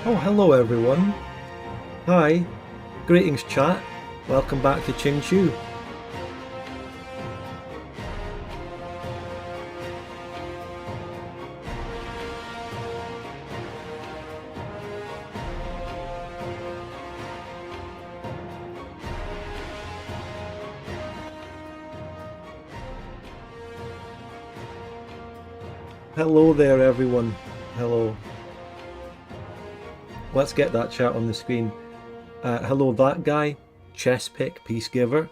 Oh, hello everyone. Hi. Greetings chat. Welcome back to Qingqiu. Hello there everyone. Hello. Let's get that chat on the screen. Hello that guy, Chess Pick, Peacegiver.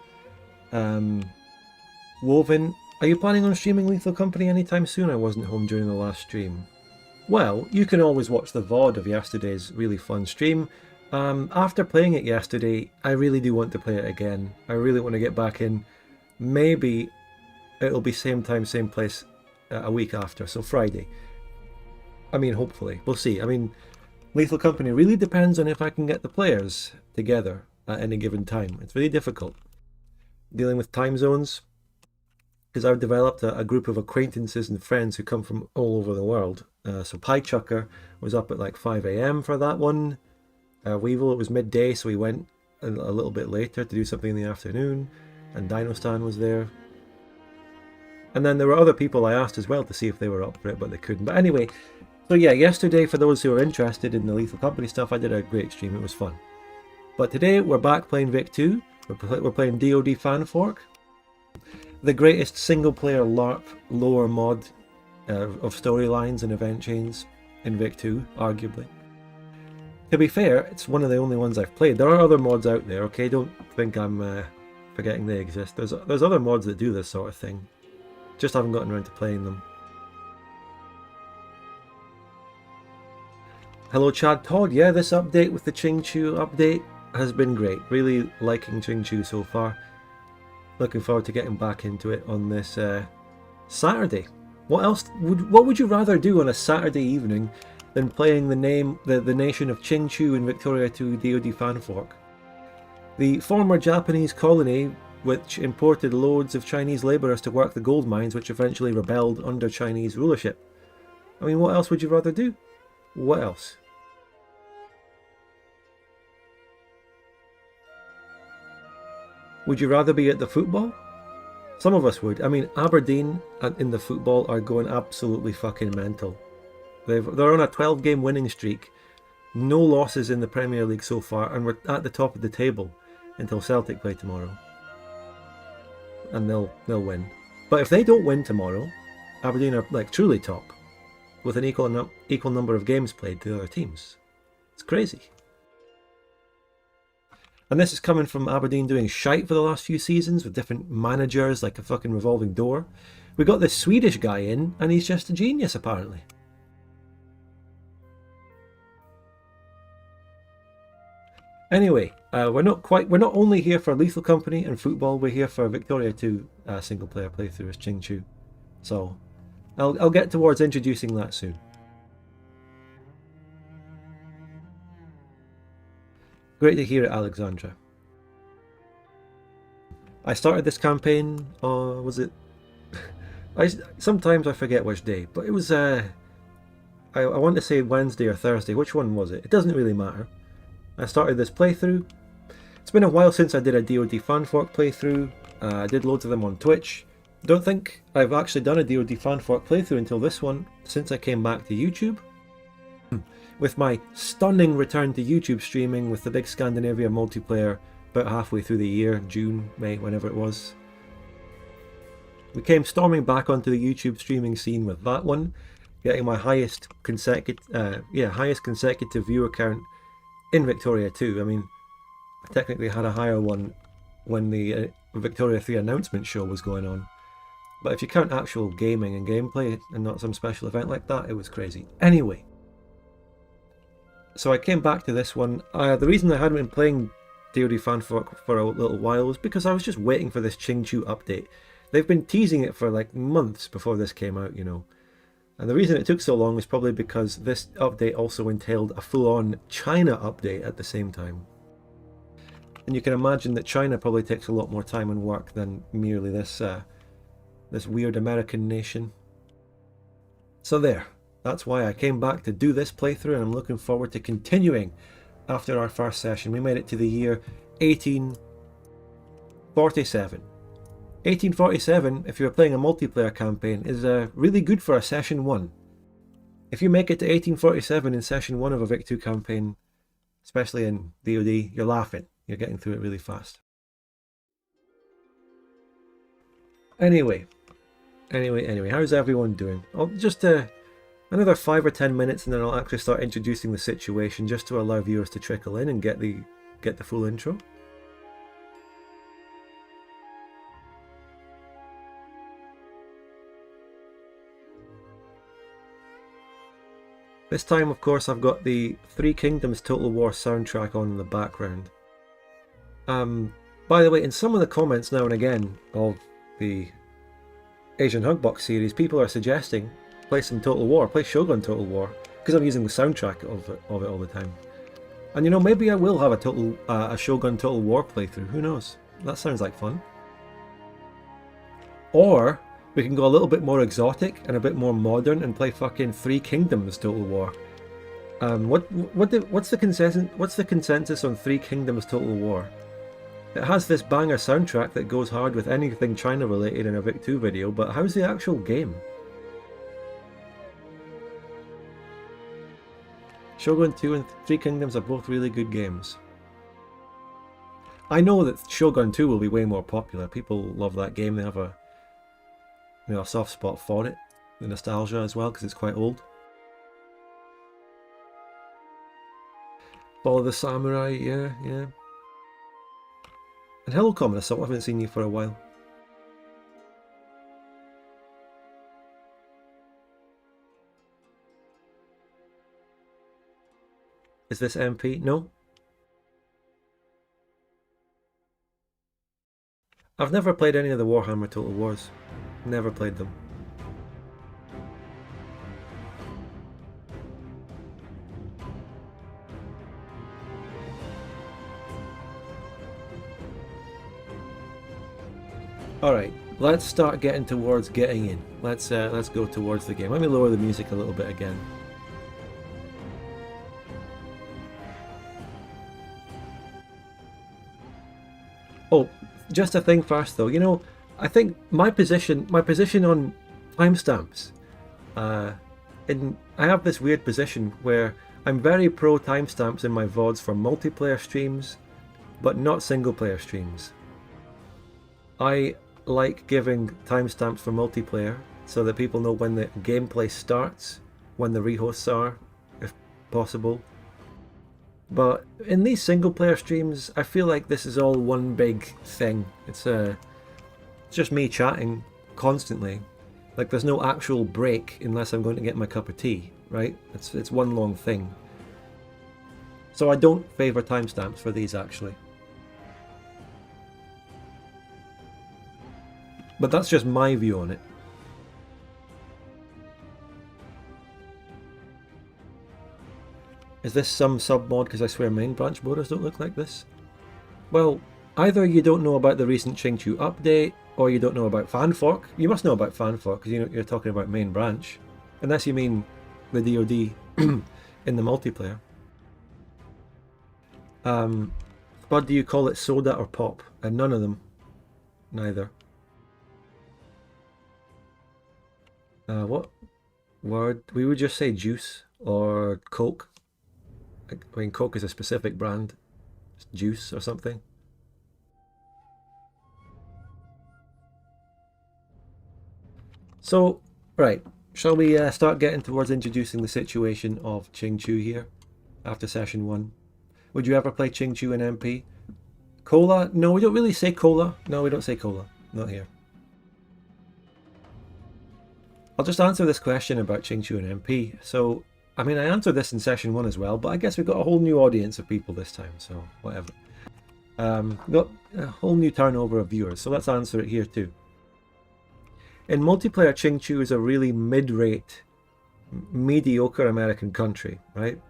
Woven, are you planning on streaming Lethal Company anytime soon? I wasn't home during the last stream. Well, you can always watch the VOD of yesterday's really fun stream. After playing it yesterday, I really do want to play it again. I really want to get back in. Maybe it'll be same time, same place a week after, so Friday. I mean, hopefully. We'll see. I mean, Lethal Company really depends on if I can get the players together at any given time. It's really difficult dealing with time zones because I've developed a group of acquaintances and friends who come from all over the world. So Pie Chucker was up at like 5 AM for that one. Weevil, it was midday, so we went a little bit later to do something in the afternoon. And Dinostan was there. And then there were other people I asked as well to see if they were up for it, but they couldn't. But anyway, so yeah, yesterday, for those who are interested in the Lethal Company stuff, I did a great stream. It was fun. But today, we're back playing Vic 2. We're playing DoD Fan Fork. The greatest single-player LARP lore mod of storylines and event chains in Vic 2, arguably. To be fair, it's one of the only ones I've played. There are other mods out there, okay? Don't think I'm forgetting they exist. There's other mods that do this sort of thing. Just haven't gotten around to playing them. Hello Chad Todd, yeah, this update with the Qingqiu update has been great. Really liking Qingqiu so far. Looking forward to getting back into it on this Saturday. What would you rather do on a Saturday evening than playing the nation of Qingqiu in Victoria 2 DoD Fan Fork? The former Japanese colony which imported loads of Chinese labourers to work the gold mines which eventually rebelled under Chinese rulership. I mean, what else would you rather do? What else? Would you rather be at the football? Some of us would. I mean, Aberdeen in the football are going absolutely fucking mental. They're on a 12-game winning streak. No losses in the Premier League so far, and we're at the top of the table until Celtic play tomorrow. And they'll win. But if they don't win tomorrow, Aberdeen are like truly top, with an equal number of games played to the other teams. It's crazy. And this is coming from Aberdeen doing shite for the last few seasons with different managers like a fucking revolving door. We got this Swedish guy in and he's just a genius apparently. Anyway, we're not only here for Lethal Company and football, we're here for Victoria 2 single player playthrough as Qingqiu. So I'll get towards introducing that soon. Great to hear it, Alexandra. I started this campaign, was it? Sometimes I forget which day, but it was, I want to say Wednesday or Thursday. Which one was it? It doesn't really matter. I started this playthrough. It's been a while since I did a DoD Fan Fork playthrough. I did loads of them on Twitch. Don't think I've actually done a DoD Fan Fork playthrough until this one, since I came back to YouTube. With my stunning return to YouTube streaming with the big Scandinavia multiplayer about halfway through the year, June, May, whenever it was. We came storming back onto the YouTube streaming scene with that one, getting my highest consecutive viewer count in Victoria 2. I mean, I technically had a higher one when the Victoria 3 announcement show was going on. But if you count actual gaming and gameplay and not some special event like that, it was crazy. Anyway, so I came back to this one. The reason I hadn't been playing DoD Fan Fork for a little while was because I was just waiting for this Qingqiu update. They've been teasing it for like months before this came out, you know. And the reason it took so long is probably because this update also entailed a full-on China update at the same time. And you can imagine that China probably takes a lot more time and work than merely this weird American nation. So there, that's why I came back to do this playthrough, and I'm looking forward to continuing after our first session. We made it to the year 1847. 1847, if you're playing a multiplayer campaign, is really good for a session 1. If you make it to 1847 in session 1 of a Vic 2 campaign, especially in DoD, you're laughing. You're getting through it really fast. Anyway, how's everyone doing? I'll just another 5 or 10 minutes and then I'll actually start introducing the situation just to allow viewers to trickle in and get the full intro. This time, of course, I've got the Three Kingdoms Total War soundtrack on in the background. By the way, in some of the comments now and again of the Asian Hugbox series, people are suggesting play some Total War, play Shogun Total War, because I'm using the soundtrack of it all the time. And you know, maybe I will have a Shogun Total War playthrough, who knows? That sounds like fun. Or we can go a little bit more exotic and a bit more modern and play fucking Three Kingdoms Total War. What's the consensus on Three Kingdoms Total War? It has this banger soundtrack that goes hard with anything China related in a Vic 2 video, but how's the actual game? Shogun 2 and Three Kingdoms are both really good games. I know that Shogun 2 will be way more popular. People love that game. They have a soft spot for it. The nostalgia as well, because it's quite old. Follow the Samurai, yeah. And hello, Common Assault, I haven't seen you for a while. Is this MP? No? I've never played any of the Warhammer Total Wars. Never played them. Alright, let's start getting towards getting in. Let's go towards the game. Let me lower the music a little bit again. Oh, just a thing first though, you know, I think my position on timestamps, I have this weird position where I'm very pro timestamps in my VODs for multiplayer streams, but not single player streams. I like giving timestamps for multiplayer so that people know when the gameplay starts, when the rehosts are, if possible. But in these single player streams, I feel like this is all one big thing. It's just me chatting constantly. Like there's no actual break unless I'm going to get my cup of tea, right? It's one long thing. So I don't favour timestamps for these actually. But that's just my view on it. Is this some sub-mod because I swear main branch borders don't look like this? Well, either you don't know about the recent Qingqiu update, or you don't know about Fan Fork. You must know about Fan Fork because you're talking about main branch. Unless you mean the DoD in the multiplayer. Spud, do you call it soda or pop? And none of them. Neither. What word? We would just say juice or Coke. I mean, Coke is a specific brand. It's juice or something. So, right. Shall we start getting towards introducing the situation of Qingqiu here after session 1? Would you ever play Qingqiu in MP? Cola? No, we don't really say cola. No, we don't say cola. Not here. I'll just answer this question about Qingqiu and MP. So, I mean, I answered this in session 1 as well, but I guess we've got a whole new audience of people this time, so whatever. We've got a whole new turnover of viewers, so let's answer it here too. In multiplayer, Qingqiu is a really mid-rate, mediocre American country, right?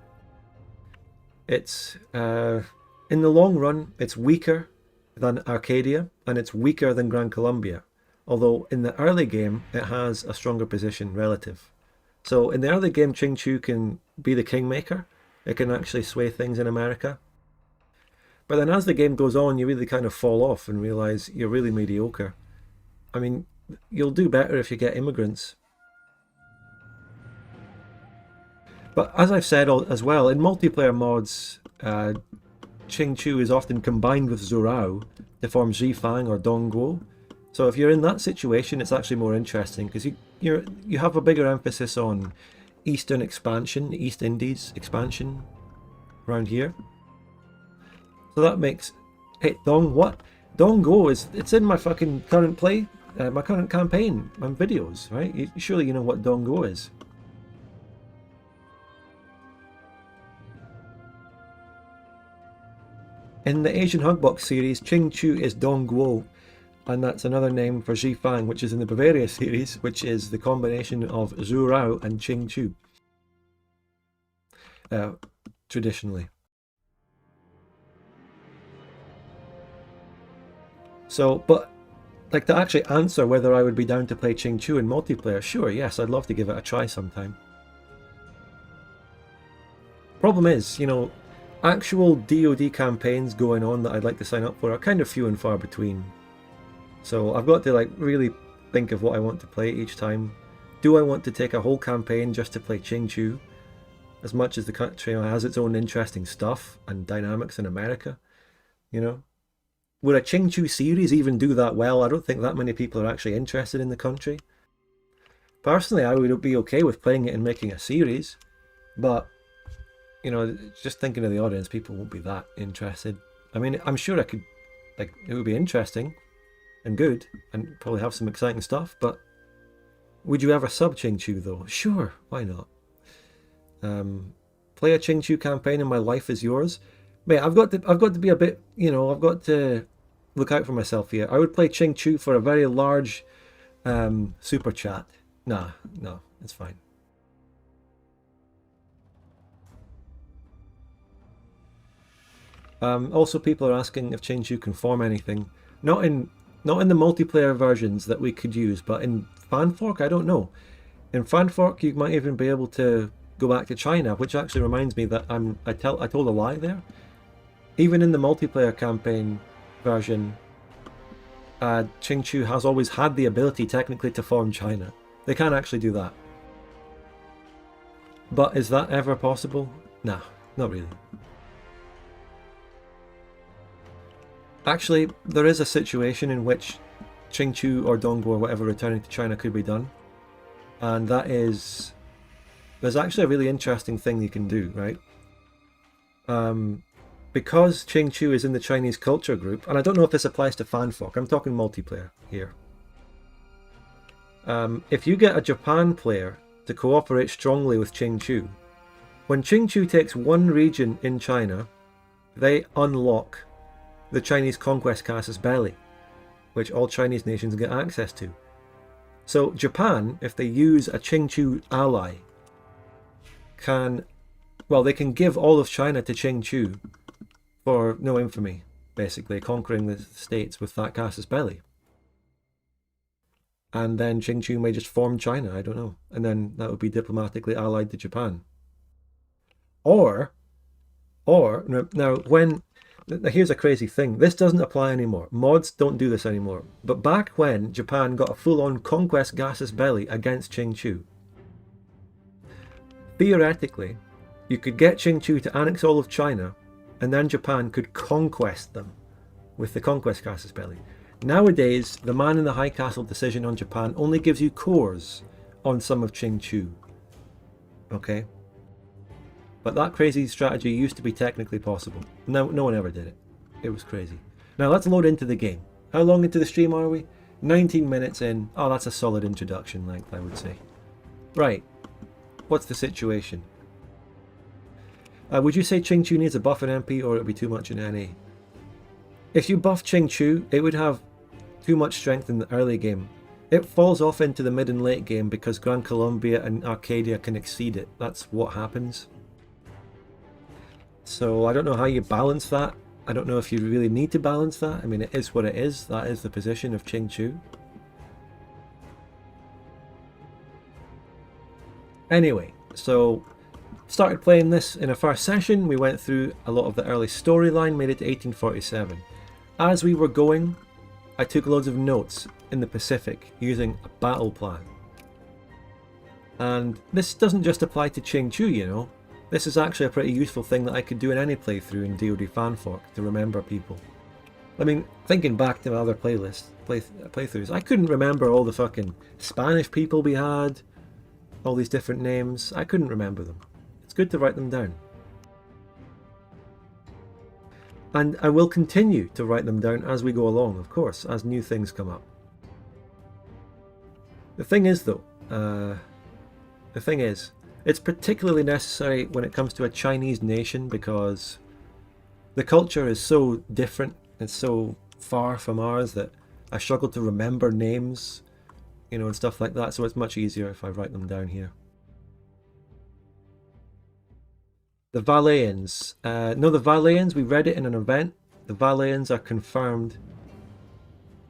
It's, in the long run, it's weaker than Arcadia, and it's weaker than Gran Colombia. Although in the early game, it has a stronger position relative. So in the early game, Qingqiu can be the kingmaker. It can actually sway things in America. But then as the game goes on, you really kind of fall off and realize you're really mediocre. I mean, you'll do better if you get immigrants. But as I've said as well, in multiplayer mods, Qingqiu is often combined with Zhurao to form Zhifang or Dongguo. So if you're in that situation, it's actually more interesting because you have a bigger emphasis on Eastern expansion, East Indies expansion around here. So that makes what? Dongguo it's in my fucking current play, my current campaign, my videos, right? Surely you know what Dongguo is. In the Asian Hugbox series, Qingqiu is Dongguo. And that's another name for Zhifang, which is in the Bavaria series, which is the combination of Zhurao and Qingqiu. Traditionally. So, but, like, to actually answer whether I would be down to play Qingqiu in multiplayer, sure, yes, I'd love to give it a try sometime. Problem is, you know, actual DoD campaigns going on that I'd like to sign up for are kind of few and far between. So I've got to like really think of what I want to play each time. Do I want to take a whole campaign just to play Qingqiu? As much as the country has its own interesting stuff and dynamics in America, you know? Would a Qingqiu series even do that well? I don't think that many people are actually interested in the country. Personally, I would be okay with playing it and making a series, but, you know, just thinking of the audience, people won't be that interested. I mean, I'm sure I could, like, it would be interesting and good, and probably have some exciting stuff, but would you ever sub Qingqiu though? Sure, why not? Play a Qingqiu campaign and my life is yours. Mate, I've got to be a bit, you know, I've got to look out for myself here. I would play Qingqiu for a very large super chat. Nah, no, it's fine. Also, people are asking if Qingqiu can form anything. Not in the multiplayer versions that we could use, but in Fan Fork, I don't know. In Fan Fork, you might even be able to go back to China, which actually reminds me that I told a lie there. Even in the multiplayer campaign version, Qingqiu has always had the ability technically to form China. They can actually do that. But is that ever possible? Nah, not really. Actually, there is a situation in which Qingqiu or Dongguo or whatever returning to China could be done. And that is, there's actually a really interesting thing you can do, right? Because Qingqiu is in the Chinese culture group, and I don't know if this applies to Fan Fork, I'm talking multiplayer here. If you get a Japan player to cooperate strongly with Qingqiu, When Qingqiu takes one region in China, they unlock the Chinese conquest casus belli, which all Chinese nations get access to. So Japan, if they use a Qingqiu ally, they can give all of China to Qingqiu for no infamy, basically, conquering the states with that casus belli. And then Qingqiu may just form China, I don't know. And then that would be diplomatically allied to Japan. Now here's a crazy thing. This doesn't apply anymore. Mods don't do this anymore. But back when Japan got a full-on conquest casus belli against Qingqiu, theoretically, you could get Qingqiu to annex all of China, and then Japan could conquest them with the conquest casus belli. Nowadays, the man in the high castle decision on Japan only gives you cores on some of Qingqiu. Okay? But that crazy strategy used to be technically possible. No one ever did it. It was crazy. Now let's load into the game. How long into the stream are we? 19 minutes in. Oh, that's a solid introduction length, I would say. Right. What's the situation? Would you say Qingqiu needs a buff in MP, or it would be too much in NA? If you buff Qingqiu, it would have too much strength in the early game. It falls off into the mid and late game because Gran Colombia and Arcadia can exceed it. That's what happens. So I don't know how you balance that. I don't know if you really need to balance that. I mean, it is what it is. That is the position of Qingqiu. Anyway, so started playing this in a first session. We went through a lot of the early storyline, made it to 1847. As we were going, I took loads of notes in the Pacific using a battle plan. And this doesn't just apply to Qingqiu, you know. This is actually a pretty useful thing that I could do in any playthrough in DoD Fan Fork to remember people. I mean, thinking back to my other playthroughs, I couldn't remember all the fucking Spanish people we had, all these different names. I couldn't remember them. It's good to write them down. And I will continue to write them down as we go along, of course, as new things come up. The thing is, though, it's particularly necessary when it comes to a Chinese nation because the culture is so different, it's so far from ours that I struggle to remember names, you know, and stuff like that, so it's much easier if I write them down here. The Valayans. No, the Valayans, we read it in an event. The Valayans are confirmed.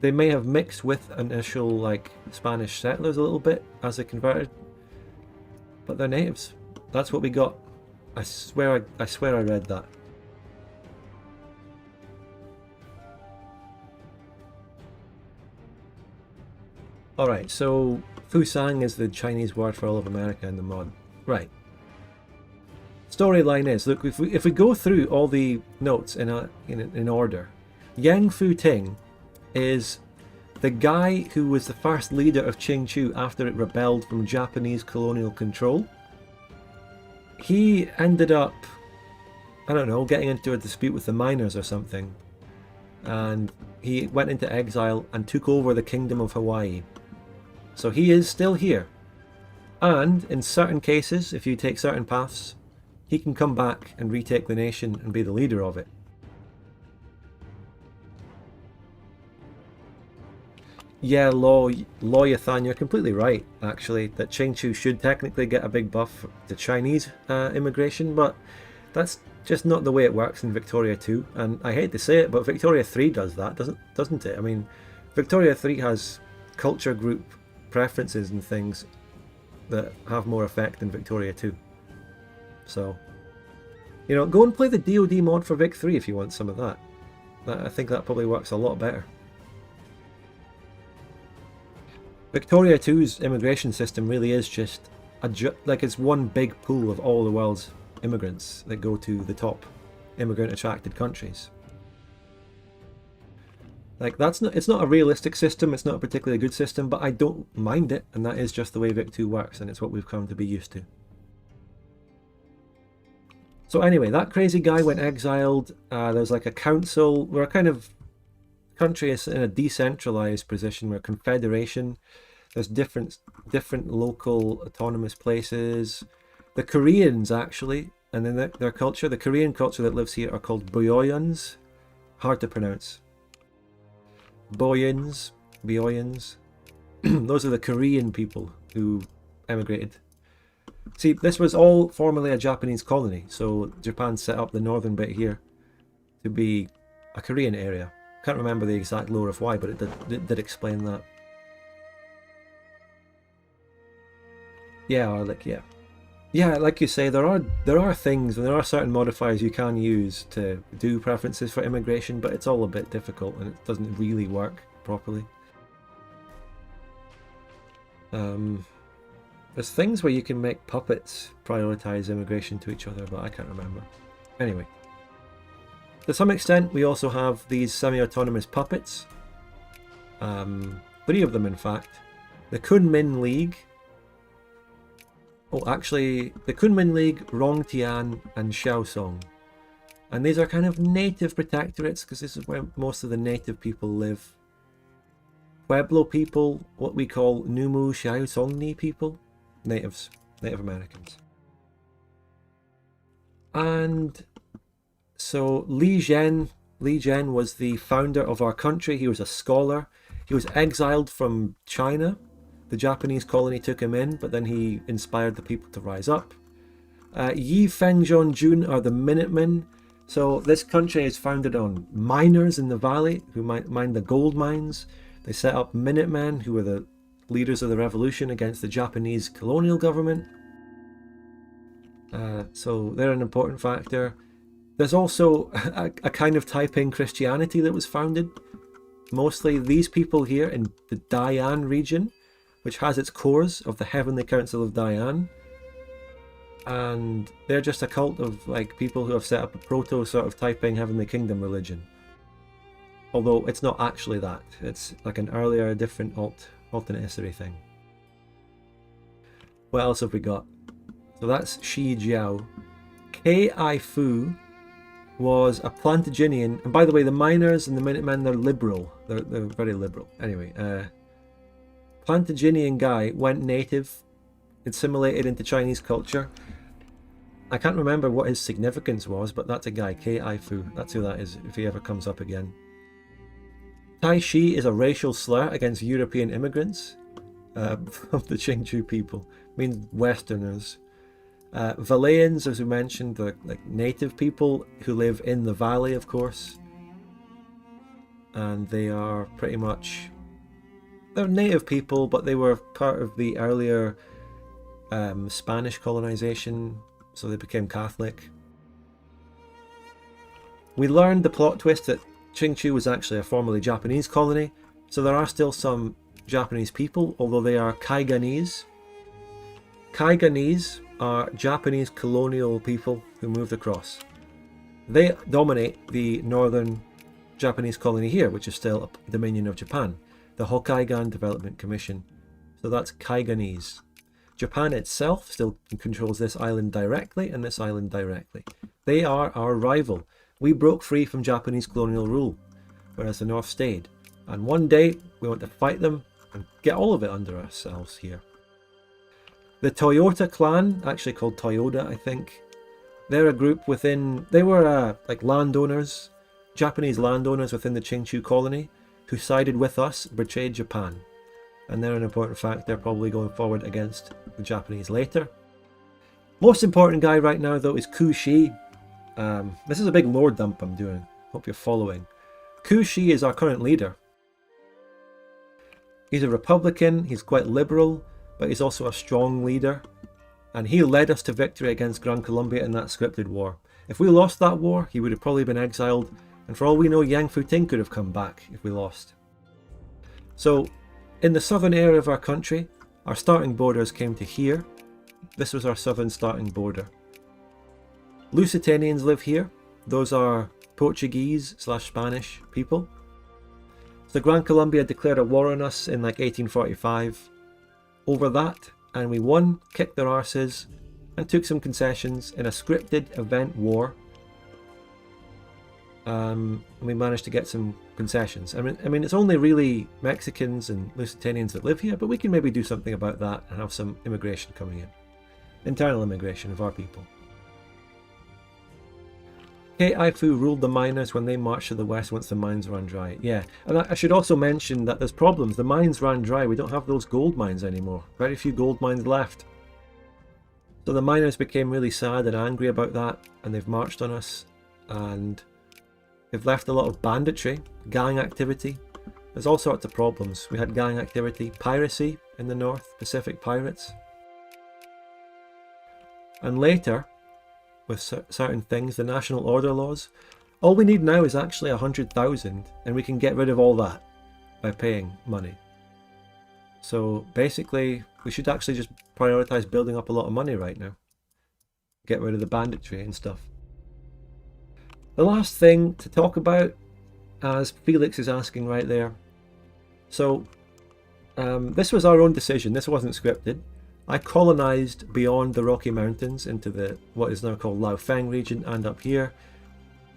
They may have mixed with initial, like, Spanish settlers a little bit as they converted. But they're natives. That's what we got. I swear I read that. Alright, so Fusang is the Chinese word for all of America in the mod. Right. Storyline is, look, if we go through all the notes in order, Yang Fu Ting is the guy who was the first leader of Qingqiu after it rebelled from Japanese colonial control. He ended up, I don't know, getting into a dispute with the miners or something. And he went into exile and took over the Kingdom of Hawaii. So he is still here. And in certain cases, if you take certain paths, he can come back and retake the nation and be the leader of it. Yeah, Yathan, you're completely right, actually, that Qingqiu should technically get a big buff to Chinese immigration, but that's just not the way it works in Victoria 2, and I hate to say it, but Victoria 3 does that, doesn't it? I mean, Victoria 3 has culture group preferences and things that have more effect than Victoria 2. So, you know, go and play the DoD mod for Vic 3 if you want some of that. I think that probably works a lot better. Victoria 2's immigration system really is just like it's one big pool of all the world's immigrants that go to the top immigrant attracted countries. Like it's not a realistic system, it's not a particularly good system, but I don't mind it, and that is just the way Vic 2 works, and it's what we've come to be used to. So anyway, that crazy guy went exiled. There's like a council. We're a kind of country is in a decentralized position. We're a confederation. There's different local autonomous places. The Koreans actually And then their culture, the Korean culture that lives here, are called Boyoyans. Hard to pronounce. Boyans. Those are the Korean people who emigrated. See, this was all formerly a Japanese colony, so Japan set up the northern bit here to be a Korean area. Can't remember the exact lore of why, but it did explain that. Yeah, Yeah, like you say, there are things and there are certain modifiers you can use to do preferences for immigration, but it's all a bit difficult and it doesn't really work properly. There's things where you can make puppets prioritize immigration to each other, but I can't remember. Anyway, to some extent, we also have these semi-autonomous puppets. 3 of them, in fact. The Kunmin League. Oh, actually, the Kunmin League, Rongtian, and Shaosong. And these are kind of native protectorates, because this is where most of the native people live. Pueblo people, what we call Numu Xiaosongni people. Natives, Native Americans. And so Li Zhen was the founder of our country. He was a scholar. He was exiled from China. The Japanese colony took him in, but then he inspired the people to rise up. Yi Fengzhong Jun are the Minutemen. So this country is founded on miners in the valley who mine the gold mines. They set up Minutemen, who were the leaders of the revolution against the Japanese colonial government. So they're an important factor. There's also a kind of Taiping Christianity that was founded. Mostly these people here in the Dayan region, which has its cores of the Heavenly Council of Dayan. And they're just a cult of like people who have set up a proto sort of Taiping Heavenly Kingdom religion. Although it's not actually that. It's like an earlier, different alternate history thing. What else have we got? So that's Shi Jiao. K.I. Fu was a Plantagenetan. And by the way, the miners and the Minutemen, they're liberal. They're very liberal. Anyway, Plantagenetan guy went native, assimilated into Chinese culture. I can't remember what his significance was, but that's a guy, K.I. Fu. That's who that is, if he ever comes up again. Tai Shi is a racial slur against European immigrants of the Qingqiu people. It means Westerners. Valayans, as we mentioned, are like native people who live in the valley, of course. And they are pretty much... They're native people, but they were part of the earlier Spanish colonization, so they became Catholic. We learned the plot twist that Qingqiu was actually a formerly Japanese colony, so there are still some Japanese people, although they are Kaiganese. Kaiganese are Japanese colonial people who moved across. They dominate the northern Japanese colony here, which is still a dominion of Japan, the Hokkaigan Development Commission. So that's Kaiganese. Japan itself still controls this island directly and this island directly. They are our rival. We broke free from Japanese colonial rule, whereas the North stayed. And one day we want to fight them and get all of it under ourselves here. The Toyota clan, actually called Toyoda, I think, they're a group within... They were like landowners, Japanese landowners within the Qingqiu colony, who sided with us, betrayed Japan. And they're an important factor, probably going forward against the Japanese later. Most important guy right now, though, is Ku Shi. This is a big lore dump I'm doing. Hope you're following. Ku Shi is our current leader. He's a Republican, he's quite liberal, but he's also a strong leader. And he led us to victory against Gran Colombia in that scripted war. If we lost that war, he would have probably been exiled. And for all we know, Yang Futing could have come back if we lost. So, in the southern area of our country, our starting borders came to here. This was our southern starting border. Lusitanians live here. Those are Portuguese/Spanish people. So Gran Colombia declared a war on us in like 1845 over that, and we won, kicked their arses, and took some concessions in a scripted event war. We managed to get some concessions. I mean, it's only really Mexicans and Lusitanians that live here, but we can maybe do something about that and have some immigration coming in. Internal immigration of our people. Keifu ruled the miners when they marched to the west once the mines ran dry. Yeah, and I should also mention that there's problems. The mines ran dry. We don't have those gold mines anymore. Very few gold mines left. So the miners became really sad and angry about that, and they've marched on us, and they've left a lot of banditry, gang activity. There's all sorts of problems. We had gang activity, piracy in the north, Pacific pirates. And later, with certain things, the national order laws, all we need now is actually 100,000, and we can get rid of all that by paying money. So basically, we should actually just prioritize building up a lot of money right now. Get rid of the banditry and stuff. The last thing to talk about, as Felix is asking right there. So, this was our own decision. This wasn't scripted. I colonized beyond the Rocky Mountains into the what is now called Laofeng region and up here.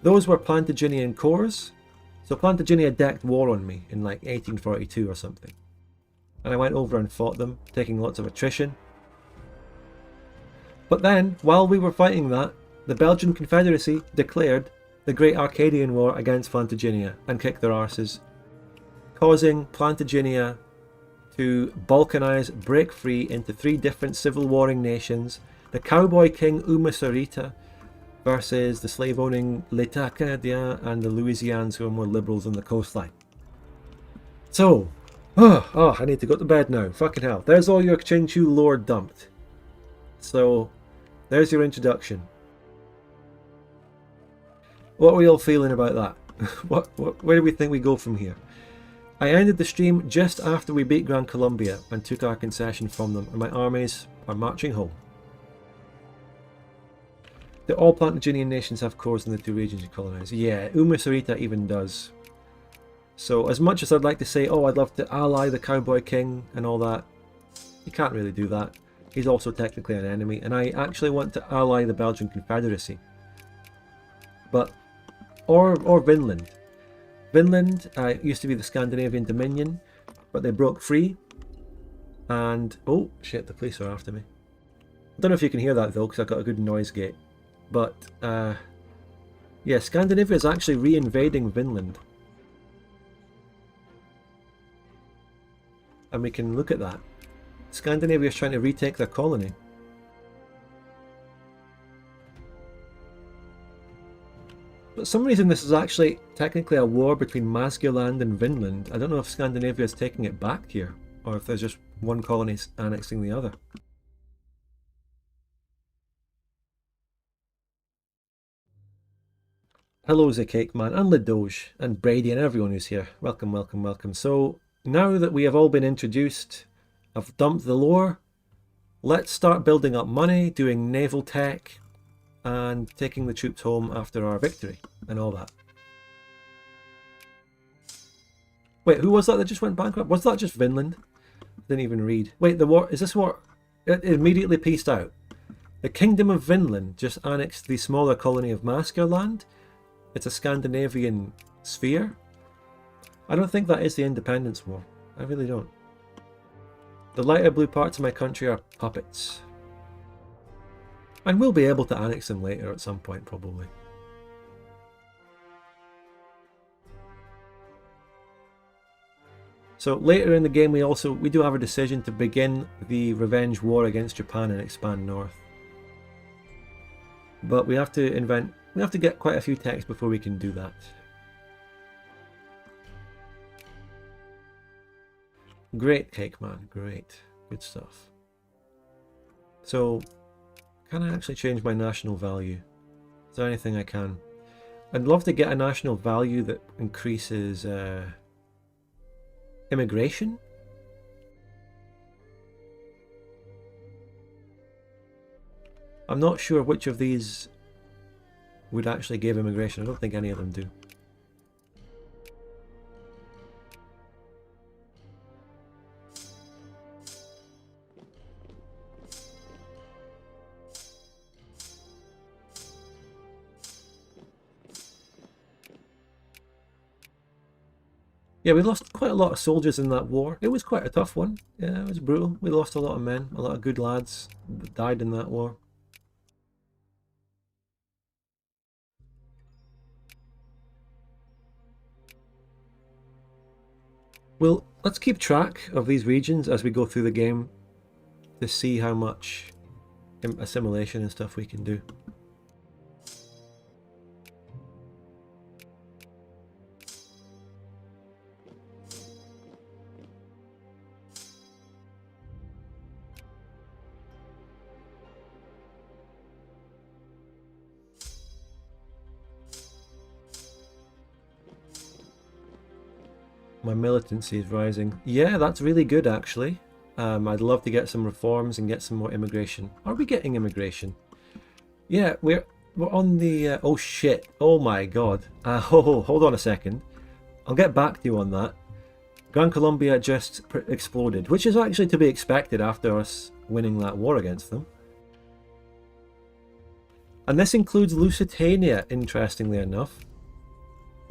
Those were Plantagenetan cores. So Plantagenea decked war on me in like 1842 or something. And I went over and fought them, taking lots of attrition. But then, while we were fighting that, the Belgian Confederacy declared the Great Arcadian War against Plantagenea and kicked their arses, causing Plantagenea to balkanize, break free into 3 different civil warring nations: the cowboy king Umasarita versus the slave-owning l'État Canadien and the Louisians, who are more liberals on the coastline. So, I need to go to bed now. Fucking hell. There's all your Qingqiu lore dumped. So, there's your introduction. What are we all feeling about that? Where do we think we go from here? I ended the stream just after we beat Gran Colombia and took our concession from them, and my armies are marching home. Do all Plantagenean nations have cores in the 2 regions you colonize? Yeah, Umasarita even does. So as much as I'd like to say, oh, I'd love to ally the Cowboy King and all that, you can't really do that. He's also technically an enemy, and I actually want to ally the Belgian Confederacy. But, or Vinland. Vinland used to be the Scandinavian Dominion, but they broke free, and oh shit, the police are after me. I don't know if you can hear that though, because I've got a good noise gate. But yeah, Scandinavia is actually re-invading Vinland, and we can look at that. Scandinavia is trying to retake their colony. But for some reason this is actually technically a war between Masgeland and Vinland. I don't know if Scandinavia is taking it back here, or if there's just one colony annexing the other. Hello Cake Man, and Lidoge, and Brady, and everyone who's here. Welcome, welcome, welcome. So, now that we have all been introduced, I've dumped the lore, let's start building up money, doing naval tech, and taking the troops home after our victory, and all that. Wait, who was that just went bankrupt? Was that just Vinland? Didn't even read. Wait, the war, is this war? It immediately pieced out. The Kingdom of Vinland just annexed the smaller colony of Maskerland. It's a Scandinavian sphere. I don't think that is the independence war. I really don't. The lighter blue parts of my country are puppets. And we'll be able to annex them later at some point, probably. So later in the game we do have a decision to begin the revenge war against Japan and expand north. But we have to get quite a few techs before we can do that. Great, Cake Man, great. Good stuff. So, can I actually change my national value? Is there anything I can? I'd love to get a national value that increases immigration. I'm not sure which of these would actually give immigration. I don't think any of them do. Yeah, we lost quite a lot of soldiers in that war. It was quite a tough one. Yeah, it was brutal. We lost a lot of men. A lot of good lads that died in that war. Well, let's keep track of these regions as we go through the game to see how much assimilation and stuff we can do. My militancy is rising. Yeah, that's really good actually. I'd love to get some reforms and get some more immigration. Are we getting immigration? Yeah, we're on the... oh shit. Oh my god. Hold on a second. I'll get back to you on that. Gran Colombia just exploded, which is actually to be expected after us winning that war against them. And this includes Lusitania, interestingly enough.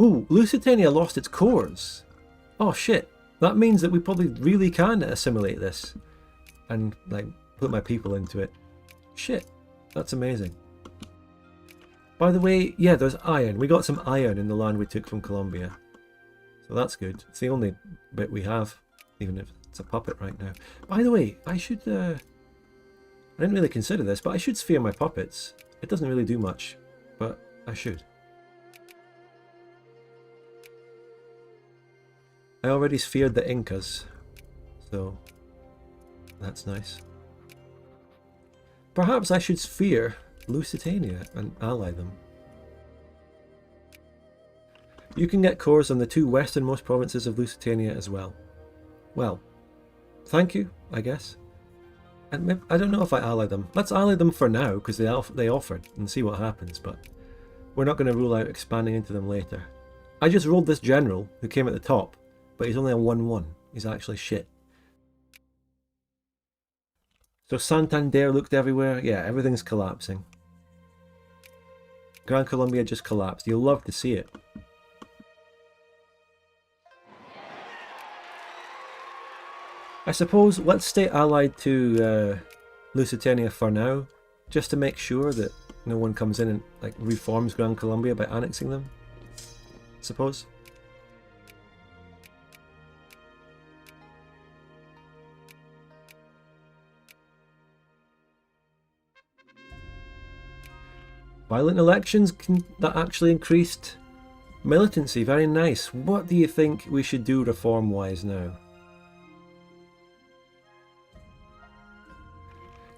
Ooh, Lusitania lost its cores. Oh shit, that means that we probably really can assimilate this and like put my people into it. Shit, that's amazing. By the way, yeah, there's iron. We got some iron in the land we took from Colombia. So that's good. It's the only bit we have, even if it's a puppet right now. By the way, I should... I didn't really consider this, but I should sphere my puppets. It doesn't really do much, but I should. I already sphered the Incas, so that's nice. Perhaps I should sphere Lusitania and ally them. You can get cores on the two westernmost provinces of Lusitania as well. Well, thank you, I guess. And maybe, I don't know if I ally them. Let's ally them for now, because they offered, and see what happens, but we're not going to rule out expanding into them later. I just rolled this general, who came at the top, but he's only a 1-1. He's actually shit. So Santander looked everywhere. Yeah, everything's collapsing. Gran Colombia just collapsed. You'll love to see it. I suppose let's stay allied to Lusitania for now, just to make sure that no one comes in and like reforms Gran Colombia by annexing them. I suppose. Violent elections, that actually increased militancy. Very nice. What do you think we should do reform-wise now?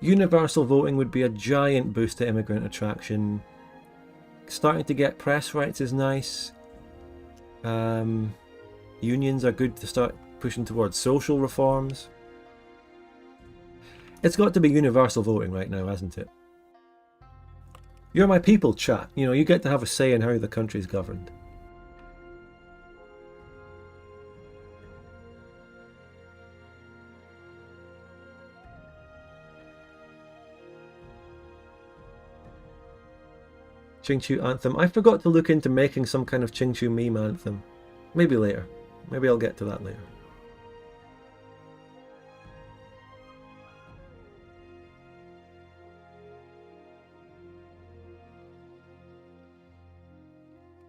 Universal voting would be a giant boost to immigrant attraction. Starting to get press rights is nice. Unions are good to start pushing towards social reforms. It's got to be universal voting right now, hasn't it? You're my people, chat. You know, you get to have a say in how the country's governed. Qingqiu anthem. I forgot to look into making some kind of Qingqiu meme anthem. Maybe later. Maybe I'll get to that later.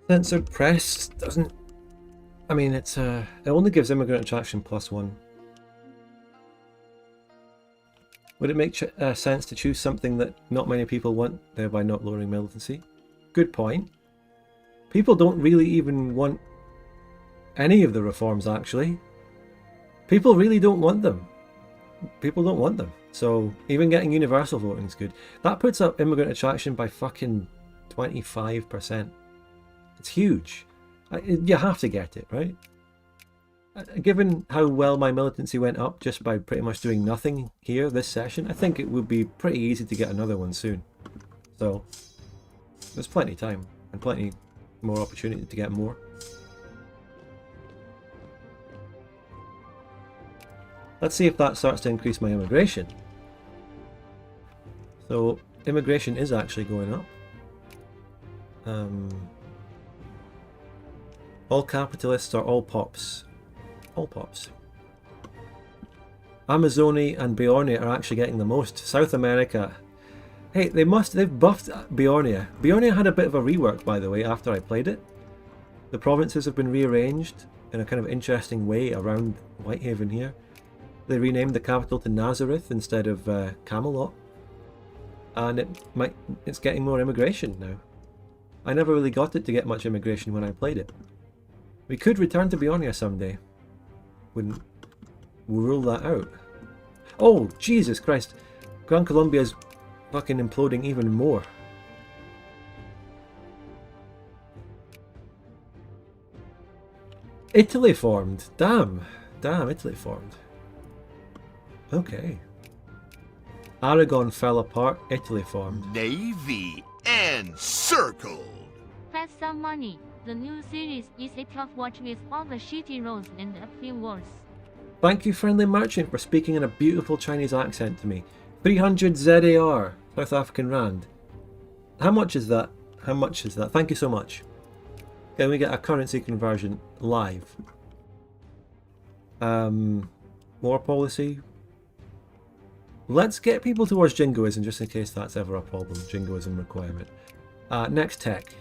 Censored press doesn't... I mean, it's it only gives immigrant attraction +1. Would it make sense to choose something that not many people want, thereby not lowering militancy? Good point. People don't really even want any of the reforms, actually. People really don't want them. People don't want them. So even getting universal voting is good. That puts up immigrant attraction by fucking 25%. It's huge. You have to get it, right? Given how well my militancy went up just by pretty much doing nothing here this session, I think it would be pretty easy to get another one soon. So there's plenty of time and plenty more opportunity to get more. Let's see if that starts to increase my immigration. So immigration is actually going up. All capitalists are all pops. All pops. Amazoni and Beornia are actually getting the most. South America. Hey, they've buffed Beornia. Beornia had a bit of a rework, by the way, after I played it. The provinces have been rearranged. in a kind of interesting way around Whitehaven here. They renamed the capital to Nazareth instead of Camelot, and it's getting more immigration now. I never really got it to get much immigration when I played it. We could return to Bionia someday. Wouldn't rule that out. Oh, Jesus Christ. Gran Colombia's fucking imploding even more. Italy formed. Damn, Italy formed. Okay. Aragon fell apart, Italy formed. Navy encircled. Fast some money. The new series is a tough watch with all the shitty roads and a few wars. Thank you, friendly merchant, for speaking in a beautiful Chinese accent to me. 300 ZAR, South African Rand. How much is that? How much is that? Thank you so much. Can we get a currency conversion live? War policy. Let's get people towards jingoism just in case that's ever a problem. Jingoism requirement. Next tech.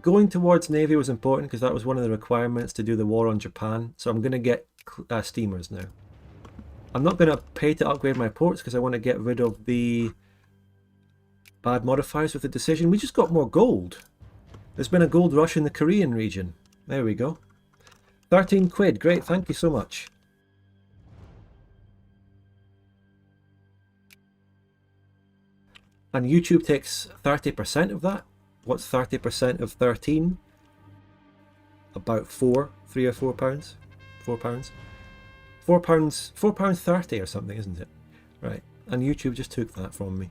Going towards Navy was important because that was one of the requirements to do the war on Japan. So I'm going to get steamers now. I'm not going to pay to upgrade my ports because I want to get rid of the bad modifiers with the decision. We just got more gold. There's been a gold rush in the Korean region. There we go. 13 quid. Great. Thank you so much. And YouTube takes 30% of that. What's 30% of 13? About 3 or 4 pounds. 4 pounds. £4 30 or something, isn't it? Right. And YouTube just took that from me.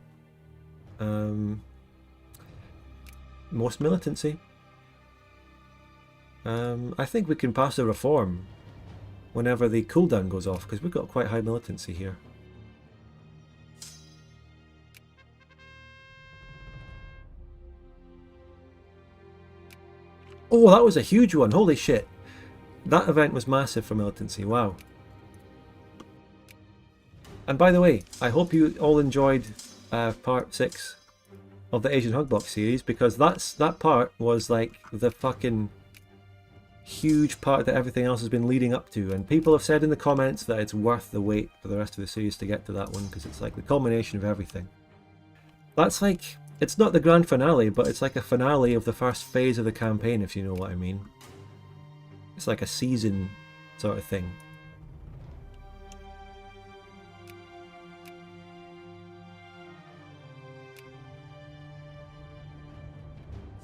Most militancy. I think we can pass a reform whenever the cooldown goes off because we've got quite high militancy here. Oh, that was a huge one. Holy shit. That event was massive for militancy. Wow. And by the way, I hope you all enjoyed part 6 of the Asian Hugbox series because that part was like the fucking huge part that everything else has been leading up to. And people have said in the comments that it's worth the wait for the rest of the series to get to that one because it's like the culmination of everything. That's like... It's not the grand finale, but it's like a finale of the first phase of the campaign, if you know what I mean. It's like a season sort of thing.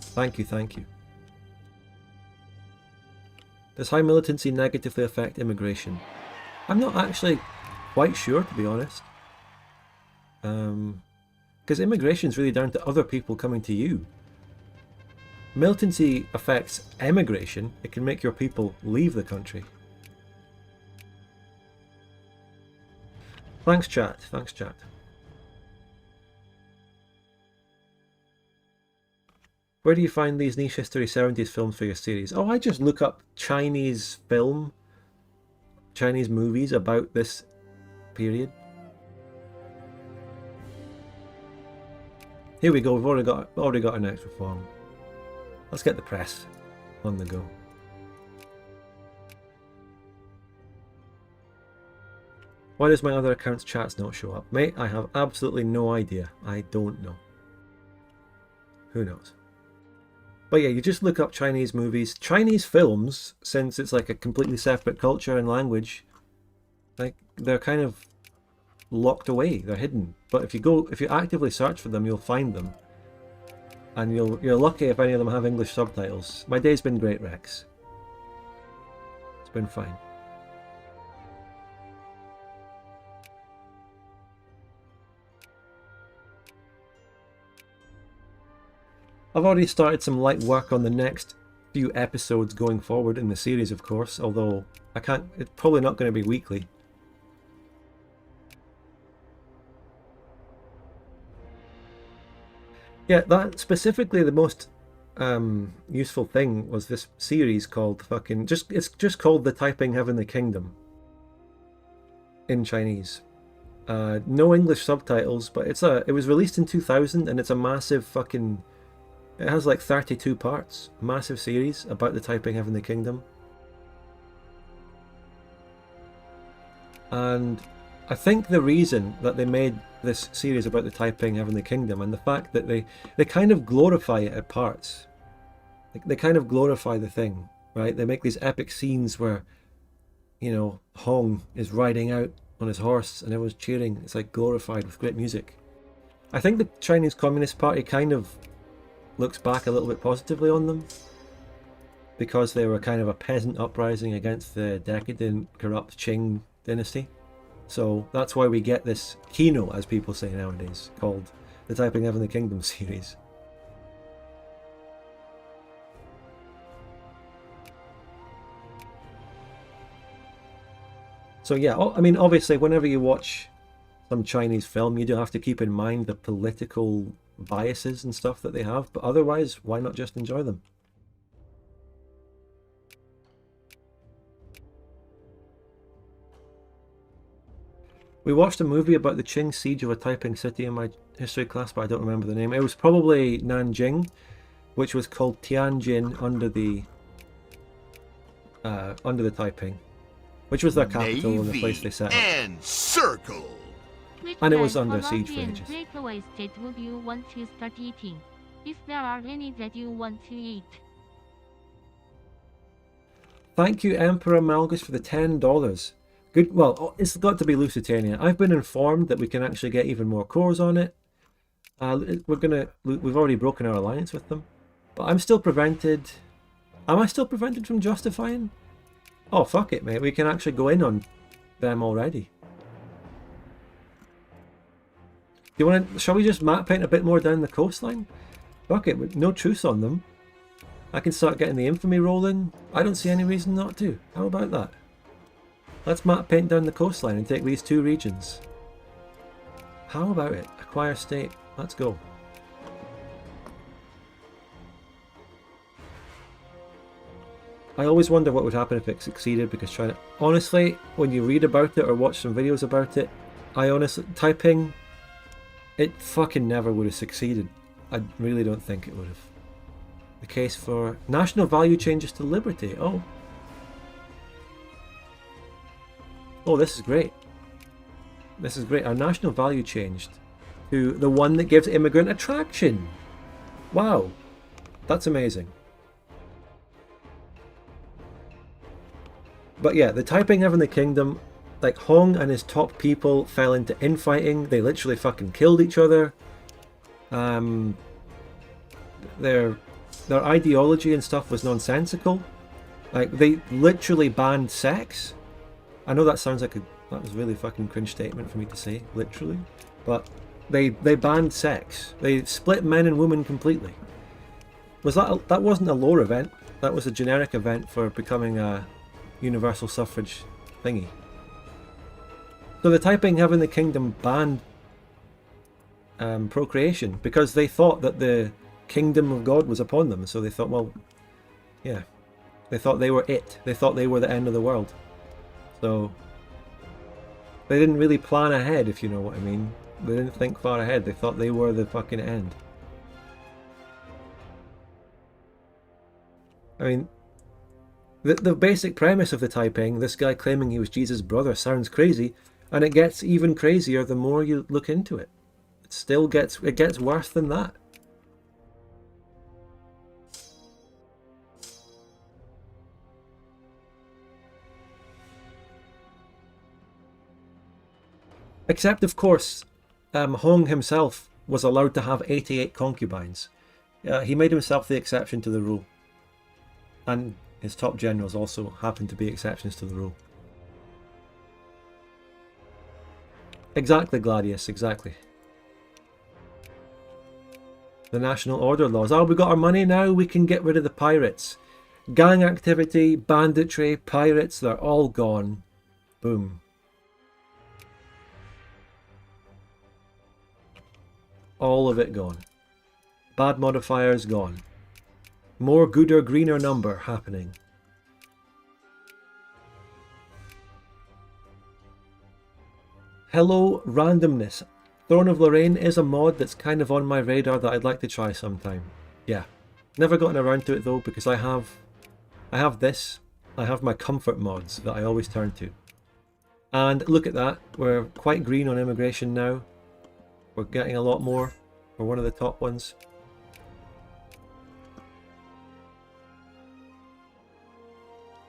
Thank you, thank you. Does high militancy negatively affect immigration? I'm not actually quite sure, to be honest. Because immigration is really down to other people coming to you. Militancy affects emigration. It can make your people leave the country. Thanks, chat. Thanks, chat. Where do you find these niche history 70s films for your series? Oh, I just look up Chinese movies about this period. Here we go, we've already got our next reform. Let's get the press on the go. Why does my other account's chats not show up? Mate, I have absolutely no idea. I don't know. Who knows? But yeah, you just look up Chinese movies. Chinese films, since it's like a completely separate culture and language, like they're kind of locked away, they're hidden. But if you actively search for them, you'll find them. And you're lucky if any of them have English subtitles. My day's been great, Rex. It's been fine. I've already started some light work on the next few episodes going forward in the series, of course, although it's probably not going to be weekly. Yeah, that specifically the most useful thing was this series called it's just called The Taiping Heavenly Kingdom in Chinese. No English subtitles, but it was released in 2000 and it's a massive fucking It has like 32 parts, massive series about the Taiping Heavenly Kingdom. And I think the reason that they made this series about the Taiping Heavenly Kingdom and the fact that they kind of glorify it at parts. They kind of glorify the thing, right? They make these epic scenes where, you know, Hong is riding out on his horse and everyone's cheering. It's like glorified with great music. I think the Chinese Communist Party kind of looks back a little bit positively on them because they were kind of a peasant uprising against the decadent, corrupt Qing Dynasty. So that's why we get this kino, as people say nowadays, called the Taiping Heavenly Kingdom series. So yeah, I mean, obviously, whenever you watch some Chinese film, you do have to keep in mind the political biases and stuff that they have, but otherwise, why not just enjoy them? We watched a movie about the Qing siege of a Taiping city in my history class, but I don't remember the name. It was probably Nanjing, which was called Tianjin under the Taiping, which was their capital and the place they set up. And circle. And it was under siege for ages. Breakaways that would you want to start eating, if there are any that you want to eat. Thank you, Emperor Malgus, for the $10. Good. Well, it's got to be Lusitania. I've been informed that we can actually get even more cores on it. We've already broken our alliance with them, but I'm still prevented. Am I still prevented from justifying? Oh, fuck it, mate. We can actually go in on them already. Do you want to? Shall we just map paint a bit more down the coastline? Fuck it, with no truce on them. I can start getting the infamy rolling. I don't see any reason not to. How about that? Let's map paint down the coastline and take these two regions. How about it? Acquire state. Let's go. I always wonder what would happen if it succeeded, because China... Honestly, when you read about it or watch some videos about it, Taiping, it fucking never would have succeeded. I really don't think it would have. The case for national value changes to liberty. Oh. Oh, this is great. This is great. Our national value changed to the one that gives immigrant attraction. Wow. That's amazing. But yeah, the Taiping Heavenly Kingdom, like Hong and his top people fell into infighting. They literally fucking killed each other. Their ideology and stuff was nonsensical. Like, they literally banned sex. I know that sounds like that was a really fucking cringe statement for me to say, literally. But they banned sex. They split men and women completely. That wasn't a lore event. That was a generic event for becoming a universal suffrage thingy. So the Taiping Heavenly Kingdom banned procreation because they thought that the kingdom of God was upon them. So they thought, well, yeah, they thought they were it. They thought they were the end of the world. So they didn't really plan ahead, if you know what I mean. They didn't think far ahead. They thought they were the fucking end. I mean, the basic premise of the Taiping, this guy claiming he was Jesus' brother, sounds crazy, and it gets even crazier the more you look into it. It gets worse than that. Except, of course, Hong himself was allowed to have 88 concubines. He made himself the exception to the rule. And his top generals also happened to be exceptions to the rule. Exactly, Gladius, exactly. The national order laws. Oh, we got our money now, we can get rid of the pirates. Gang activity, banditry, pirates, they're all gone. Boom. All of it gone. Bad modifiers gone. More gooder, greener number happening. Hello, randomness. Throne of Lorraine is a mod that's kind of on my radar that I'd like to try sometime. Yeah, never gotten around to it though, because I have this. I have my comfort mods that I always turn to. And look at that, we're quite green on immigration now. We're getting a lot more. We're one of the top ones.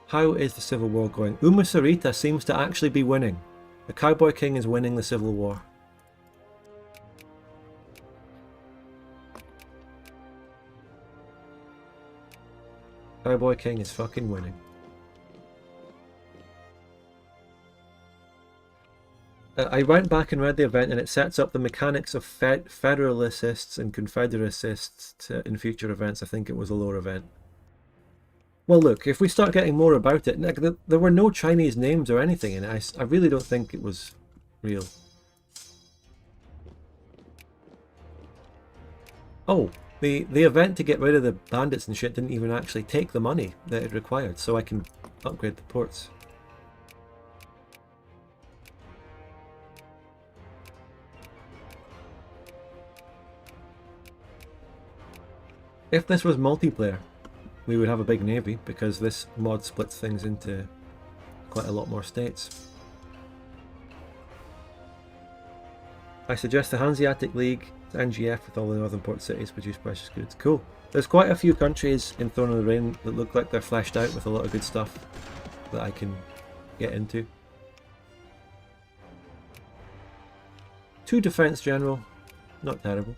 How is the Civil War going? Sarita seems to actually be winning. The Cowboy King is winning the Civil War. Cowboy King is fucking winning. I went back and read the event, and it sets up the mechanics of Federalists and Confederatists in future events. I think it was a lower event. Well, look, if we start getting more about it, like, there were no Chinese names or anything in it. I really don't think it was real. Oh, the event to get rid of the bandits and shit didn't even actually take the money that it required, so I can upgrade the ports. If this was multiplayer, we would have a big navy, because this mod splits things into quite a lot more states. I suggest the Hanseatic League, NGF, with all the northern port cities produce precious goods. Cool. There's quite a few countries in Throne of the Rain that look like they're fleshed out with a lot of good stuff that I can get into. 2 defense general, not terrible.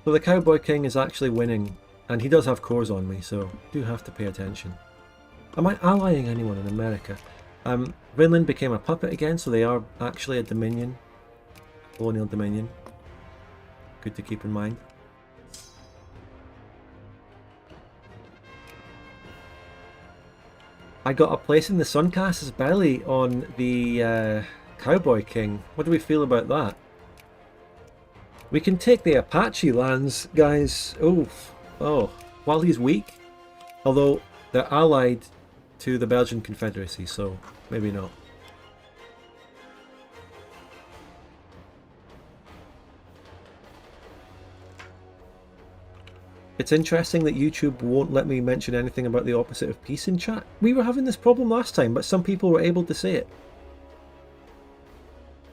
So the Cowboy King is actually winning, and he does have cores on me, so do have to pay attention. Am I allying anyone in America? Vinland became a puppet again, so they are actually a dominion, colonial dominion. Good to keep in mind. I got a place in the Suncast's belly on the Cowboy King. What do we feel about that? We can take the Apache lands, guys. Oh, while he's weak. Although they're allied to the Belgian Confederacy, so maybe not. It's interesting that YouTube won't let me mention anything about the opposite of peace in chat. We were having this problem last time, but some people were able to say it.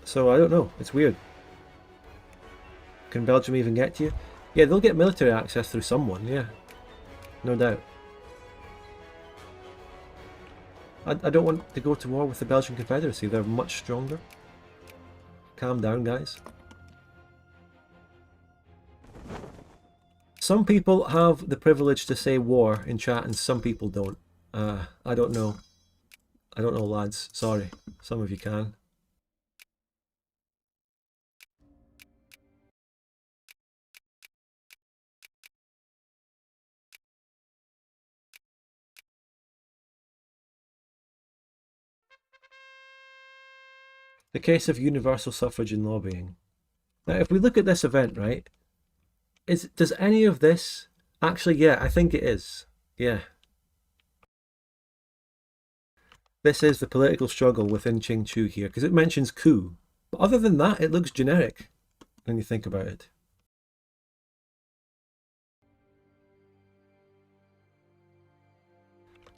So I don't know, it's weird. Can Belgium even get to you? Yeah, they'll get military access through someone, yeah. No doubt. I don't want to go to war with the Belgian Confederacy, they're much stronger. Calm down, guys. Some people have the privilege to say war in chat and some people don't. I don't know. I don't know, lads. Sorry. Some of you can. The case of universal suffrage and lobbying. Now, if we look at this event, right, does any of this actually? Yeah, I think it is. Yeah, this is the political struggle within Qingqiu here, because it mentions coup. But other than that, it looks generic when you think about it.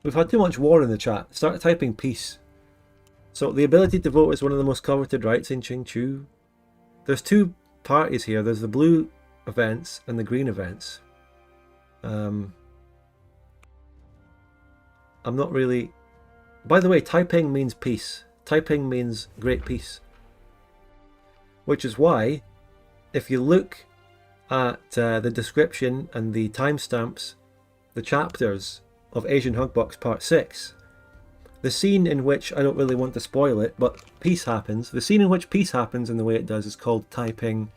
We've had too much war in the chat. Start typing peace. So the ability to vote is one of the most coveted rights in Qingqiu. There's 2 parties here. There's the blue events and the green events. I'm not really... By the way, Taiping means peace. Taiping means great peace. Which is why, if you look at the description and the timestamps, the chapters of Asian Hugbox Part 6, the scene in which, I don't really want to spoil it, but peace happens. The scene in which peace happens in the way it does is called Taiping,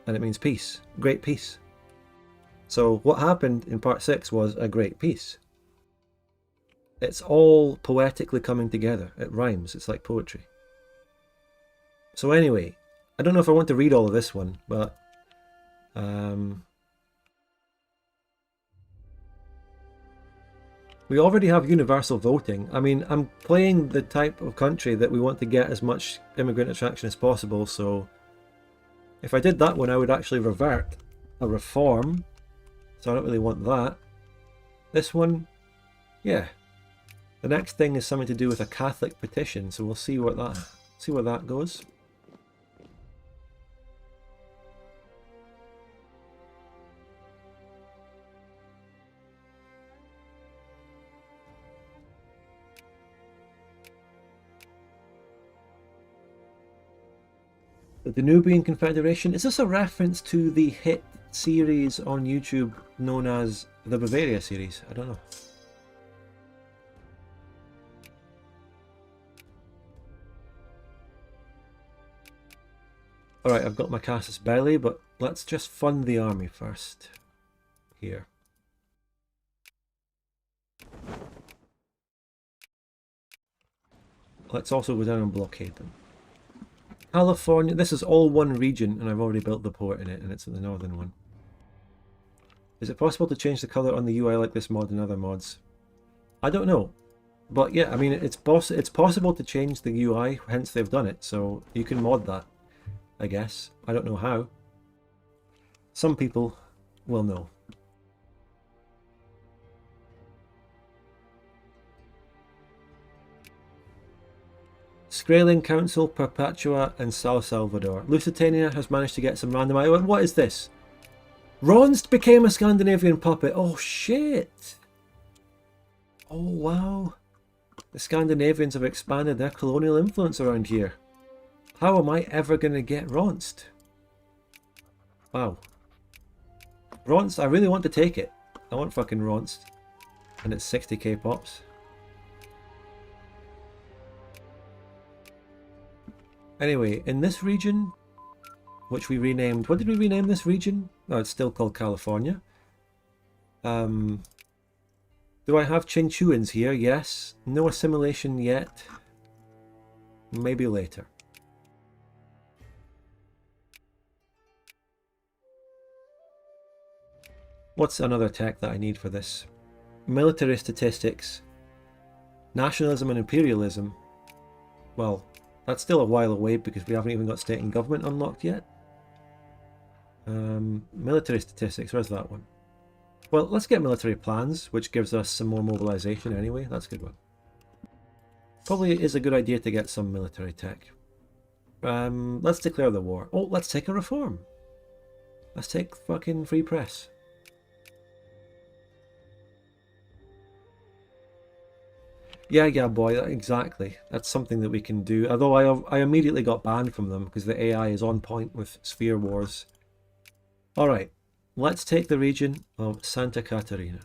and it means peace. Great peace. So what happened in Part 6 was a great peace. It's all poetically coming together. It rhymes. It's like poetry. So anyway, I don't know if I want to read all of this one, but... We already have universal voting. I mean, I'm playing the type of country that we want to get as much immigrant attraction as possible, so if I did that one, I would actually revert a reform, so I don't really want that. This one, yeah. The next thing is something to do with a Catholic petition, so we'll see where that goes. The Danubian Confederation, is this a reference to the hit series on YouTube known as the Bavaria series? I don't know. Alright, I've got my casus belli, but let's just fund the army first. Here. Let's also go down and blockade them. California, this is all one region, and I've already built the port in it, and it's the northern one. Is it possible to change the colour on the UI like this mod and other mods? I don't know. But yeah, I mean, it's possible to change the UI, hence they've done it, so you can mod that, I guess. I don't know how. Some people will know. Skraeling Council, Perpetua, and San Salvador. Lusitania has managed to get some random items. What is this? Ronst became a Scandinavian puppet. Oh shit! Oh wow. The Scandinavians have expanded their colonial influence around here. How am I ever going to get Ronst? Wow. Ronst, I really want to take it. I want fucking Ronst. And it's 60k pops. Anyway, in this region, which we renamed... What did we rename this region? Oh, it's still called California. Do I have Qingqiuans here? Yes. No assimilation yet. Maybe later. What's another tech that I need for this? Military statistics. Nationalism and imperialism. Well, that's still a while away because we haven't even got state and government unlocked yet. Military statistics, where's that one? Well, let's get military plans, which gives us some more mobilization anyway. That's a good one. Probably is a good idea to get some military tech. Let's declare the war. Oh, let's take a reform. Let's take fucking free press. Yeah, boy, exactly. That's something that we can do. Although I immediately got banned from them because the AI is on point with Sphere Wars. Alright, let's take the region of Santa Catarina.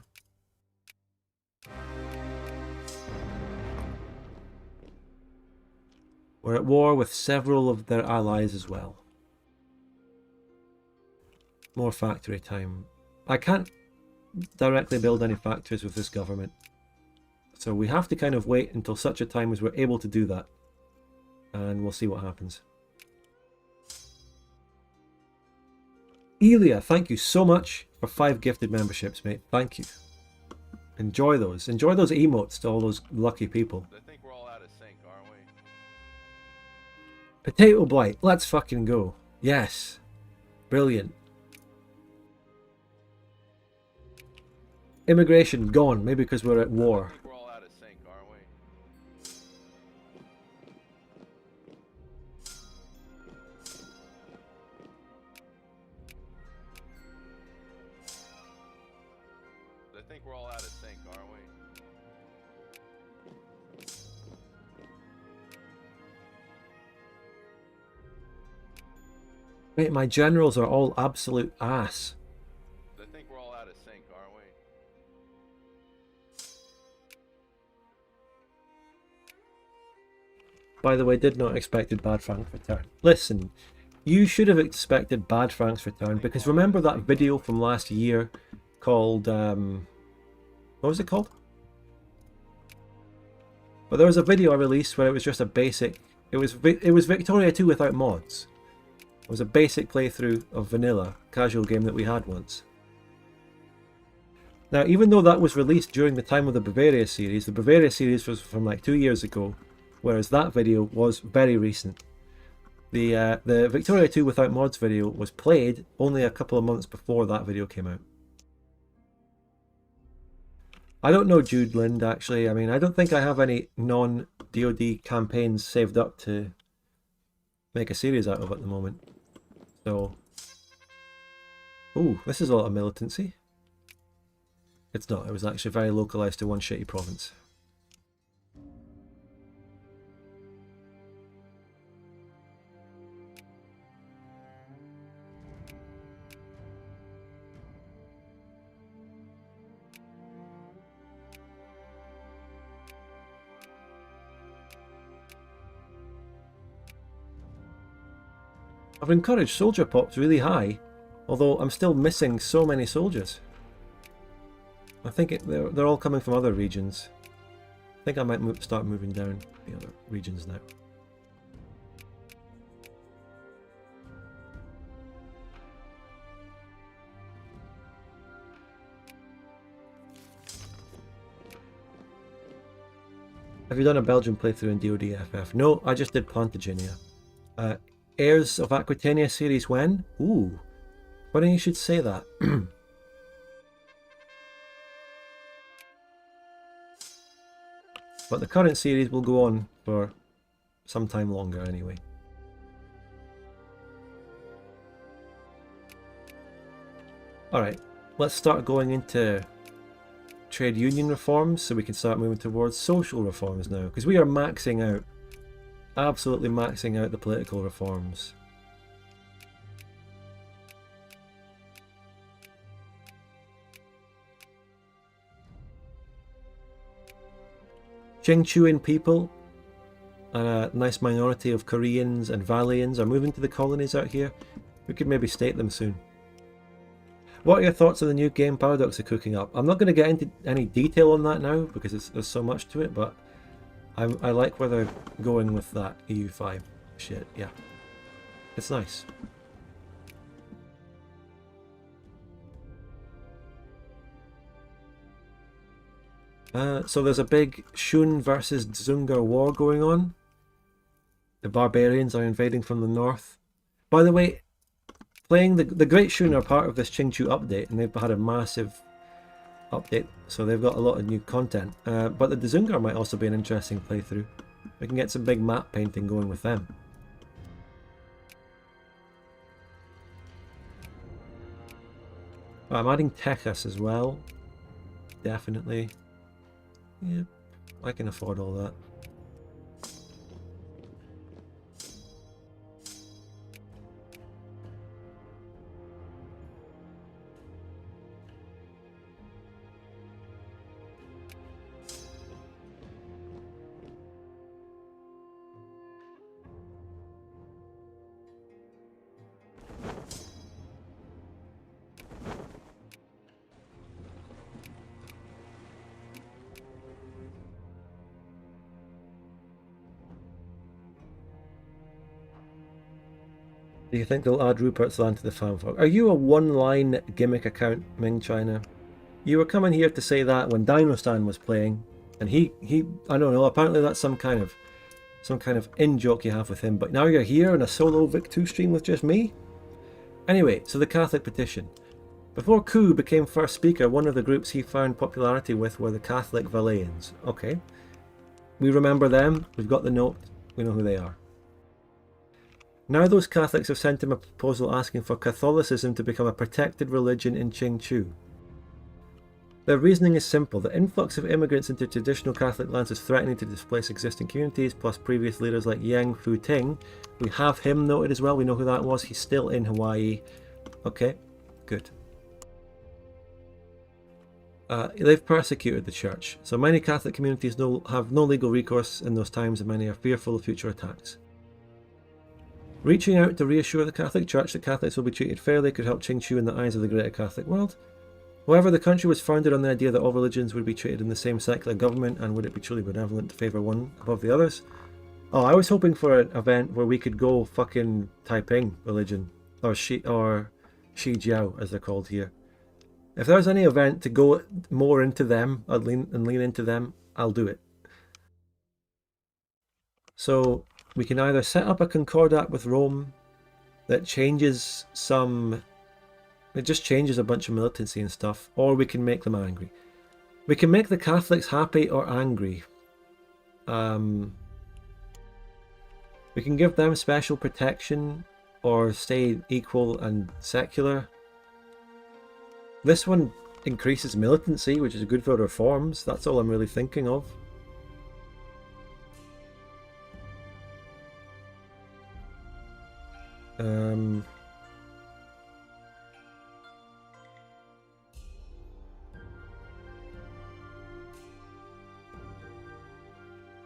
We're at war with several of their allies as well. More factory time. I can't directly build any factories with this government. So we have to kind of wait until such a time as we're able to do that. And we'll see what happens. Elia, thank you so much for 5 gifted memberships, mate. Thank you. Enjoy those. Enjoy those emotes to all those lucky people. I think we're all out of sync, aren't we? Potato Blight, let's fucking go. Yes. Brilliant. Immigration, gone. Maybe because we're at war. Mate, my generals are all absolute ass. I think we're all out of sync, aren't we? By the way, did not expected bad Frank's return. Listen, you should have expected bad Frank's return because remember that video from last year called what was it called? Well, there was a video I released where it was just a basic. It was Victoria 2 without mods. It was a basic playthrough of vanilla casual game that we had once. Now, even though that was released during the time of the Bavaria series was from like 2 years ago, whereas that video was very recent. The Victoria 2 Without Mods video was played only a couple of months before that video came out. I don't know Jude Lind, actually. I mean, I don't think I have any non-DoD campaigns saved up to make a series out of at the moment. So... Ooh, this is a lot of militancy. It's not. It was actually very localized to one shitty province. I've encouraged soldier pops really high, although I'm still missing so many soldiers. I think they're all coming from other regions. I think I might start moving down the other regions now. Have you done a Belgian playthrough in DoD FF? No, I just did Plantaginia. Heirs of Aquitania series when? Ooh, funny you should say that. But the current series will go on for some time longer anyway. Alright, let's start going into trade union reforms so we can start moving towards social reforms now, because we are maxing out, absolutely maxing out the political reforms. Qingqiu people, and a nice minority of Koreans and Valians are moving to the colonies out here. We could maybe state them soon. What are your thoughts on the new game Paradox are cooking up? I'm not going to get into any detail on that now because there's so much to it, but I like where they're going with that EU5 shit. Yeah, it's nice. So there's a big Shun versus Dzungar war going on. The barbarians are invading from the north. By the way, playing the Great Shun are part of this Qingqiu update, and they've had a massive update, so they've got a lot of new content. But the Dzungar might also be an interesting playthrough. We can get some big map painting going with them. I'm adding Texas as well. Definitely. Yep, I can afford all that. Do you think they'll add Rupert's Land to the Fan Fork? Are you a one-line gimmick account, Ming China? You were coming here to say that when Dinostan was playing, and he I don't know, apparently that's some kind of in-joke you have with him, but now you're here in a solo Vic 2 stream with just me? Anyway, so the Catholic petition. Before Qu became first speaker, one of the groups he found popularity with were the Catholic Valayians. Okay. We remember them, we've got the note, we know who they are. Now those Catholics have sent him a proposal asking for Catholicism to become a protected religion in Qingqiu. Their reasoning is simple. The influx of immigrants into traditional Catholic lands is threatening to displace existing communities, plus previous leaders like Yang Fu-ting. We have him noted as well, we know who that was, he's still in Hawaii. Okay, good. They've persecuted the church, so many Catholic communities have no legal recourse in those times, and many are fearful of future attacks. Reaching out to reassure the Catholic Church that Catholics will be treated fairly could help Qingqiu in the eyes of the greater Catholic world. However, the country was founded on the idea that all religions would be treated in the same secular government, and would it be truly benevolent to favour one above the others? Oh, I was hoping for an event where we could go fucking Taiping religion, or Shi Jiao as they're called here. If there's any event to go more into them, I'd lean into them, I'll do it. So we can either set up a concordat with Rome that changes some... It just changes a bunch of militancy and stuff, or we can make them angry. We can make the Catholics happy or angry. We can give them special protection or stay equal and secular. This one increases militancy, which is good for reforms. That's all I'm really thinking of.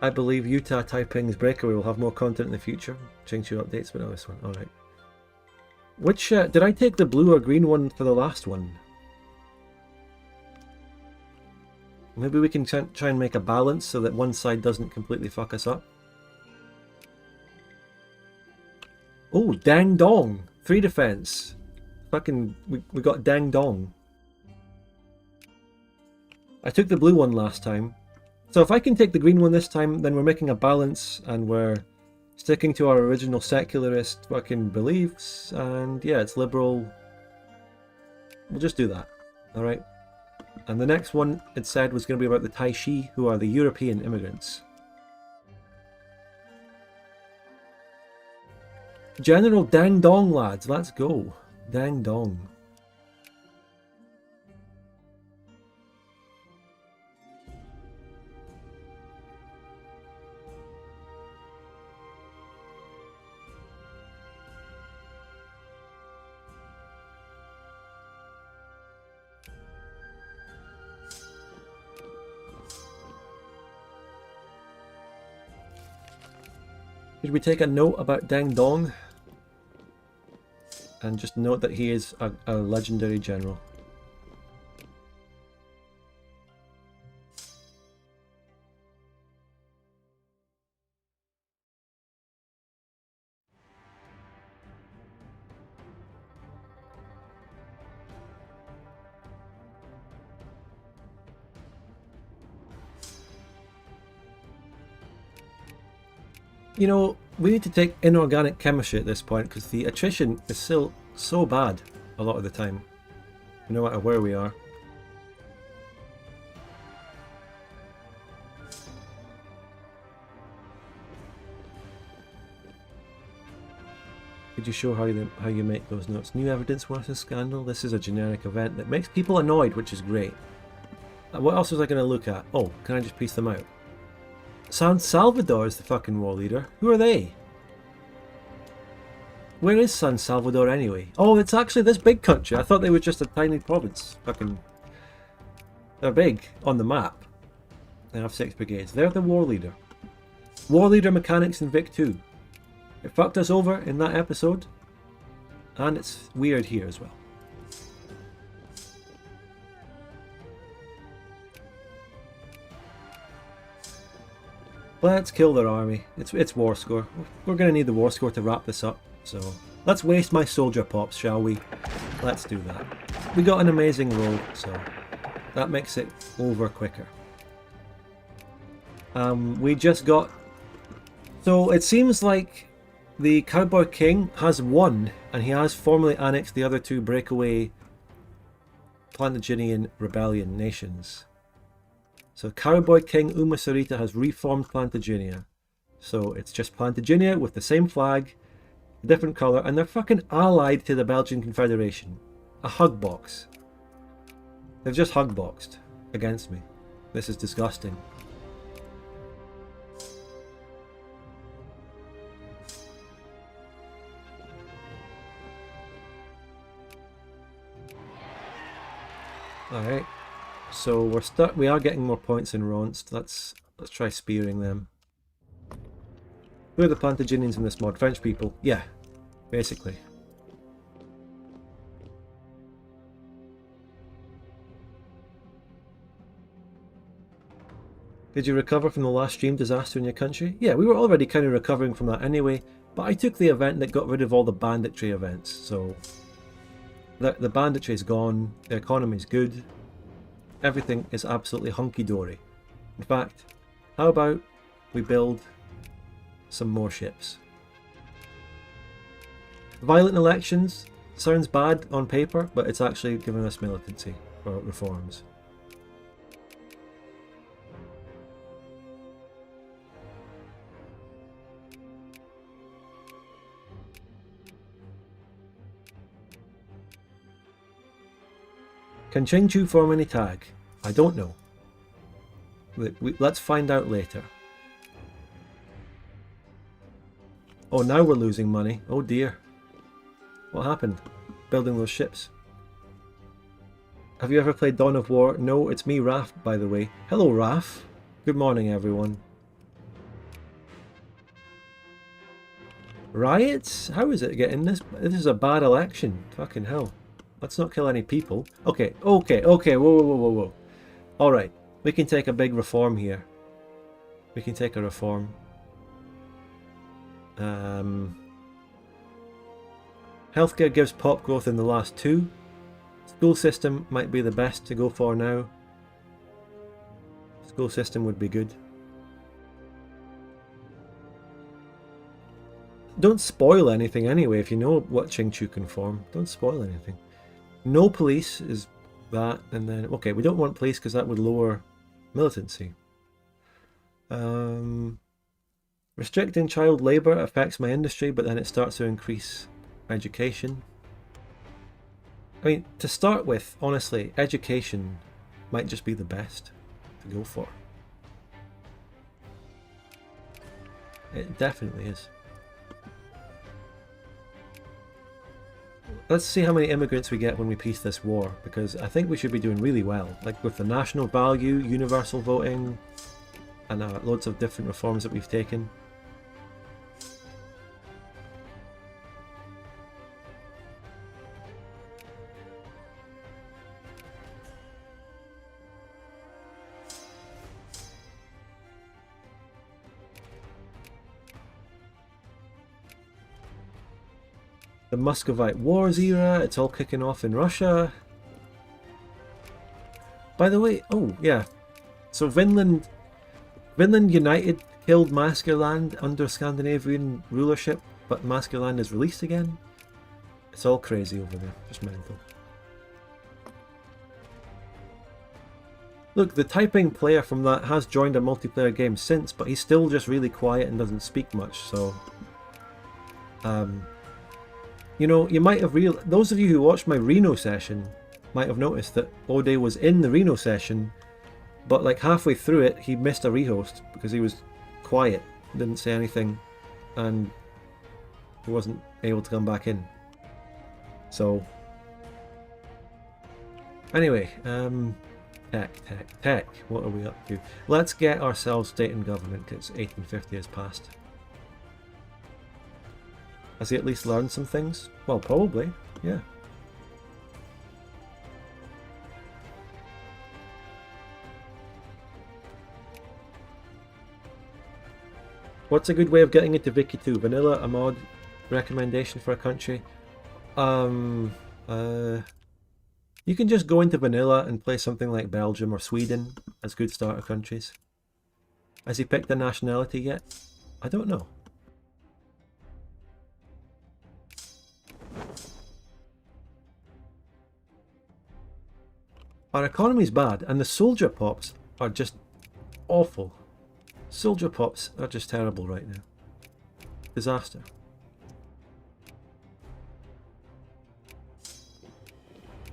I believe Utah Taiping's Breakaway will have more content in the future. Qingqiu updates, but not this one. Alright. Which, did I take the blue or green one for the last one? Maybe we can try and make a balance so that one side doesn't completely fuck us up. Oh, Dang Dong! 3 defense. Fucking, we got Dang Dong. I took the blue one last time. So if I can take the green one this time, then we're making a balance and we're sticking to our original secularist fucking beliefs, and yeah, it's liberal. We'll just do that. Alright. And the next one, it said, was going to be about the Tai Shi, who are the European immigrants. General Dang Dong, lads, let's go. Dang Dong. Should we take a note about Dang Dong? And just note that he is a legendary general. You know, we need to take inorganic chemistry at this point because the attrition is still so bad a lot of the time, no matter where we are. Could you show how you make those notes? New evidence worth a scandal? This is a generic event that makes people annoyed, which is great. What else was I going to look at? Oh, can I just piece them out? San Salvador is the fucking war leader. Who are they? Where is San Salvador anyway? Oh, it's actually this big country. I thought they were just a tiny province. Fucking... They're big on the map. They have 6 brigades. They're the war leader. War leader mechanics in Vic 2. It fucked us over in that episode. And it's weird here as well. Let's kill their army. It's war score. We're going to need the war score to wrap this up. So let's waste my soldier pops, shall we? Let's do that. We got an amazing roll, so that makes it over quicker. We just got... So it seems like the Cowboy King has won, and he has formally annexed the other 2 breakaway Plantagenetan rebellion nations. So Cowboy King Uma Sarita has reformed Plantagenia. So it's just Plantagenia with the same flag, a different colour, and they're fucking allied to the Belgian Confederation. A hug box. They've just hug boxed against me. This is disgusting. Alright. So we are getting more points in Ronst. Let's try spearing them. Who are the Plantagenians in this mod? French people. Yeah, basically. Did you recover from the last stream disaster in your country? Yeah, we were already kind of recovering from that anyway, but I took the event that got rid of all the banditry events, so The banditry is gone, the economy is good, everything is absolutely hunky-dory. In fact, how about we build some more ships? Violent elections sounds bad on paper, but it's actually giving us militancy or reforms. Can Qingqiu form any tag? I don't know. Let's find out later. Oh, now we're losing money. Oh dear. What happened? Building those ships. Have you ever played Dawn of War? No, it's me, Raph, by the way. Hello, Raph. Good morning, everyone. Riots? How is it getting this? This is a bad election. Fucking hell. Let's not kill any people. Okay. Whoa. Alright. We can take a big reform here. We can take a reform. Healthcare gives pop growth in the last two. School system might be the best to go for now. School system would be good. Don't spoil anything anyway if you know what Qingqiu can form. Don't spoil anything. No police is that, and then... Okay, we don't want police because that would lower militancy. Restricting child labour affects my industry, but then it starts to increase education. I mean, to start with, honestly, education might just be the best to go for. It definitely is. Let's see how many immigrants we get when we peace this war, because I think we should be doing really well. Like with the national value, universal voting, and loads of different reforms that we've taken. The Muscovite Wars era, it's all kicking off in Russia. By the way, oh yeah, so Vinland United killed Maskerland under Scandinavian rulership, but Maskerland is released again. It's all crazy over there, just mental. Look, the typing player from that has joined a multiplayer game since, but he's still just really quiet and doesn't speak much, so... you know, you might have those of you who watched my Reno session might have noticed that Ode was in the Reno session, but like halfway through it, he missed a rehost because he was quiet, didn't say anything, and he wasn't able to come back in. So, anyway, tech, what are we up to? Let's get ourselves state and government, because 1850 has passed. Has he at least learned some things? Well, probably, yeah. What's a good way of getting into Vicky 2? Vanilla, a mod, recommendation for a country? You can just go into vanilla and play something like Belgium or Sweden as good starter countries. Has he picked a nationality yet? I don't know. Our economy's bad, and the soldier pops are just awful. Soldier pops are just terrible right now. Disaster.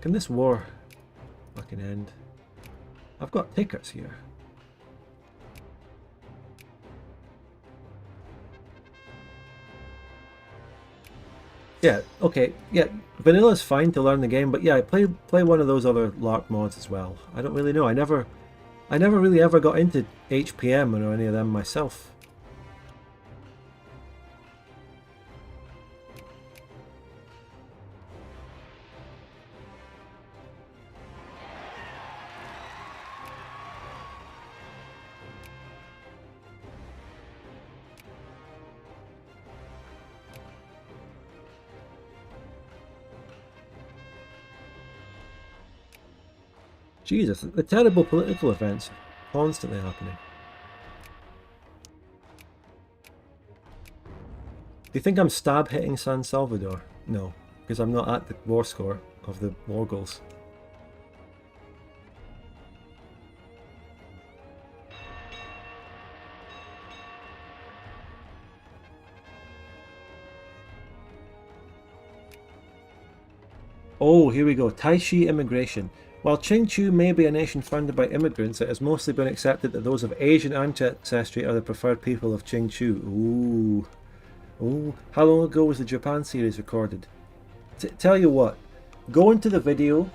Can this war fucking end? I've got tickets here. Yeah, okay, yeah, vanilla's fine to learn the game, but yeah, play one of those other LARP mods as well. I don't really know. I never really ever got into HPM or any of them myself. Jesus, the terrible political events are constantly happening. Do you think I'm stab hitting San Salvador? No, because I'm not at the war score of the war goals. Oh, here we go. Taishi immigration. While Qingqiu may be a nation founded by immigrants, it has mostly been accepted that those of Asian ancestry are the preferred people of Qingqiu. Ooh. Ooh. How long ago was the Japan series recorded? Tell you what, go into the video,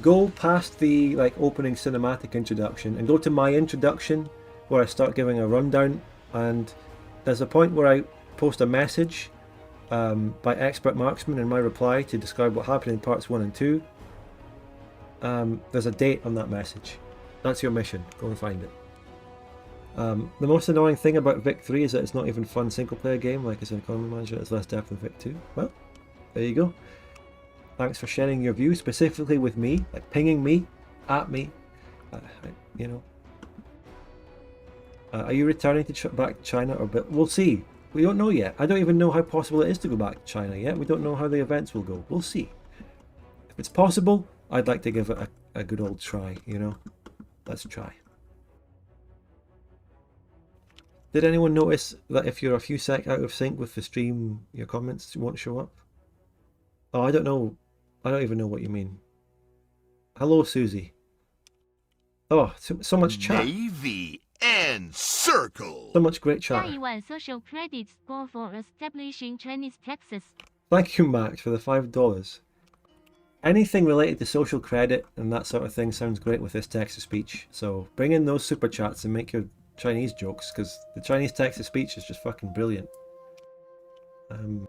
go past the opening cinematic introduction, and go to my introduction where I start giving a rundown, and there's a point where I post a message by Expert Marksman in my reply to describe what happened in parts 1 and 2. There's a date on that message. That's your mission. Go and find it. The most annoying thing about Vic 3 is that it's not even a fun single player game. Like as an economy manager, it's less depth than Vic 2. Well, there you go. Thanks for sharing your views, specifically with me, like pinging me, at me. You know. Are you returning to back to China or? We'll see. We don't know yet. I don't even know how possible it is to go back to China yet. We don't know how the events will go. We'll see. If it's possible, I'd like to give it a good old try, you know? Let's try. Did anyone notice that if you're a few sec out of sync with the stream, your comments won't show up? Oh, I don't know. I don't even know what you mean. Hello, Susie. Oh, so much chat. Navy and circle. So much great chat. 下一万 social credits go for establishing Chinese taxes. Thank you, Max, for the $5. Anything related to social credit and that sort of thing sounds great with this text-to-speech. So bring in those super chats and make your Chinese jokes, because the Chinese text-to-speech is just fucking brilliant. I'll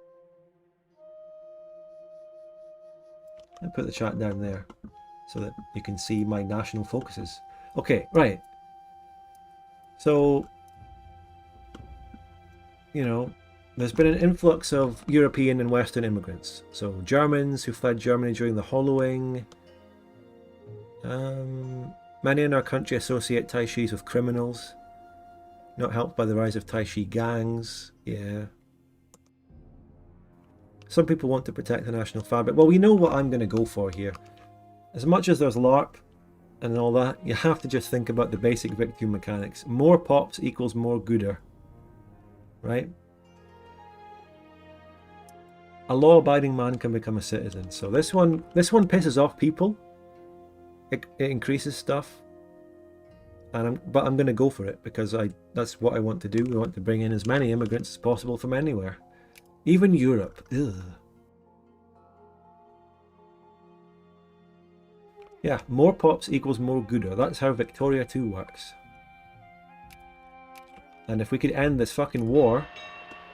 put the chat down there so that you can see my national focuses. Okay, right. So, you know, there's been an influx of European and Western immigrants. So Germans who fled Germany during the hollowing. Many in our country associate Taishis with criminals. Not helped by the rise of Taishi gangs. Yeah. Some people want to protect the national fabric. Well, we know what I'm going to go for here. As much as there's LARP and all that, you have to just think about the basic Vic 2 mechanics. More pops equals more gooder. Right? A law-abiding man can become a citizen. So this one pisses off people. It increases stuff. But I'm going to go for it because that's what I want to do. We want to bring in as many immigrants as possible from anywhere. Even Europe. Ugh. Yeah, more pops equals more gooder. That's how Victoria 2 works. And if we could end this fucking war,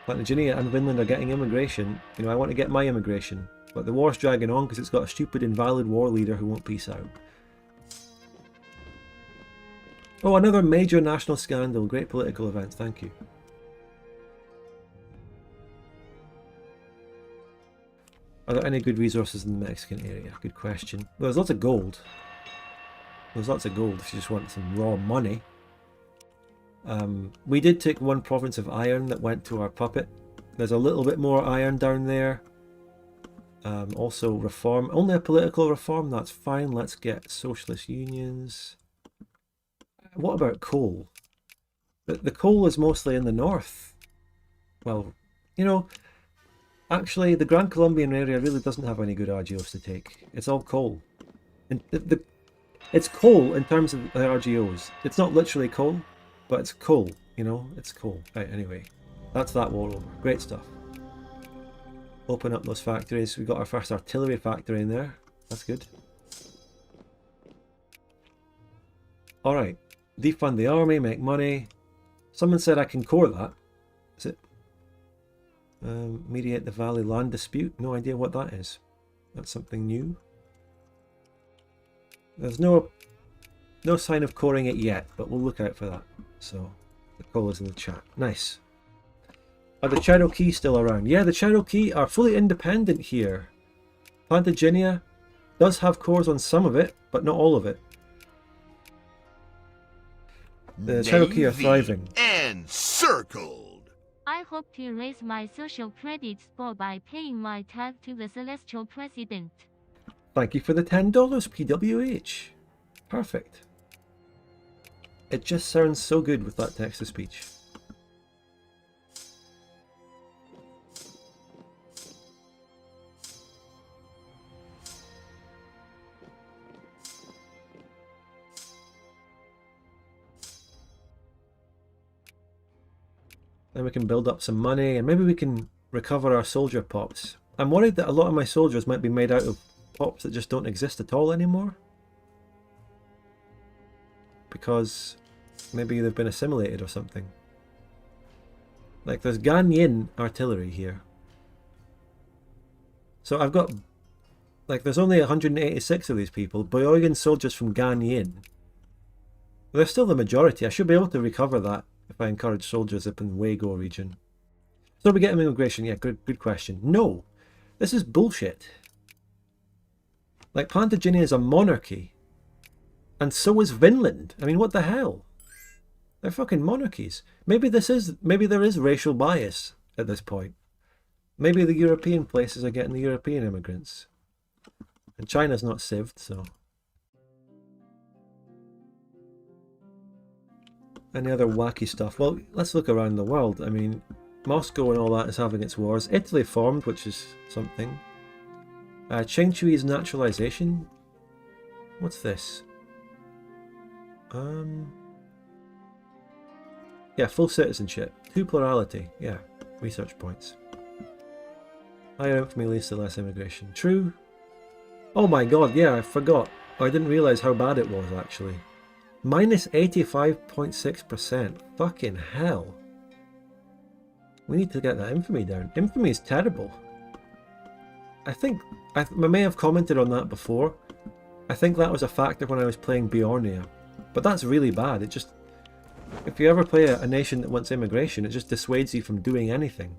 Plantagenet and Vinland are getting immigration, you know, I want to get my immigration. But the war's dragging on because it's got a stupid invalid war leader who won't peace out. Oh, another major national scandal. Great political event. Thank you. Are there any good resources in the Mexican area? Good question. Well, there's lots of gold. There's lots of gold if you just want some raw money. We did take one province of iron that went to our puppet. There's a little bit more iron down there. Also reform. Only a political reform, that's fine. Let's get socialist unions. What about coal? The coal is mostly in the north. Well, you know, actually the Grand Colombian area really doesn't have any good RGOs to take. It's all coal. And it's coal in terms of the RGOs. It's not literally coal, but it's coal, you know, it's coal. Right, anyway, that's that war over. Great stuff. Open up those factories. We got our first artillery factory in there. That's good. Alright. Defund the army, make money. Someone said I can core that. Is it? Mediate the Valley land dispute. No idea what that is. That's something new. There's no sign of coring it yet, but we'll look out for that. So, the call is in the chat. Nice. Are the Cherokee still around? Yeah, the Cherokee are fully independent here. Plantagenet does have cores on some of it, but not all of it. The Cherokee are thriving. Encircled. I hope to raise my social credit score by paying my tag to the Celestial President. Thank you for the $10, PWH. Perfect. It just sounds so good with that text-to-speech. Then we can build up some money, and maybe we can recover our soldier pops. I'm worried that a lot of my soldiers might be made out of pops that just don't exist at all anymore. Because maybe they've been assimilated or something. Like there's Gan Yin artillery here. So I've got, like there's only 186 of these people, Boyogan soldiers from Gan Yin. They're still the majority. I should be able to recover that if I encourage soldiers up in the Wago region. So we get them immigration? Yeah, good question. No, this is bullshit. Like Plantagenet is a monarchy. And so is Vinland. I mean, what the hell? They're fucking monarchies. Maybe there is racial bias at this point. Maybe the European places are getting the European immigrants. And China's not civved, so. Any other wacky stuff? Well, let's look around the world. I mean, Moscow and all that is having its wars. Italy formed, which is something. Qingqiu's naturalization? What's this? Yeah, full citizenship. 2 plurality. Yeah, research points. Higher infamy leads to less immigration. True. Oh my god, yeah, I forgot. I didn't realise how bad it was, actually. Minus 85.6%. Fucking hell. We need to get that infamy down. Infamy is terrible. I may have commented on that before. I think that was a factor when I was playing Bjornia. But that's really bad. It just... If you ever play a nation that wants immigration, it just dissuades you from doing anything.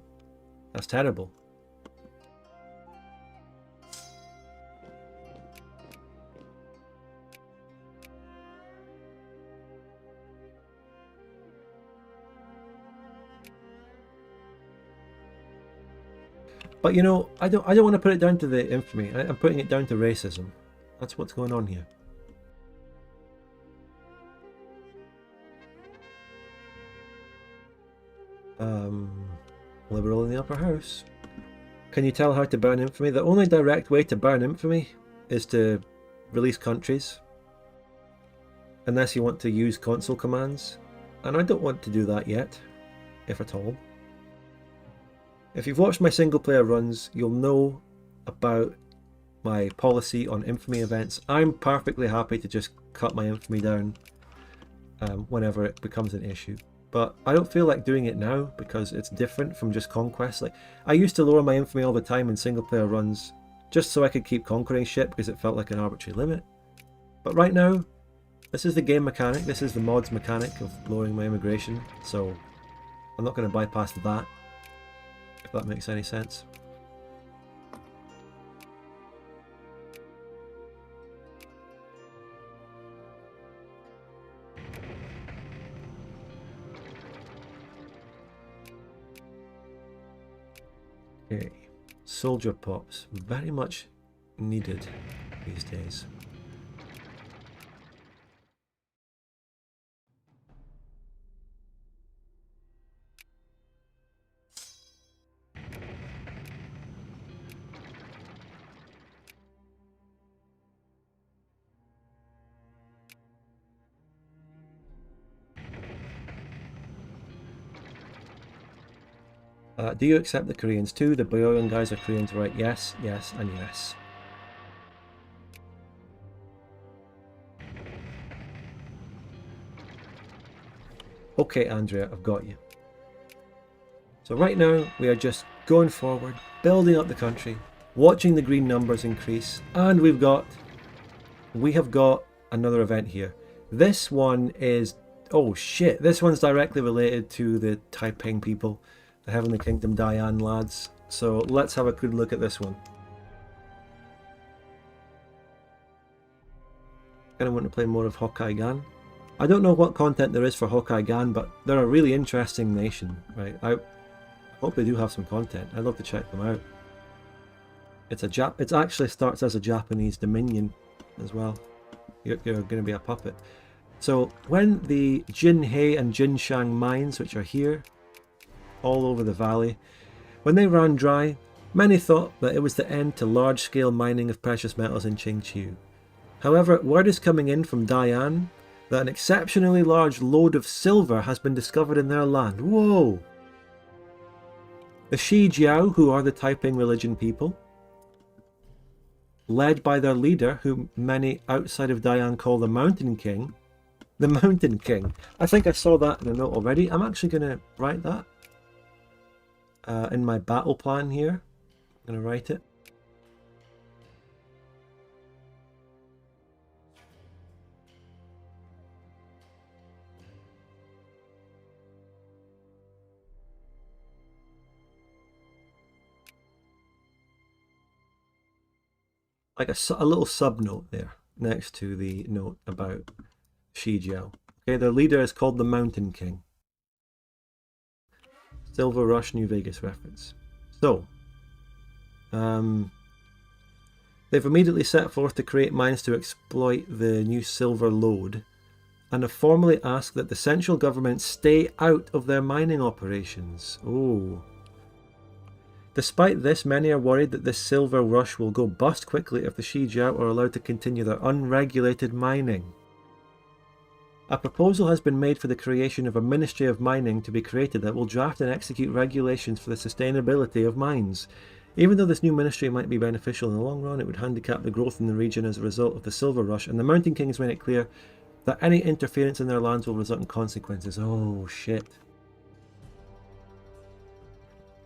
That's terrible. But you know, I don't want to put it down to the infamy. I'm putting it down to racism. That's what's going on here. Liberal in the upper house. Can you tell how to burn infamy? The only direct way to burn infamy is to release countries. Unless you want to use console commands. And I don't want to do that yet, if at all. If you've watched my single player runs, you'll know about my policy on infamy events. I'm perfectly happy to just cut my infamy down whenever it becomes an issue. But I don't feel like doing it now because it's different from just conquest. Like I used to lower my infamy all the time in single player runs just so I could keep conquering shit because it felt like an arbitrary limit. But right now, this is the game mechanic, this is the mods mechanic of lowering my immigration, so I'm not going to bypass that, if that makes any sense. Okay, soldier pops, very much needed these days. Do you accept the Koreans too? The Boyoyan guys are Koreans, right? Yes, yes, and yes. Okay, Andrea, I've got you. So right now, we are just going forward, building up the country, watching the green numbers increase, and we have got another event here. This one is, oh shit, this one's directly related to the Taiping people. The Heavenly Kingdom Diane lads. So let's have a good look at this one. Kind of want to play more of Hokkaigan. I don't know what content there is for Hawkeye Gan, but they're a really interesting nation, right? I hope they do have some content. I'd love to check them out. It actually starts as a Japanese dominion as well. You're going to be a puppet. So when the Jinhei and Jinshang mines, which are here, all over the valley, when they ran dry, many thought that it was the end to large-scale mining of precious metals in Qingqiu. However, word is coming in from Dayan that an exceptionally large load of silver has been discovered in their land. Whoa! The Shi Jiao, who are the Taiping religion people, led by their leader, whom many outside of Dayan call the Mountain King. The Mountain King. I think I saw that in a note already. I'm actually going to write that in my battle plan here. I'm going to write it. Like a little sub-note there, next to the note about Shi Jiao. Okay, their leader is called the Mountain King. Silver Rush New Vegas reference. So, they've immediately set forth to create mines to exploit the new silver lode, and have formally asked that the central government stay out of their mining operations. Oh. Despite this, many are worried that this silver rush will go bust quickly if the Shi Jiao are allowed to continue their unregulated mining. A proposal has been made for the creation of a Ministry of Mining to be created that will draft and execute regulations for the sustainability of mines. Even though this new ministry might be beneficial in the long run, it would handicap the growth in the region as a result of the silver rush, and the Mountain King has made it clear that any interference in their lands will result in consequences. Oh shit.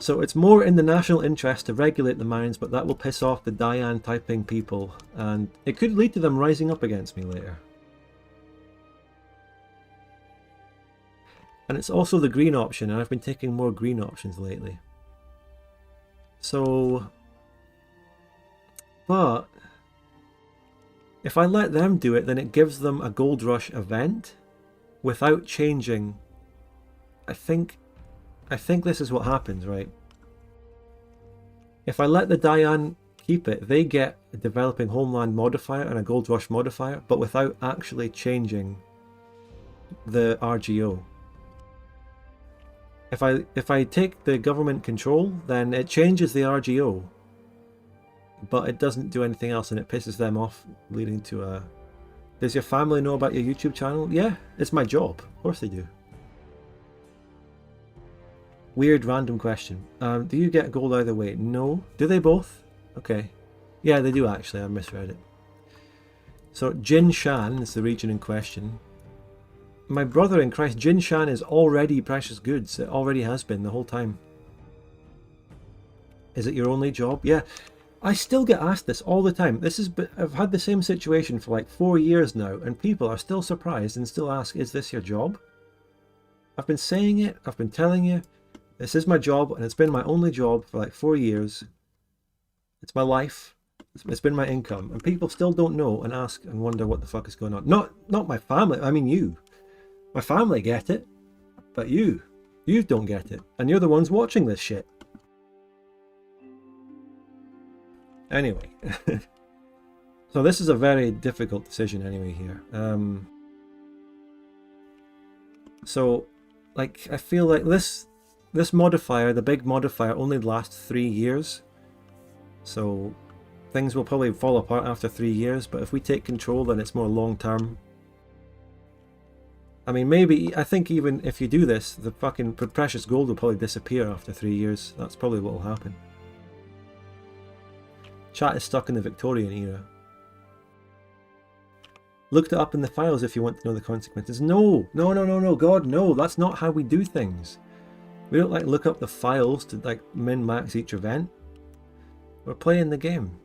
So it's more in the national interest to regulate the mines, but that will piss off the Dayan Taiping people, and it could lead to them rising up against me later. And it's also the green option, and I've been taking more green options lately. So, but if I let them do it, then it gives them a gold rush event without changing. I think this is what happens, right? If I let the Dayan keep it, they get a developing homeland modifier and a gold rush modifier, but without actually changing the RGO. If I take the government control, then it changes the RGO, but it doesn't do anything else, and it pisses them off, leading to a... Does your family know about your YouTube channel? Yeah, it's my job. Of course they do. Weird random question. Do you get gold either way? No. Do they both? Okay. Yeah, they do actually. I misread it. So Jinshan is the region in question. My brother in Christ, Jinshan is already precious goods. It already has been the whole time. Is it your only job? Yeah. I still get asked this all the time. I've had the same situation for like 4 years now, and people are still surprised and still ask, is this your job? I've been saying it, I've been telling you, this is my job, and it's been my only job for like 4 years. It's my life. It's been my income, and people still don't know and ask and wonder what the fuck is going on. Not my family, I mean you. My family get it, but you don't get it, and you're the ones watching this shit. Anyway, so this is a very difficult decision anyway here. So, like, I feel like this modifier, the big modifier, only lasts 3 years. So things will probably fall apart after 3 years, but if we take control, then it's more long term. I mean, I think even if you do this, the fucking precious gold will probably disappear after 3 years. That's probably what will happen. Chat is stuck in the Victorian era. Looked it up in the files if you want to know the consequences. No, God, no, that's not how we do things. We don't like look up the files to like min-max each event. We're playing the game.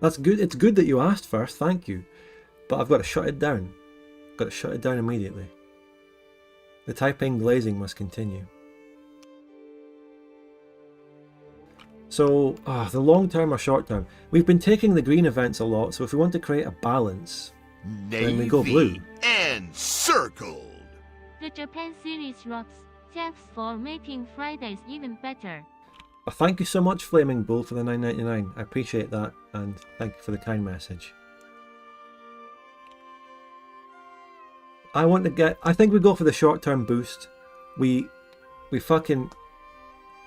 That's good. It's good that you asked first, thank you. But I've got to shut it down. Got to shut it down immediately. The Taiping glazing must continue. So, the long term or short term. We've been taking the green events a lot, so if we want to create a balance, then we go blue. Encircled. The Japan series rocks. Thanks for making Fridays even better. Thank you so much, Flaming Bull, for the $9.99. I appreciate that, and thank you for the kind message. I think we go for the short-term boost. We fucking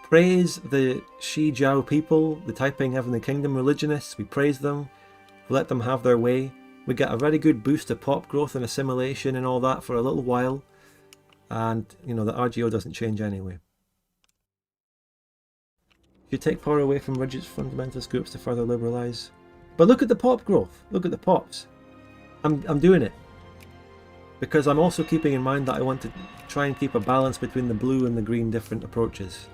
praise the Shi Jiao people, the Taiping Heavenly Kingdom religionists. We praise them, let them have their way. We get a very good boost to pop growth and assimilation and all that for a little while. And, you know, the RGO doesn't change anyway. You take power away from rigid fundamentalist groups to further liberalise. But look at the pop growth. Look at the pops. I'm doing it. Because I'm also keeping in mind that I want to try and keep a balance between the blue and the green different approaches.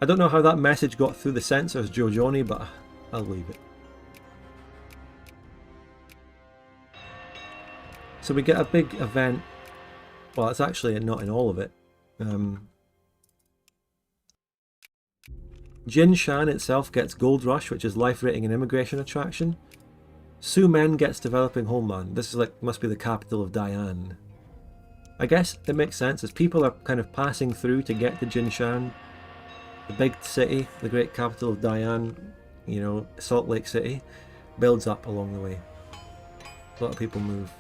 I don't know how that message got through the censors, Joe Johnny, but I'll leave it. So we get a big event. Well, it's actually not in all of it. Jinshan itself gets Gold Rush, which is life rating and immigration attraction. Sumen gets developing homeland. This is like, must be the capital of Dian. I guess it makes sense as people are kind of passing through to get to Jinshan, the big city, the great capital of Dian, you know, Salt Lake City, builds up along the way. A lot of people move.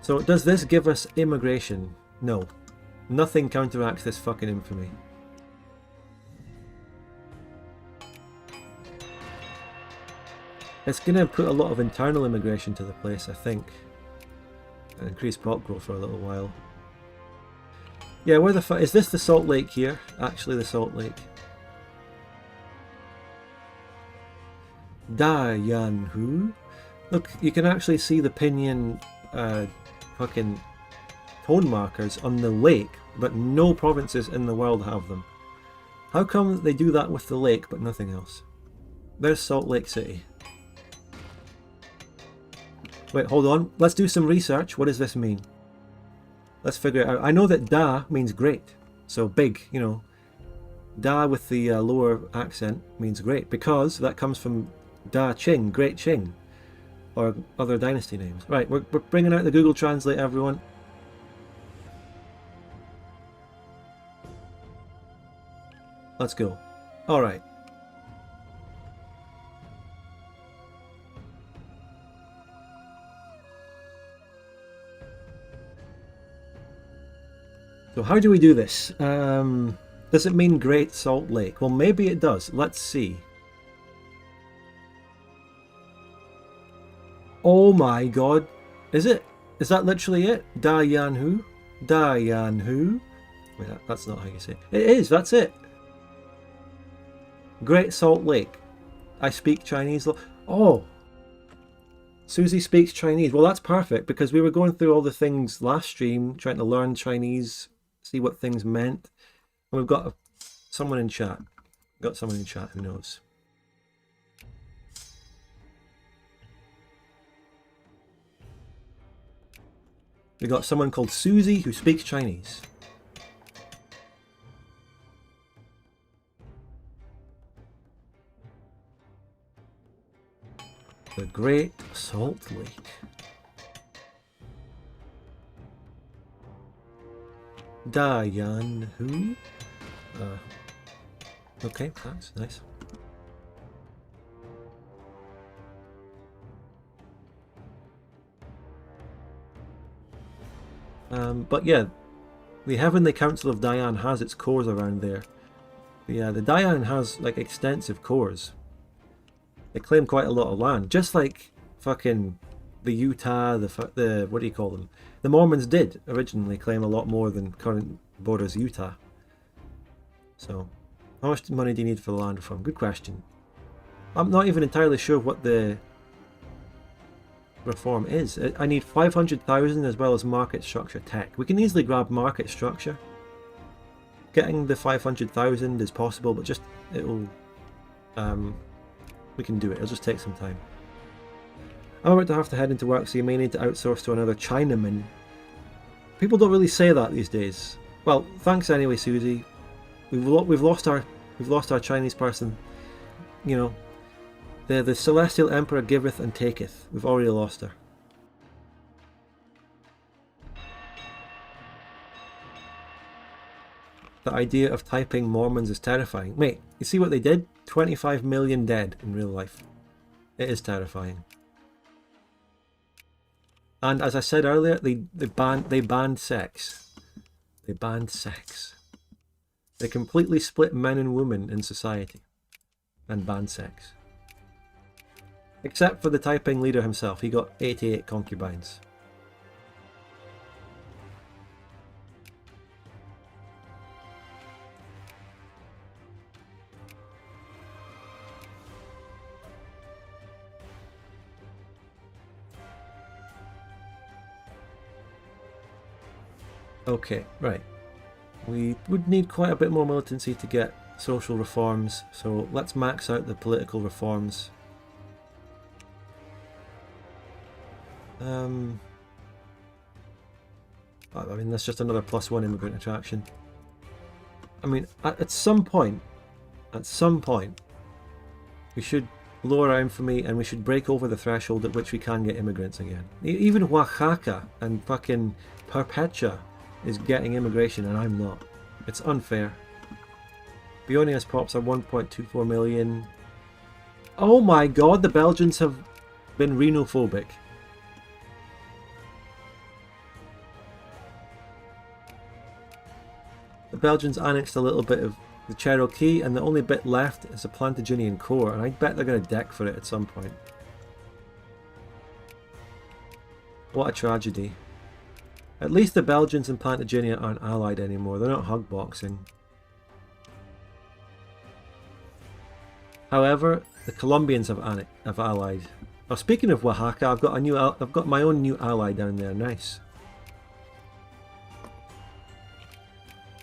So does this give us immigration? No. Nothing counteracts this fucking infamy. It's going to put a lot of internal immigration to the place, I think. And increase pop growth for a little while. Yeah, where the fuck... Is this the Salt Lake here? Actually the Salt Lake. Dayanhu? Look, you can actually see the Pinyin fucking tone markers on the lake, but no provinces in the world have them. How come they do that with the lake, but nothing else? There's Salt Lake City. Wait, hold on. Let's do some research. What does this mean? Let's figure it out. I know that Da means great. So big, you know. Da with the lower accent means great because that comes from Da Qing, Great Qing. Or other dynasty names. Right, we're bringing out the Google Translate, everyone. Let's go. Alright. So how do we do this? Does it mean Great Salt Lake? Well, maybe it does. Let's see. Oh my god. Is it? Is that literally it? Dayanhu? Dayanhu? Wait, that's not how you say it. It is, that's it. Great Salt Lake. I speak Chinese. Oh! Susie speaks Chinese. Well, that's perfect because we were going through all the things last stream, trying to learn Chinese, see what things meant. And we've got someone in chat. Got someone in chat who knows. We got someone called Susie who speaks Chinese. The Great Salt Lake. Dayanhu. Okay, that's nice. But yeah, the Heavenly Council of Dian has its cores around there. Yeah, the Dian has like extensive cores. They claim quite a lot of land, just like fucking the Utah, the what do you call them? The Mormons did originally claim a lot more than current borders Utah. So, how much money do you need for the land reform? Good question. I'm not even entirely sure what the reform is. I need 500,000 as well as market structure tech. We can easily grab market structure. Getting the 500,000 is possible, but just it'll we can do it. It'll just take some time. I'm about to have to head into work, so you may need to outsource to another Chinaman. People don't really say that these days. Well, thanks anyway, Susie. We've lost our Chinese person. You know, the celestial emperor giveth and taketh. We've already lost her. The idea of typing Mormons is terrifying. Mate, you see what they did? 25 million dead in real life. It is terrifying. And as I said earlier, they banned sex. They banned sex. They completely split men and women in society and banned sex. Except for the typing leader himself. He got 88 concubines. Okay, right. We would need quite a bit more militancy to get social reforms, so let's max out the political reforms. I mean, that's just another +1 immigrant attraction. I mean, at some point, we should lower our infamy and we should break over the threshold at which we can get immigrants again. Even Oaxaca and fucking Perpetua is getting immigration and I'm not. It's unfair. Bionia's pops are 1.24 million. Oh my god, the Belgians have been renophobic. The Belgians annexed a little bit of the Cherokee and the only bit left is a Plantagenetan core, and I bet they're going to deck for it at some point. What a tragedy. At least the Belgians and Plantagenia aren't allied anymore. They're not hug boxing. However, the Colombians have allied. Now, speaking of Oaxaca, I've got my own new ally down there. Nice.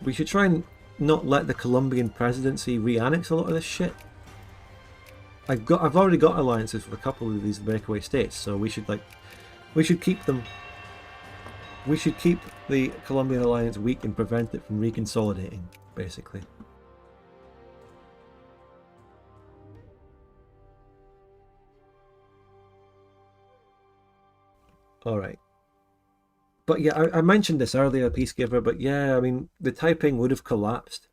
We should try and not let the Colombian presidency re-annex a lot of this shit. I've already got alliances with a couple of these breakaway states, so we should keep them. We should keep the Colombian alliance weak and prevent it from reconsolidating, basically. Alright. But yeah, I mentioned this earlier, Peacegiver, but yeah, I mean, the Taiping would have collapsed.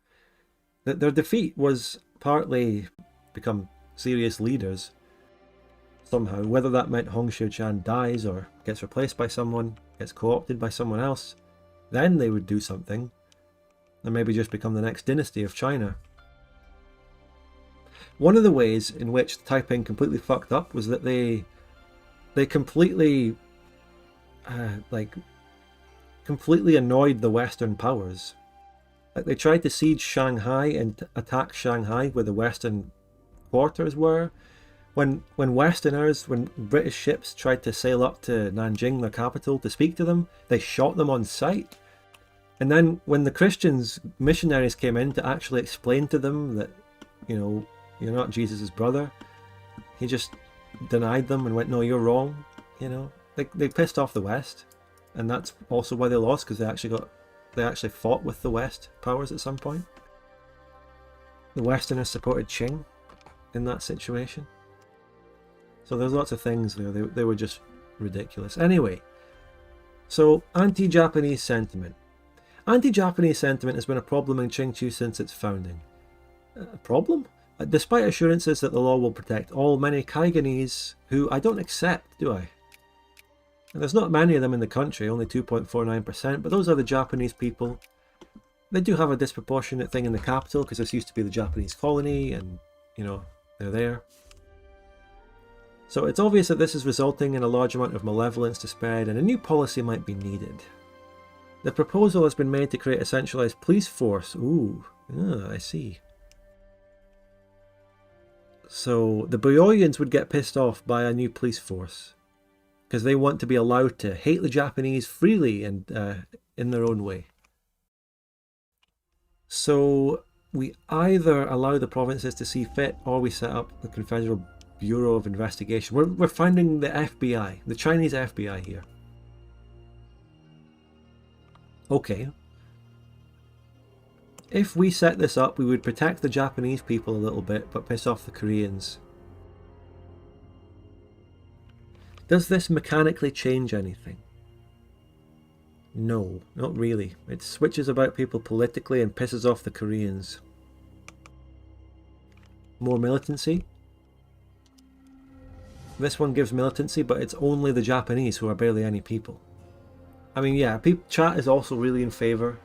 Their defeat was partly become serious leaders somehow, whether that meant Hong Xiuqian dies or gets replaced by someone, gets co-opted by someone else, then they would do something and maybe just become the next dynasty of China. One of the ways in which the Taiping completely fucked up was that they completely completely annoyed the Western powers. Like, they tried to siege Shanghai and attack Shanghai where the Western quarters were. When British ships tried to sail up to Nanjing, their capital, to speak to them, they shot them on sight. And then when the Christians, missionaries came in to actually explain to them that, you know, you're not Jesus' brother, he just denied them and went, no, you're wrong. You know, they pissed off the West. And that's also why they lost, because they actually fought with the West powers at some point. The Westerners supported Qing in that situation. So there's lots of things there. They were just ridiculous. Anyway, so anti-Japanese sentiment. Anti-Japanese sentiment has been a problem in Qingqiu since its founding. A problem? Despite assurances that the law will protect all, many Kaiganese, who I don't accept, do I? And there's not many of them in the country, only 2.49%, but those are the Japanese people. They do have a disproportionate thing in the capital, because this used to be the Japanese colony, and, you know, they're there. So it's obvious that this is resulting in a large amount of malevolence to spread, and a new policy might be needed. The proposal has been made to create a centralized police force. Ooh, I see. So the Boyoyans would get pissed off by a new police force, because they want to be allowed to hate the Japanese freely and in their own way. So we either allow the provinces to see fit, or we set up the Confederate Bureau of Investigation. We're finding the FBI, the Chinese FBI here. Okay. If we set this up, we would protect the Japanese people a little bit, but piss off the Koreans. Does this mechanically change anything? No, not really. It switches about people politically and pisses off the Koreans. More militancy. This one gives militancy, but it's only the Japanese, who are barely any people. I mean, yeah, chat is also really in favour.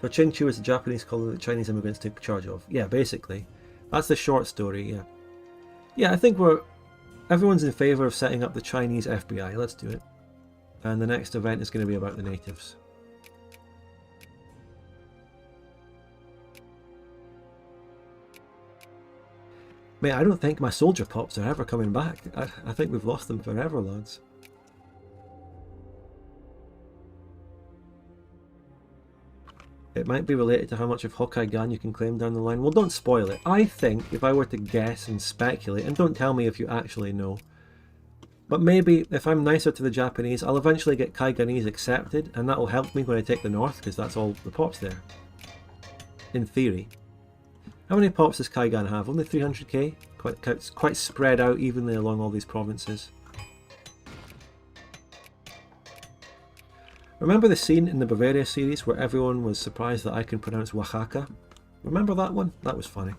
So Qingqiu is a Japanese colony that Chinese immigrants took charge of. Yeah, basically. That's the short story, yeah. Yeah, I think everyone's in favour of setting up the Chinese FBI. Let's do it. And the next event is going to be about the natives. Mate, I don't think my soldier pops are ever coming back. I think we've lost them forever, lads. It might be related to how much of Hokkaigan you can claim down the line. Well, don't spoil it. I think, if I were to guess and speculate, and don't tell me if you actually know, but maybe if I'm nicer to the Japanese, I'll eventually get Kaiganese accepted, and that'll help me when I take the north, because that's all the pops there. In theory. How many pops does Kaigan have? Only 300k? Quite spread out evenly along all these provinces. Remember the scene in the Bavaria series where everyone was surprised that I can pronounce Oaxaca? Remember that one? That was funny.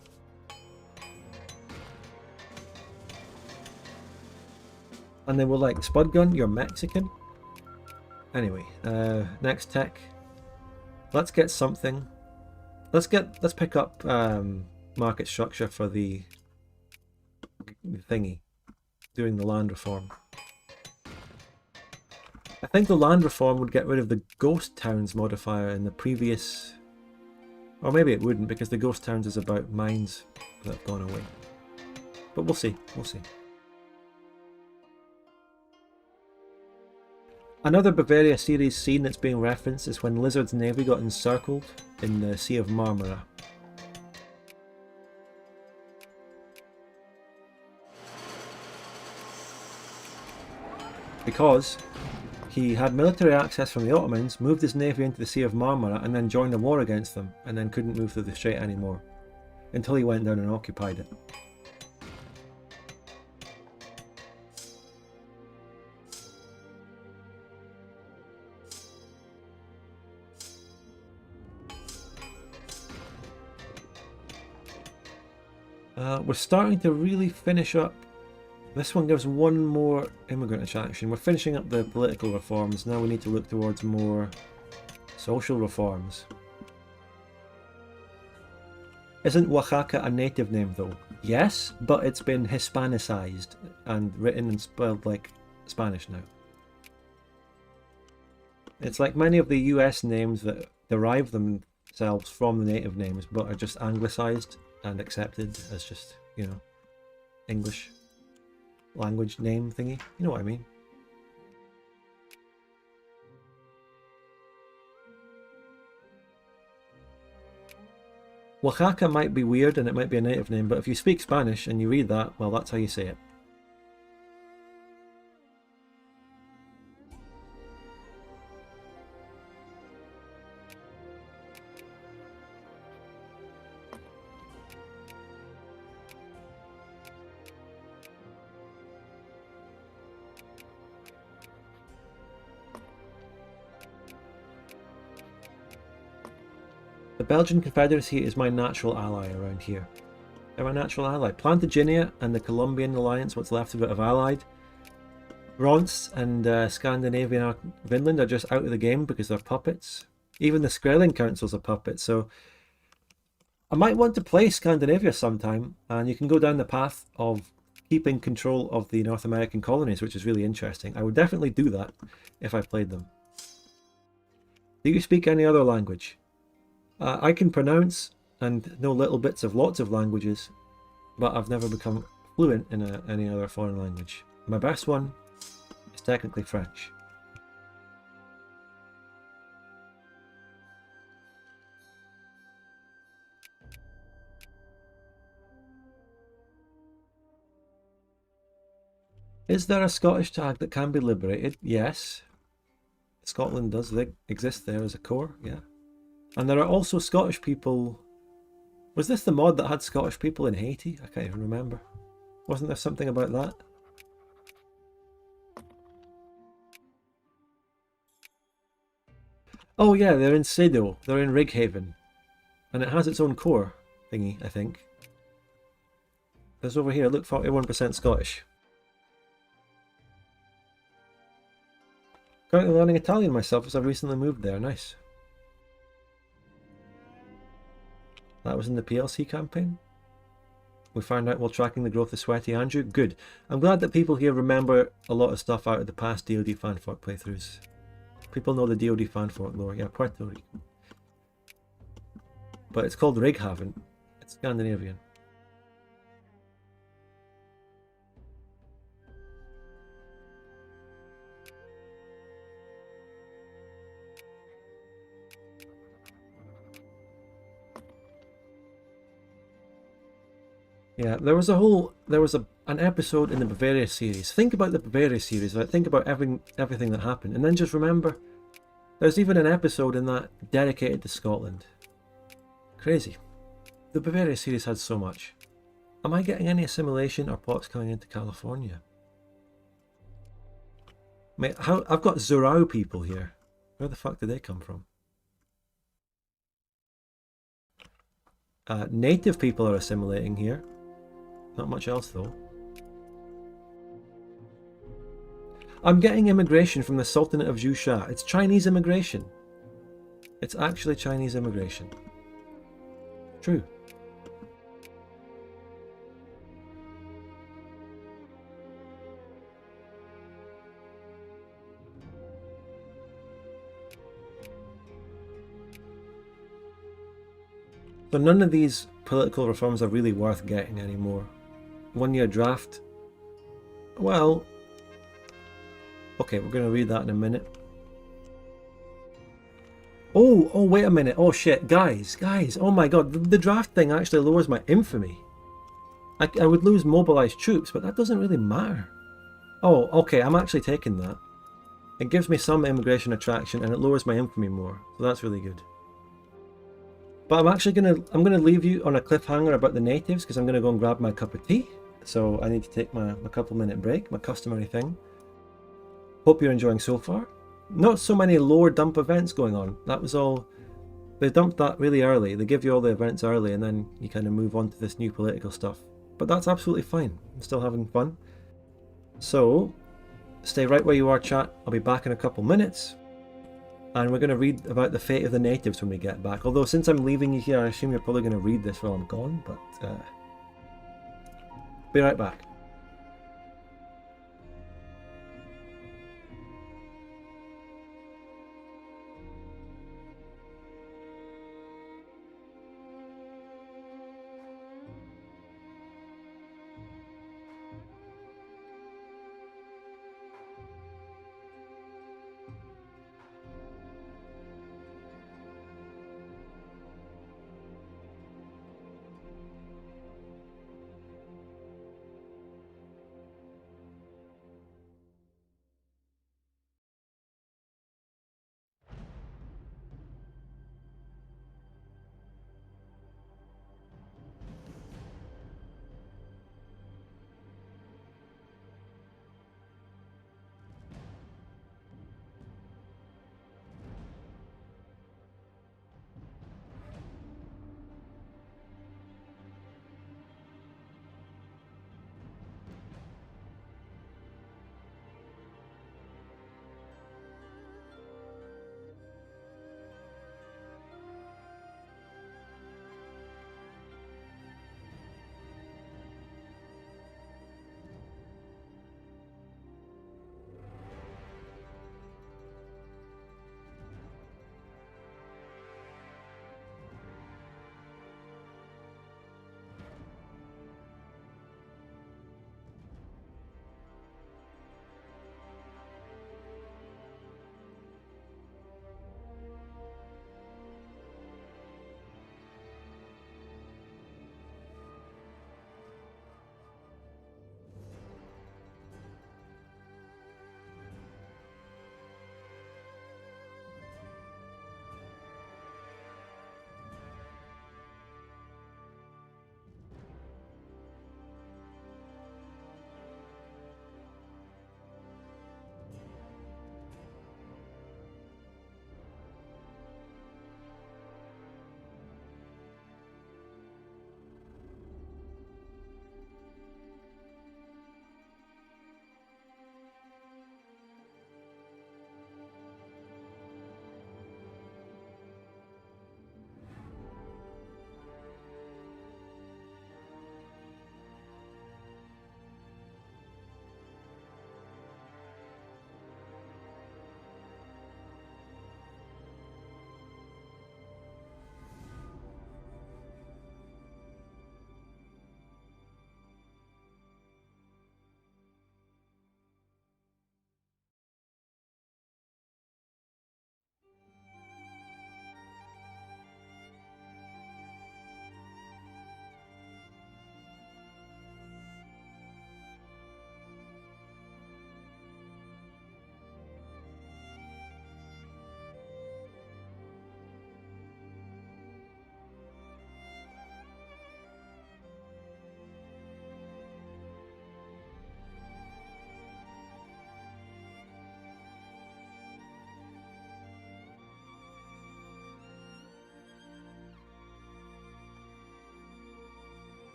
And they were like, Spudgun, you're Mexican? Anyway, next tech. Let's get something. Let's pick up market structure for the thingy, doing the land reform. I think the land reform would get rid of the ghost towns modifier in the previous, or maybe it wouldn't, because the ghost towns is about mines that have gone away. But we'll see, we'll see. Another Bavaria series scene that's being referenced is when Lizard's navy got encircled in the Sea of Marmara. Because he had military access from the Ottomans, moved his navy into the Sea of Marmara, and then joined a war against them, and then couldn't move through the strait anymore, until he went down and occupied it. We're starting to really finish up. This one gives one more immigrant attraction. We're finishing up the political reforms. Now we need to look towards more social reforms. Isn't Oaxaca a native name though? Yes, but it's been Hispanicized and written and spelled like Spanish now. It's like many of the US names that derive themselves from the native names but are just anglicized and accepted as just, you know, English language name thingy. You know what I mean? Oaxaca might be weird and it might be a native name, but if you speak Spanish and you read that, well, that's how you say it. The Belgian Confederacy is my natural ally around here. They're my natural ally. Plantagenet and the Columbian Alliance, what's left of it, have allied. Rons and Scandinavian Vinland are just out of the game because they're puppets. Even the Skrelling Council's a puppet, so I might want to play Scandinavia sometime, and you can go down the path of keeping control of the North American colonies, which is really interesting. I would definitely do that if I played them. Do you speak any other language? I can pronounce and know little bits of lots of languages, but I've never become fluent in any other foreign language. My best one is technically French. Is there a Scottish tag that can be liberated? Yes. Scotland does exist there as a core, yeah. And there are also Scottish people. Was this the mod that had Scottish people in Haiti? I can't even remember. Wasn't there something about that? Oh yeah, they're in Sido. They're in Righaven. And it has its own core thingy, I think. There's over here, look, 41% Scottish. Currently learning Italian myself as I've recently moved there. Nice. That was in the PLC campaign. We found out while tracking the growth of Sweaty Andrew. Good. I'm glad that people here remember a lot of stuff out of the past DoD Fan Fork playthroughs. People know the DoD Fan Fork lore. Yeah, Puerto Rico. But it's called Righaven. It's Scandinavian. Yeah, there was an episode in the Bavaria series. Think about the Bavaria series, like think about everything that happened, and then just remember, there's even an episode in that dedicated to Scotland. Crazy. The Bavaria series had so much. Am I getting any assimilation or plots coming into California? Mate, I've got Zorao people here. Where the fuck did they come from? Native people are assimilating here. Not much else though. I'm getting immigration from the Sultanate of Jusha. It's Chinese immigration. It's actually Chinese immigration. True. So none of these political reforms are really worth getting anymore. 1 year draft. Well, okay, we're going to read that in a minute. Oh, wait a minute. Oh shit, guys, oh my god, the draft thing actually lowers my infamy. I would lose mobilized troops, but that doesn't really matter. Oh, okay, I'm actually taking that. It gives me some immigration attraction and it lowers my infamy more, so that's really good. But I'm gonna leave you on a cliffhanger about the natives because I'm gonna go and grab my cup of tea. So I need to take my couple-minute break, my customary thing. Hope you're enjoying so far. Not so many lore dump events going on. That was all. They dumped that really early. They give you all the events early and then you kind of move on to this new political stuff. But that's absolutely fine. I'm still having fun. So stay right where you are, chat. I'll be back in a couple minutes. And we're going to read about the fate of the natives when we get back. Although since I'm leaving you here, I assume you're probably going to read this while I'm gone. But be right back.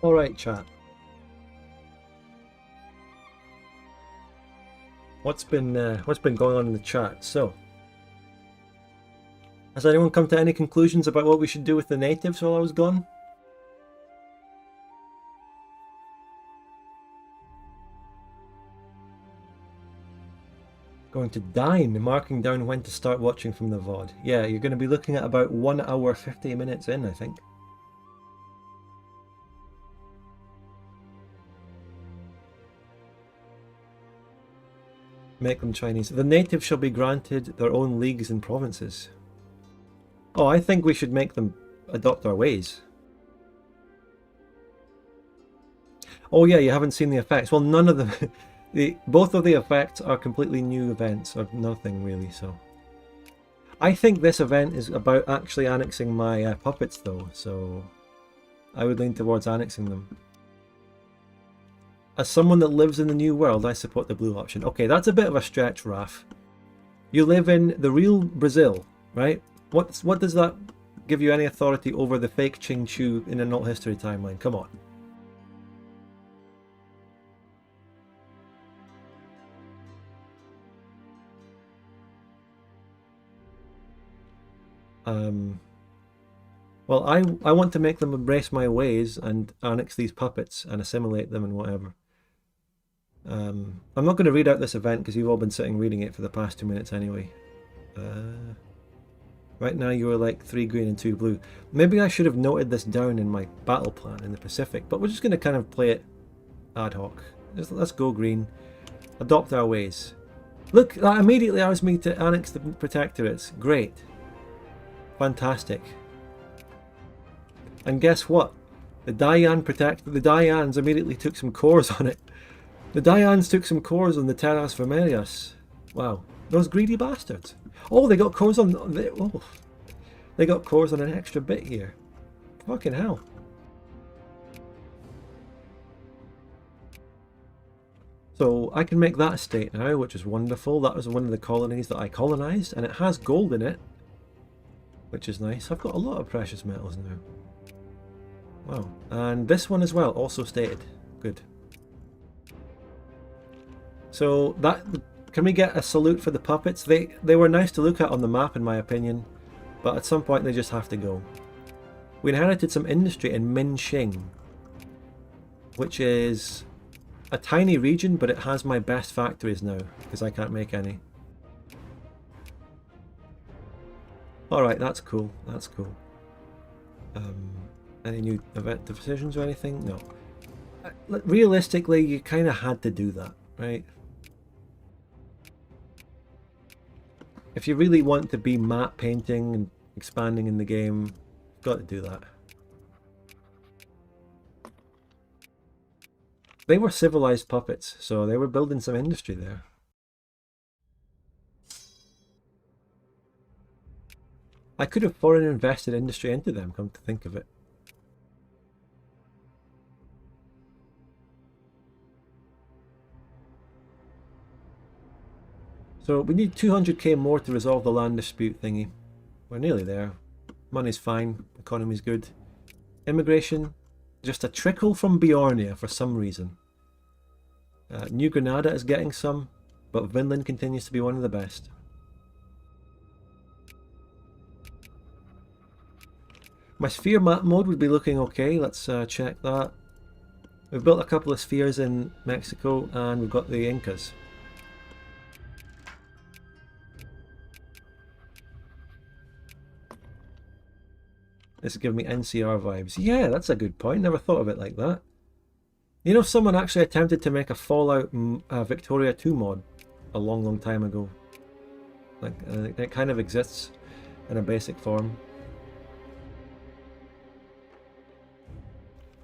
Alright, chat. What's been going on in the chat? So, has anyone come to any conclusions about what we should do with the natives while I was gone? Going to dine, marking down when to start watching from the VOD. Yeah, you're going to be looking at about 1 hour 50 minutes in, I think. Make them Chinese. The natives shall be granted their own leagues and provinces. Oh, I think we should make them adopt our ways. Oh yeah, you haven't seen the effects. Well, none of them... both of the effects are completely new events, or nothing really, so... I think this event is about actually annexing my puppets though, so... I would lean towards annexing them. As someone that lives in the new world, I support the blue option. Okay, that's a bit of a stretch, Raf. You live in the real Brazil, right? What does that give you any authority over the fake Qingqiu in an alt history timeline? Come on. Well, I want to make them embrace my ways and annex these puppets and assimilate them and whatever. I'm not going to read out this event because you've all been sitting reading it for the past 2 minutes anyway. Right now you are like 3 green and 2 blue. Maybe I should have noted this down in my battle plan in the Pacific, but we're just going to kind of play it ad hoc. Let's go green. Adopt our ways. Look, that immediately allows me to annex the protectorates. Great. Fantastic. And guess what? The Dians immediately took some cores on it. The Dians took some cores on the Terras Vermelhas. Wow. Those greedy bastards. Oh, they got cores on... They got cores on an extra bit here. Fucking hell. So I can make that a state now, which is wonderful. That was one of the colonies that I colonized, and it has gold in it, which is nice. I've got a lot of precious metals now. Wow. And this one as well, also stated. Good. So that... Can we get a salute for the puppets? They were nice to look at on the map, in my opinion, but at some point they just have to go. We inherited some industry in Minxing, which is a tiny region, but it has my best factories now, because I can't make any. Alright, that's cool. That's cool. Any new event decisions or anything? No. Realistically, you kind of had to do that, right? If you really want to be map painting and expanding in the game, you've got to do that. They were civilized puppets, so they were building some industry there. I could have foreign invested industry into them, come to think of it. So we need 200k more to resolve the land dispute thingy. We're nearly there. Money's fine, economy's good. Immigration, just a trickle from Bjornia for some reason. New Granada is getting some, but Vinland continues to be one of the best. My sphere map mode would be looking okay. Let's check that. We've built a couple of spheres in Mexico, and we've got the Incas. This is giving me NCR vibes. Yeah, that's a good point. Never thought of it like that. You know, someone actually attempted to make a Fallout Victoria 2 mod a long, long time ago. Like, it kind of exists in a basic form.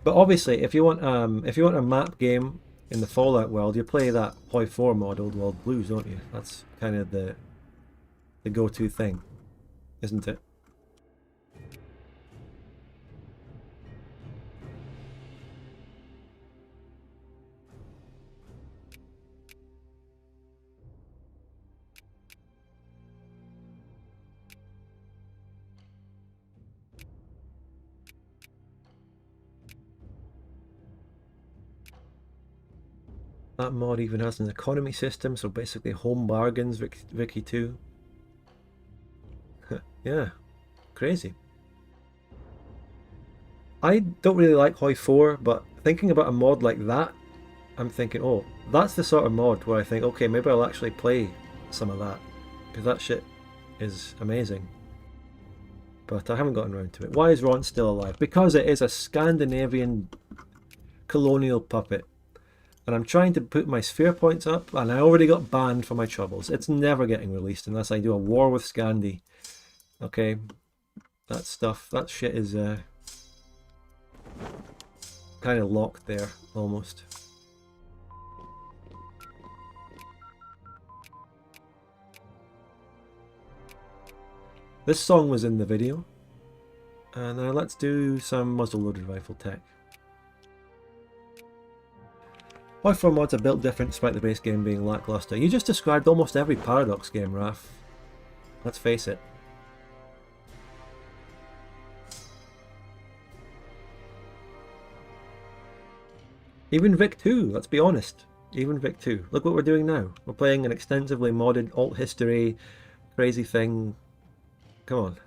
But obviously, if you want a map game in the Fallout world, you play that Hoi 4 mod, Old World Blues, don't you? That's kind of the go-to thing, isn't it? That mod even has an economy system, so basically home bargains, Vicky 2. Yeah, crazy. I don't really like Hoi 4, but thinking about a mod like that, I'm thinking, oh, that's the sort of mod where I think, okay, maybe I'll actually play some of that, because that shit is amazing. But I haven't gotten around to it. Why is Ron still alive? Because it is a Scandinavian colonial puppet. And I'm trying to put my sphere points up, and I already got banned for my troubles. It's never getting released unless I do a war with Scandi. Okay, that stuff, that shit is kind of locked there, almost. This song was in the video. And now let's do some muzzle-loaded rifle tech. Hoi 4 mods are built different despite the base game being lackluster. You just described almost every Paradox game, Raf. Let's face it. Even Vic 2, let's be honest. Even Vic 2. Look what we're doing now. We're playing an extensively modded alt history crazy thing. Come on.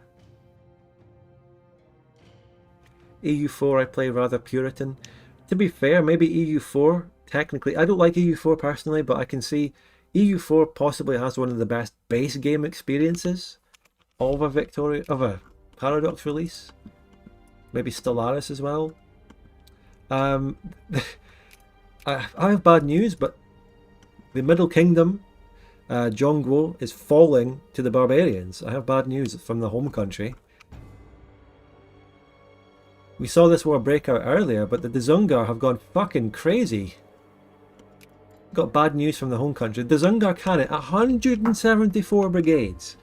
EU4 I play rather Puritan. To be fair, maybe EU4 technically, I don't like EU4 personally, but I can see EU4 possibly has one of the best base game experiences of a Paradox release. Maybe Stellaris as well. I have bad news, but the Middle Kingdom, Qingqiu, is falling to the barbarians. I have bad news from the home country. We saw this war break out earlier, but the Dzungar have gone fucking crazy. Got bad news from the home country. The Dzungar cannon, 174 brigades.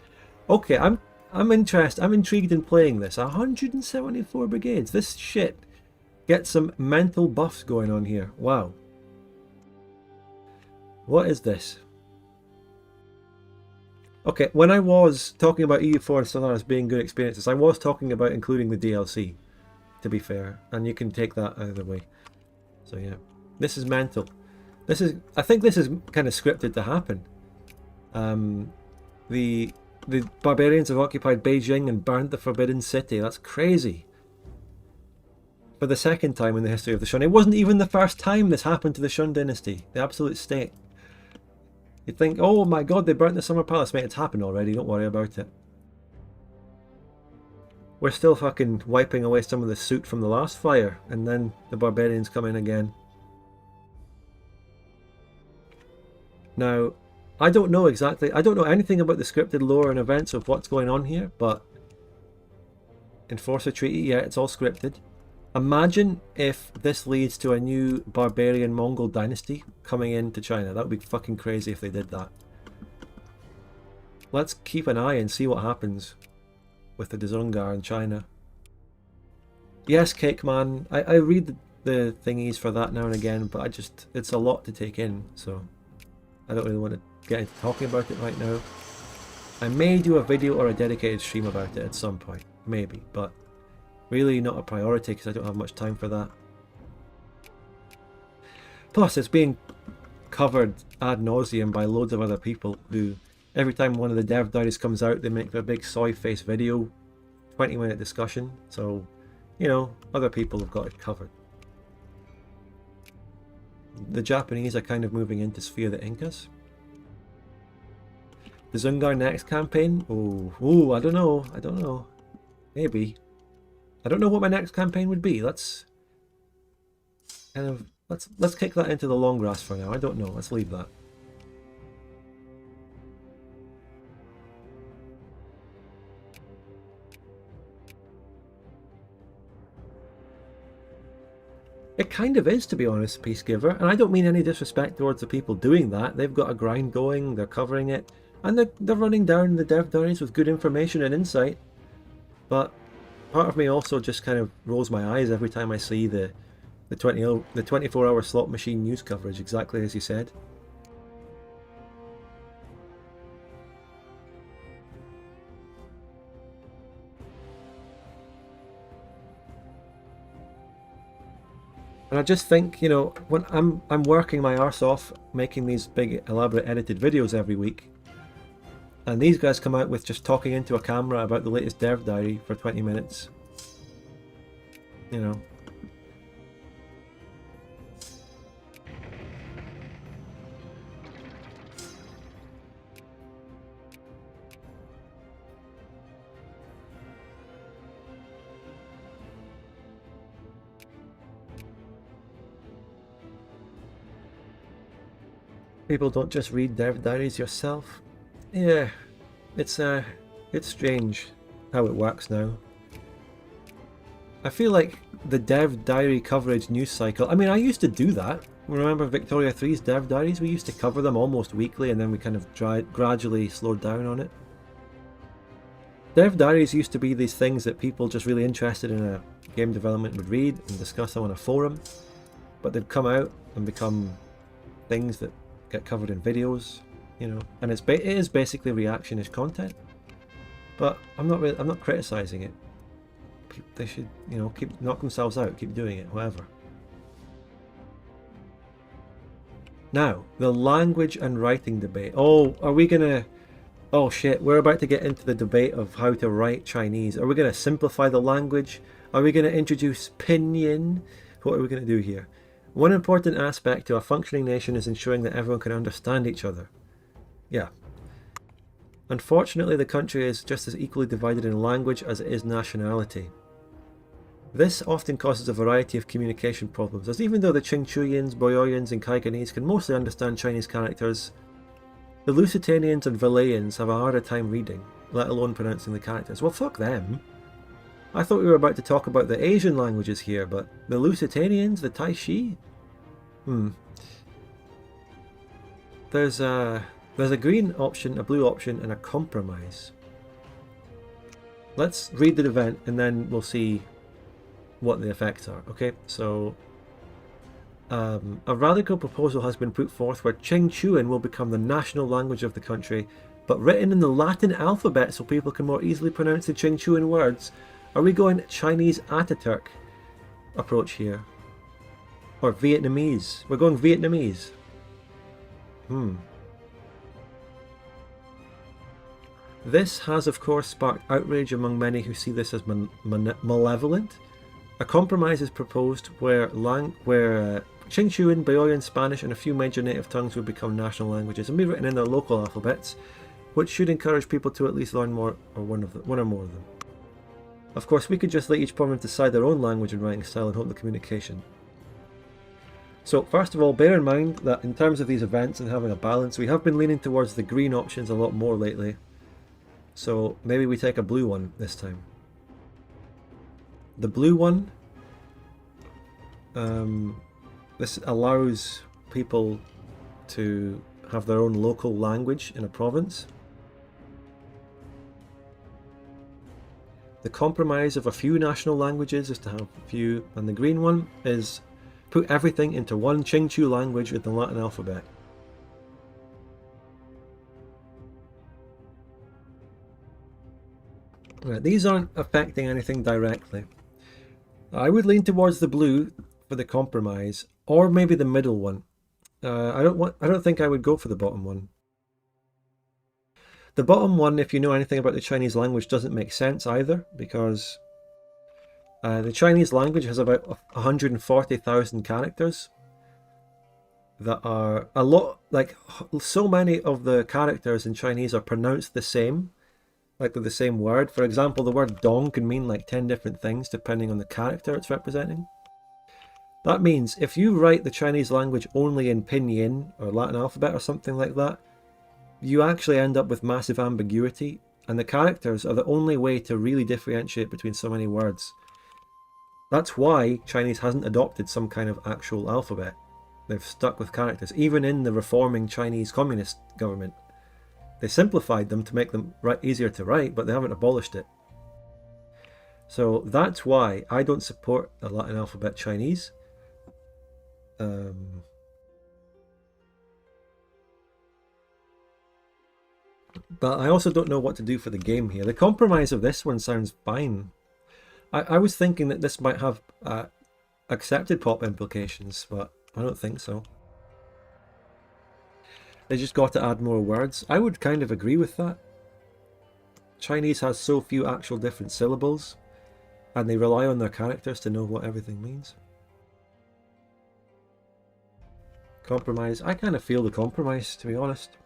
Okay, I'm intrigued in playing this. 174 brigades. This shit gets some mental buffs going on here. Wow. What is this? Okay, when I was talking about EU4 and Stellaris being good experiences, I was talking about including the DLC, to be fair, and you can take that either way. So yeah, this is mental. I think this is kind of scripted to happen. The barbarians have occupied Beijing and burned the Forbidden City. That's crazy. For the second time in the history of the Shun. It wasn't even the first time this happened to the Shun Dynasty, the absolute state. You'd think, oh my god, they burnt the Summer Palace. Mate, it's happened already, don't worry about it. We're still fucking wiping away some of the soot from the last fire, and then the barbarians come in again. Now, I don't know anything about the scripted lore and events of what's going on here, but Enforcer Treaty, yeah, it's all scripted. Imagine if this leads to a new barbarian Mongol dynasty coming into China. That would be fucking crazy if they did that. Let's keep an eye and see what happens with the Dzungar in China. Yes, Cake Man, I read the thingies for that now and again, but it's a lot to take in, so I don't really want to get into talking about it right now. I may do a video or a dedicated stream about it at some point, maybe, but really not a priority because I don't have much time for that. Plus, it's being covered ad nauseum by loads of other people who, every time one of the dev diaries comes out, they make their big soy face video, 20-minute discussion, so, you know, other people have got it covered. The Japanese are kind of moving into Sphere the Incas. The Dzungar next campaign? Oh, I don't know. Maybe. I don't know what my next campaign would be. Let's kick that into the long grass for now. I don't know. Let's leave that. It kind of is, to be honest, Peacegiver, and I don't mean any disrespect towards the people doing that. They've got a grind going, they're covering it, and they're running down the dev diaries with good information and insight. But part of me also just kind of rolls my eyes every time I see the 24-hour slot machine news coverage, exactly as you said. And I just think, you know, when I'm working my arse off making these big elaborate edited videos every week, and these guys come out with just talking into a camera about the latest dev diary for 20 minutes. You know. People don't just read dev diaries yourself. Yeah, it's strange how it works now. I feel like the dev diary coverage news cycle, I mean, I used to do that. Remember Victoria 3's dev diaries? We used to cover them almost weekly, and then we kind of gradually slowed down on it. Dev diaries used to be these things that people just really interested in a game development would read and discuss them on a forum, but they've come out and become things that get covered in videos, you know, and it is basically reactionist content. But I'm not criticizing it. They should, you know, knock themselves out, keep doing it, whatever. Now, the language and writing debate. Oh, are we gonna... Oh shit, we're about to get into the debate of how to write Chinese. Are we gonna simplify the language? Are we gonna introduce pinyin? What are we gonna do here? One important aspect to a functioning nation is ensuring that everyone can understand each other. Yeah. Unfortunately, the country is just as equally divided in language as it is nationality. This often causes a variety of communication problems, as even though the Qingqiuyans, Boyorians and Kaiganese can mostly understand Chinese characters, the Lusitanians and Valayans have a harder time reading, let alone pronouncing the characters. Well, fuck them. I thought we were about to talk about the Asian languages here, but the Lusitanians, the Taishi? There's a green option, a blue option, and a compromise. Let's read the event and then we'll see what the effects are. Okay, so a radical proposal has been put forth where Qingqiu will become the national language of the country, but written in the Latin alphabet so people can more easily pronounce the Qingqiu words. Are we going Chinese Ataturk approach here? Or Vietnamese? We're going Vietnamese. This has of course sparked outrage among many who see this as malevolent. A compromise is proposed where Qingqiu, Boyorian, Spanish and a few major native tongues would become national languages and be written in their local alphabets, which should encourage people to at least learn more or one or more of them. Of course, we could just let each province decide their own language and writing style and hope the communication. So, first of all, bear in mind that in terms of these events and having a balance, we have been leaning towards the green options a lot more lately. So, maybe we take a blue one this time. The blue one, this allows people to have their own local language in a province. The compromise of a few national languages is to have a few, and the green one is put everything into one Qingqiu language with the Latin alphabet. Right, these aren't affecting anything directly. I would lean towards the blue for the compromise, or maybe the middle one. I don't think I would go for the bottom one. The bottom one, if you know anything about the Chinese language, doesn't make sense either, because the Chinese language has about 140,000 characters that are a lot, like, so many of the characters in Chinese are pronounced the same, like with the same word. For example, the word dong can mean like 10 different things depending on the character it's representing. That means if you write the Chinese language only in pinyin or Latin alphabet or something like that, you actually end up with massive ambiguity, and the characters are the only way to really differentiate between so many words. That's why Chinese hasn't adopted some kind of actual alphabet. They've stuck with characters, even in the reforming Chinese communist government. They simplified them to make them easier to write, but they haven't abolished it. So that's why I don't support the Latin alphabet Chinese. But I also don't know what to do for the game here. The compromise of this one sounds fine. I was thinking that this might have accepted pop implications, but I don't think so. They just got to add more words. I would kind of agree with that. Chinese has so few actual different syllables, and they rely on their characters to know what everything means. Compromise. I kind of feel the compromise, to be honest.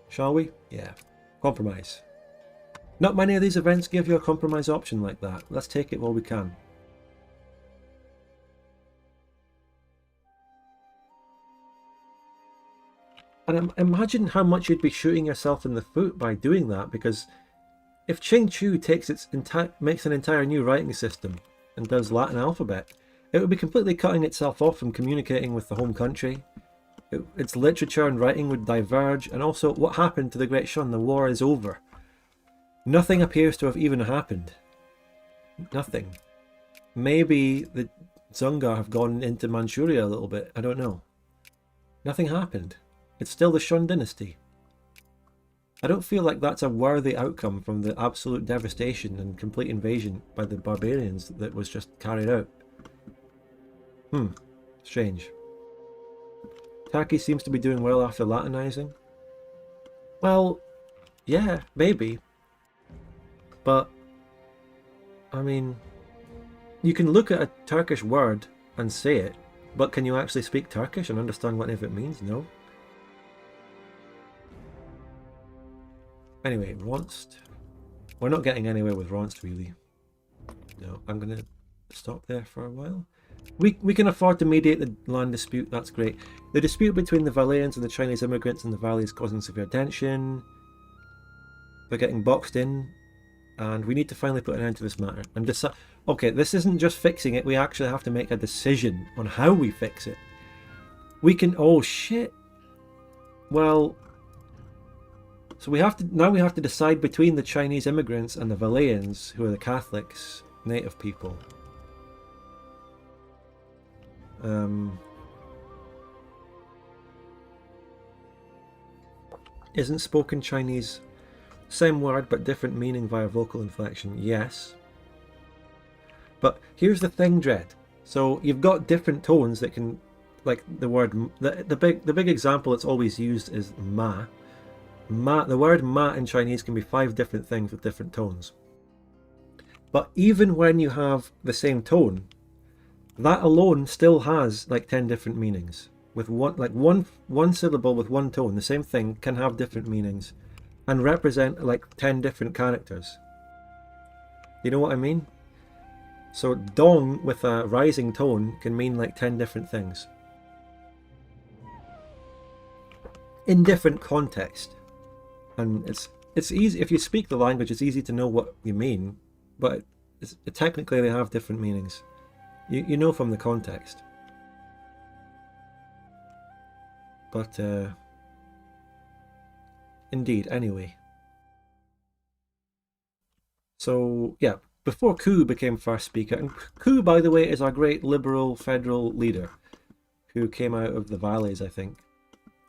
Shall we? Yeah. Compromise. Not many of these events give you a compromise option like that. Let's take it while we can. And imagine how much you'd be shooting yourself in the foot by doing that, because if Qingqiu makes an entire new writing system and does Latin alphabet, it would be completely cutting itself off from communicating with the home country. Its literature and writing would diverge, and also what happened to the Great Shun? The war is over. Nothing appears to have even happened. Nothing. Maybe the Dzungar have gone into Manchuria a little bit, I don't know. Nothing happened. It's still the Shun Dynasty. I don't feel like that's a worthy outcome from the absolute devastation and complete invasion by the barbarians that was just carried out. Strange. Turkey seems to be doing well after Latinizing. Well, yeah, maybe. But, I mean, you can look at a Turkish word and say it, but can you actually speak Turkish and understand what it means? No. Anyway, Ronst. We're not getting anywhere with Ronst, really. No, I'm going to stop there for a while. We can afford to mediate the land dispute, that's great. The dispute between the Valayans and the Chinese immigrants in the valley is causing severe tension. They're getting boxed in, and we need to finally put an end to this matter. And decide. Okay, this isn't just fixing it, we actually have to make a decision on how we fix it. We can... Oh, shit. Well... So we have to decide between the Chinese immigrants and the Valayans, who are the Catholics, native people. Isn't spoken Chinese same word but different meaning via vocal inflection? Yes. But here's the thing, Dread. So you've got different tones that can, like the word, the big example that's always used is ma. The word ma in Chinese can be 5 different things with different tones. But even when you have the same tone, that alone still has like 10 different meanings. With one syllable with one tone, the same thing can have different meanings and represent like 10 different characters. You know what I mean? So dong with a rising tone can mean like 10 different things. In different context. And it's easy, if you speak the language, it's easy to know what you mean, but technically they have different meanings. You know from the context. But, indeed, anyway. So, yeah, before Qu became first speaker, and Qu, by the way, is our great liberal federal leader, who came out of the valleys, I think,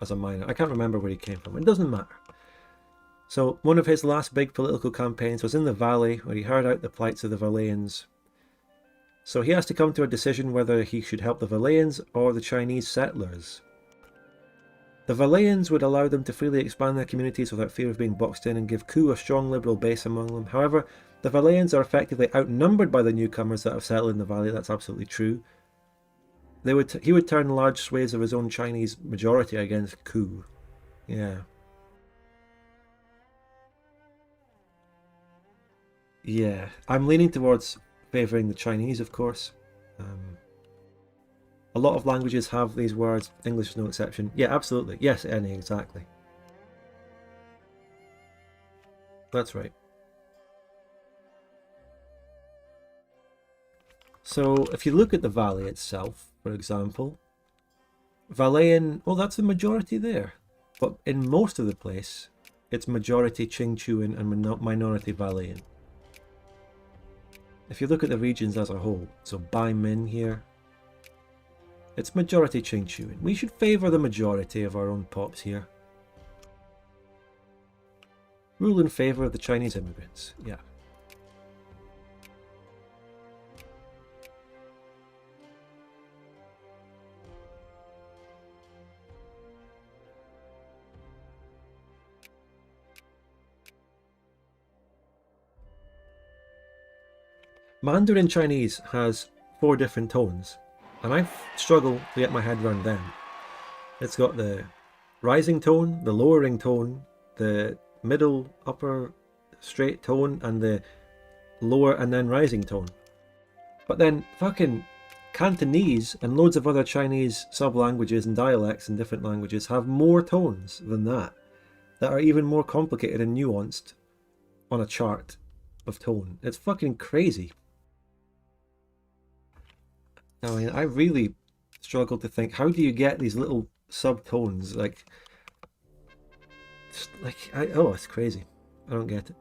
as a minor. I can't remember where he came from, it doesn't matter. So, one of his last big political campaigns was in the valley, where he heard out the plights of the Valayans. So he has to come to a decision whether he should help the Valayans or the Chinese settlers. The Valayans would allow them to freely expand their communities without fear of being boxed in and give Qu a strong liberal base among them. However, the Valayans are effectively outnumbered by the newcomers that have settled in the valley. That's absolutely true. He would turn large swathes of his own Chinese majority against Qu. Yeah. Yeah, I'm leaning towards favouring the Chinese, of course. A lot of languages have these words, English is no exception. Yeah, absolutely. Yes, Annie, exactly. That's right. So, if you look at the valley itself, for example, Valayan, well, that's the majority there. But in most of the place, it's majority Qingqiuan and minority Valayan. If you look at the regions as a whole, so Bai Min here, it's majority Qingqiuan. We should favour the majority of our own pops here. Rule in favour of the Chinese immigrants, yeah. Mandarin Chinese has 4 different tones, and I struggle to get my head around them. It's got the rising tone, the lowering tone, the middle, upper, straight tone, and the lower and then rising tone. But then fucking Cantonese and loads of other Chinese sub-languages and dialects in different languages have more tones than that are even more complicated and nuanced on a chart of tone. It's fucking crazy. I mean, I really struggle to think, how do you get these little subtones? Oh, it's crazy. I don't get it.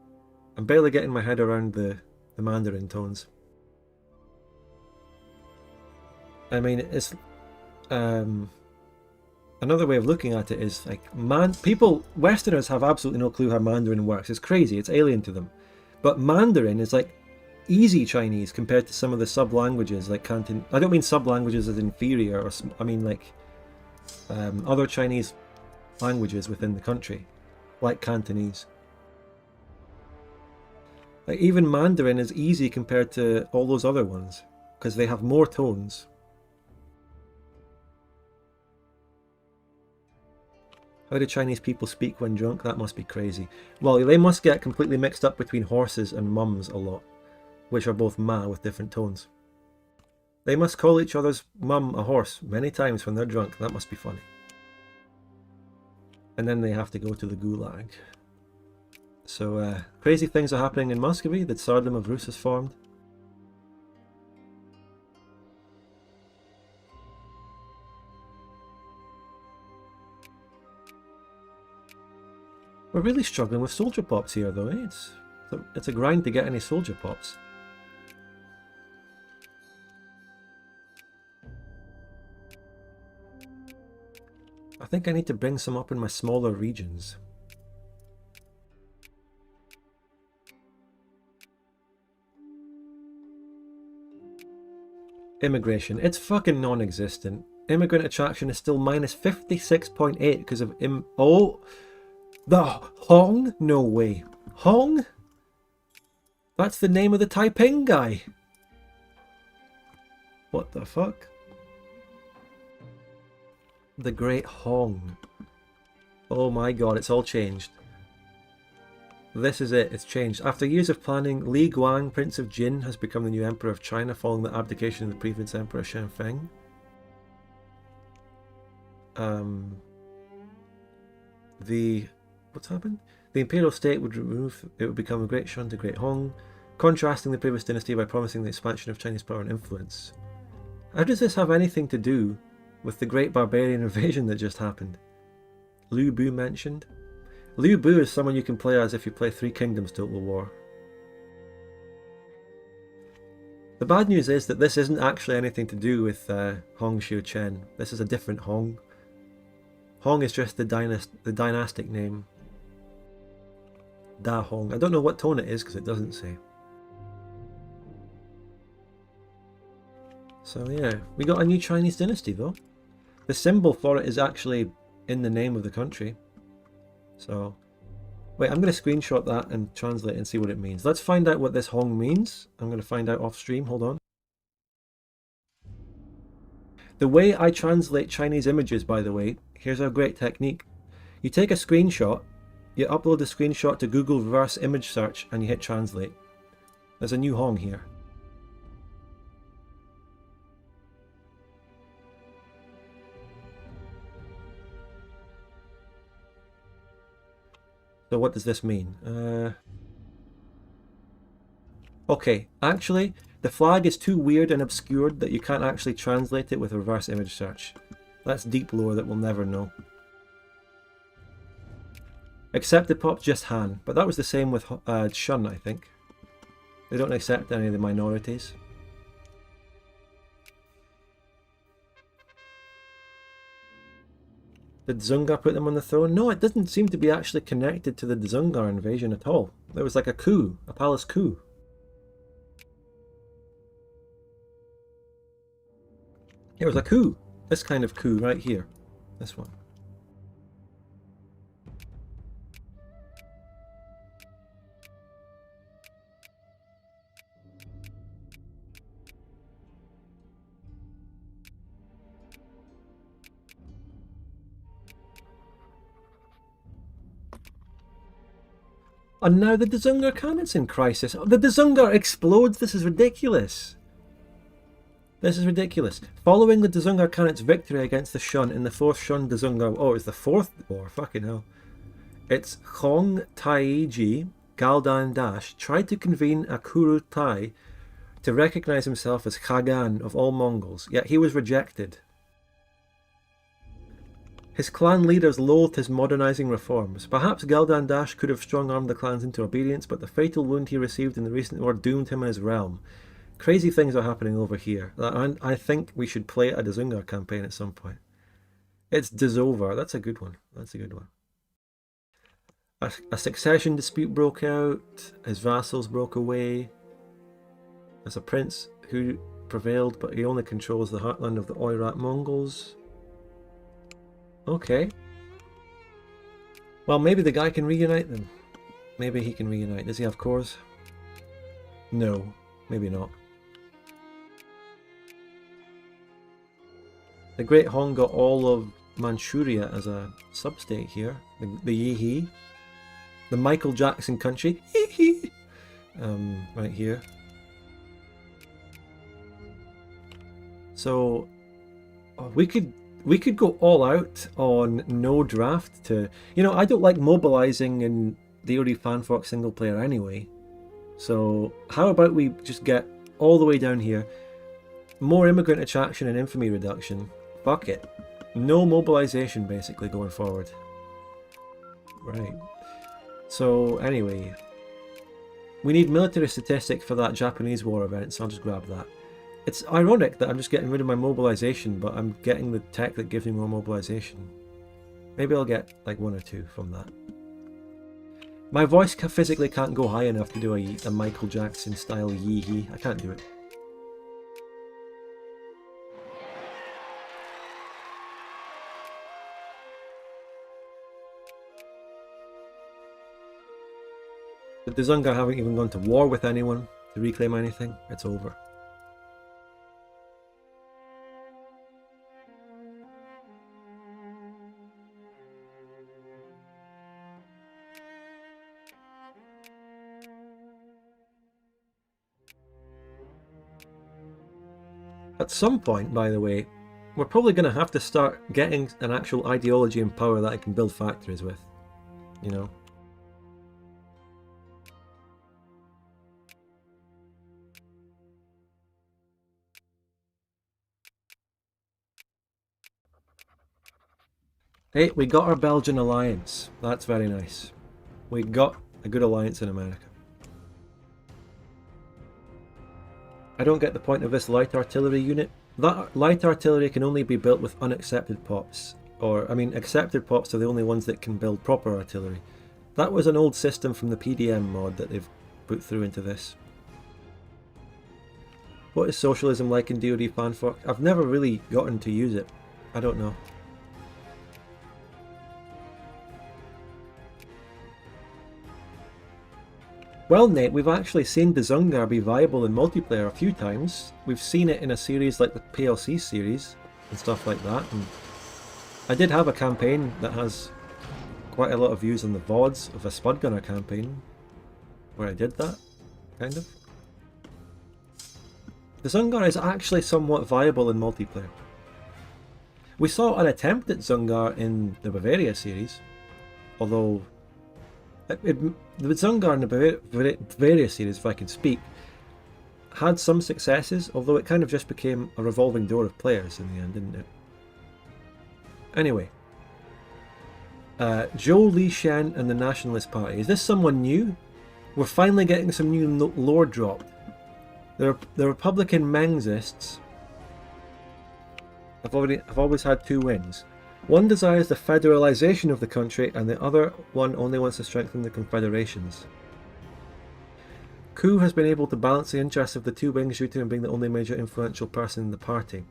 I'm barely getting my head around the Mandarin tones. I mean, it's another way of looking at it is like Westerners have absolutely no clue how Mandarin works. It's crazy. It's alien to them. But Mandarin is like easy Chinese compared to some of the sub-languages like Canton. I don't mean sub-languages as inferior, or I mean like other Chinese languages within the country, like Cantonese. Like even Mandarin is easy compared to all those other ones because they have more tones. How do Chinese people speak when drunk? That must be crazy. Well, they must get completely mixed up between horses and mums a lot, which are both ma with different tones. They must call each other's mum a horse many times when they're drunk. That must be funny. And then they have to go to the gulag. So, crazy things are happening in Muscovy. The Tsardom of Rus has formed. We're really struggling with soldier pops here, though, eh? It's a grind to get any soldier pops. I think I need to bring some up in my smaller regions. Immigration. It's fucking non-existent. Immigrant attraction is still minus 56.8 because of Oh! The Hong? No way. Hong? That's the name of the Taiping guy. What the fuck? The Great Hong. Oh my god, it's all changed. This is it, it's changed. After years of planning, Li Guang, Prince of Jin, has become the new Emperor of China following the abdication of the previous Emperor Shenfeng. What's happened? The imperial state would become a Great Shun to Great Hong, contrasting the previous dynasty by promising the expansion of Chinese power and influence. How does this have anything to do with the great barbarian invasion that just happened? Liu Bu mentioned. Liu Bu is someone you can play as if you play Three Kingdoms Total War. The bad news is that this isn't actually anything to do with Hong Xiu Chen. This is a different Hong. Hong is just the dynastic name. Da Hong. I don't know what tone it is because it doesn't say. So yeah, we got a new Chinese dynasty though. The symbol for it is actually in the name of the country. So, wait, I'm going to screenshot that and translate and see what it means. Let's find out what this Hong means. I'm going to find out off stream, hold on. The way I translate Chinese images, by the way, here's a great technique. You take a screenshot, you upload the screenshot to Google reverse image search and you hit translate. There's a new Hong here. So what does this mean? Okay, actually, the flag is too weird and obscured that you can't actually translate it with a reverse image search. That's deep lore that we'll never know. Accepted pop just Han, but that was the same with Shun, I think. They don't accept any of the minorities. Did Dzungar put them on the throne? No, it doesn't seem to be actually connected to the Dzungar invasion at all. There was like a coup, a palace coup. It was a coup. This kind of coup right here. This one. And now the Dzungar cannon's in crisis. The Dzungar explodes. This is ridiculous. This is ridiculous. Following the Dzungar Khanate victory against the Shun in the 4th Shun Dzungar... Oh, it's the 4th war. Fucking hell. It's Hong Taiji Galdan Dash tried to convene a Kurutai to recognise himself as Khagan of all Mongols, yet he was rejected. His clan leaders loathed his modernising reforms. Perhaps Galdan Dash could have strong-armed the clans into obedience, but the fatal wound he received in the recent war doomed him and his realm. Crazy things are happening over here. I think we should play a Dzungar campaign at some point. It's Dzover. That's a good one. That's a good one. A succession dispute broke out. His vassals broke away. There's a prince who prevailed, but he only controls the heartland of the Oirat Mongols. Okay. Well, maybe the guy can reunite them. Maybe he can reunite. Does he have cores? No. Maybe not. The Great Hong got all of Manchuria as a sub-state here. The Yihi. The Michael Jackson country. Right here. So we could go all out on no draft to... You know, I don't like mobilizing in the DoD Fan Fork single player anyway. So how about we just get all the way down here. More immigrant attraction and infamy reduction. Fuck it. No mobilization basically going forward. Right. So anyway. We need military statistics for that Japanese war event, so I'll just grab that. It's ironic that I'm just getting rid of my mobilization, but I'm getting the tech that gives me more mobilization. Maybe I'll get like 1 or 2 from that. My voice physically can't go high enough to do a Michael Jackson style yee-hee. I can't do it. The Dzungar haven't even gone to war with anyone to reclaim anything. It's over. At some point, by the way, we're probably going to have to start getting an actual ideology and power that I can build factories with. You know? Hey, we got our Belgian alliance. That's very nice. We got a good alliance in America. I don't get the point of this light artillery unit. That light artillery can only be built with unaccepted pops. Or, I mean, accepted pops are the only ones that can build proper artillery. That was an old system from the PDM mod that they've put through into this. What is socialism like in DoD Fan Fork? I've never really gotten to use it. I don't know. Well, Nate, we've actually seen Dzungar be viable in multiplayer a few times. We've seen it in a series like the PLC series and stuff like that. And I did have a campaign that has quite a lot of views on the VODs of a Spud Gunner campaign where I did that, kind of. Dzungar is actually somewhat viable in multiplayer. We saw an attempt at Dzungar in the Bavaria series, although the Dzungar in the Bavaria series, if I can speak, had some successes, although it kind of just became a revolving door of players in the end, didn't it? Anyway, Zhou Li Shen and the Nationalist Party. Is this someone new? We're finally getting some new lore dropped. The Republican Mengzists have always had 2 wings. One desires the federalization of the country, and the other one only wants to strengthen the confederations. Qingqiu has been able to balance the interests of the 2 wings due to him being the only major influential person in the party.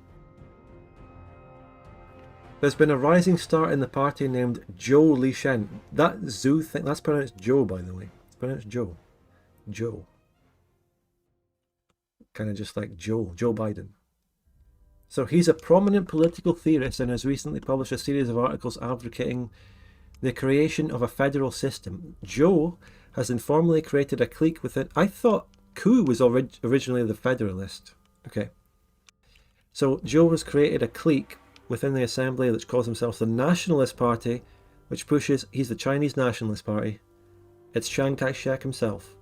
There's been a rising star in the party named Zhou Li Shen. That Zhu thing, that's pronounced Joe, by the way. It's pronounced Joe. Joe. Kind of just like Joe Biden. So he's a prominent political theorist and has recently published a series of articles advocating the creation of a federal system. Joe has informally created a clique within... I thought Qingqiu was originally the Federalist. Okay. So Zhou has created a clique within the assembly which calls themselves the Nationalist Party, which pushes... He's the Chinese Nationalist Party. It's Chiang Kai-shek himself.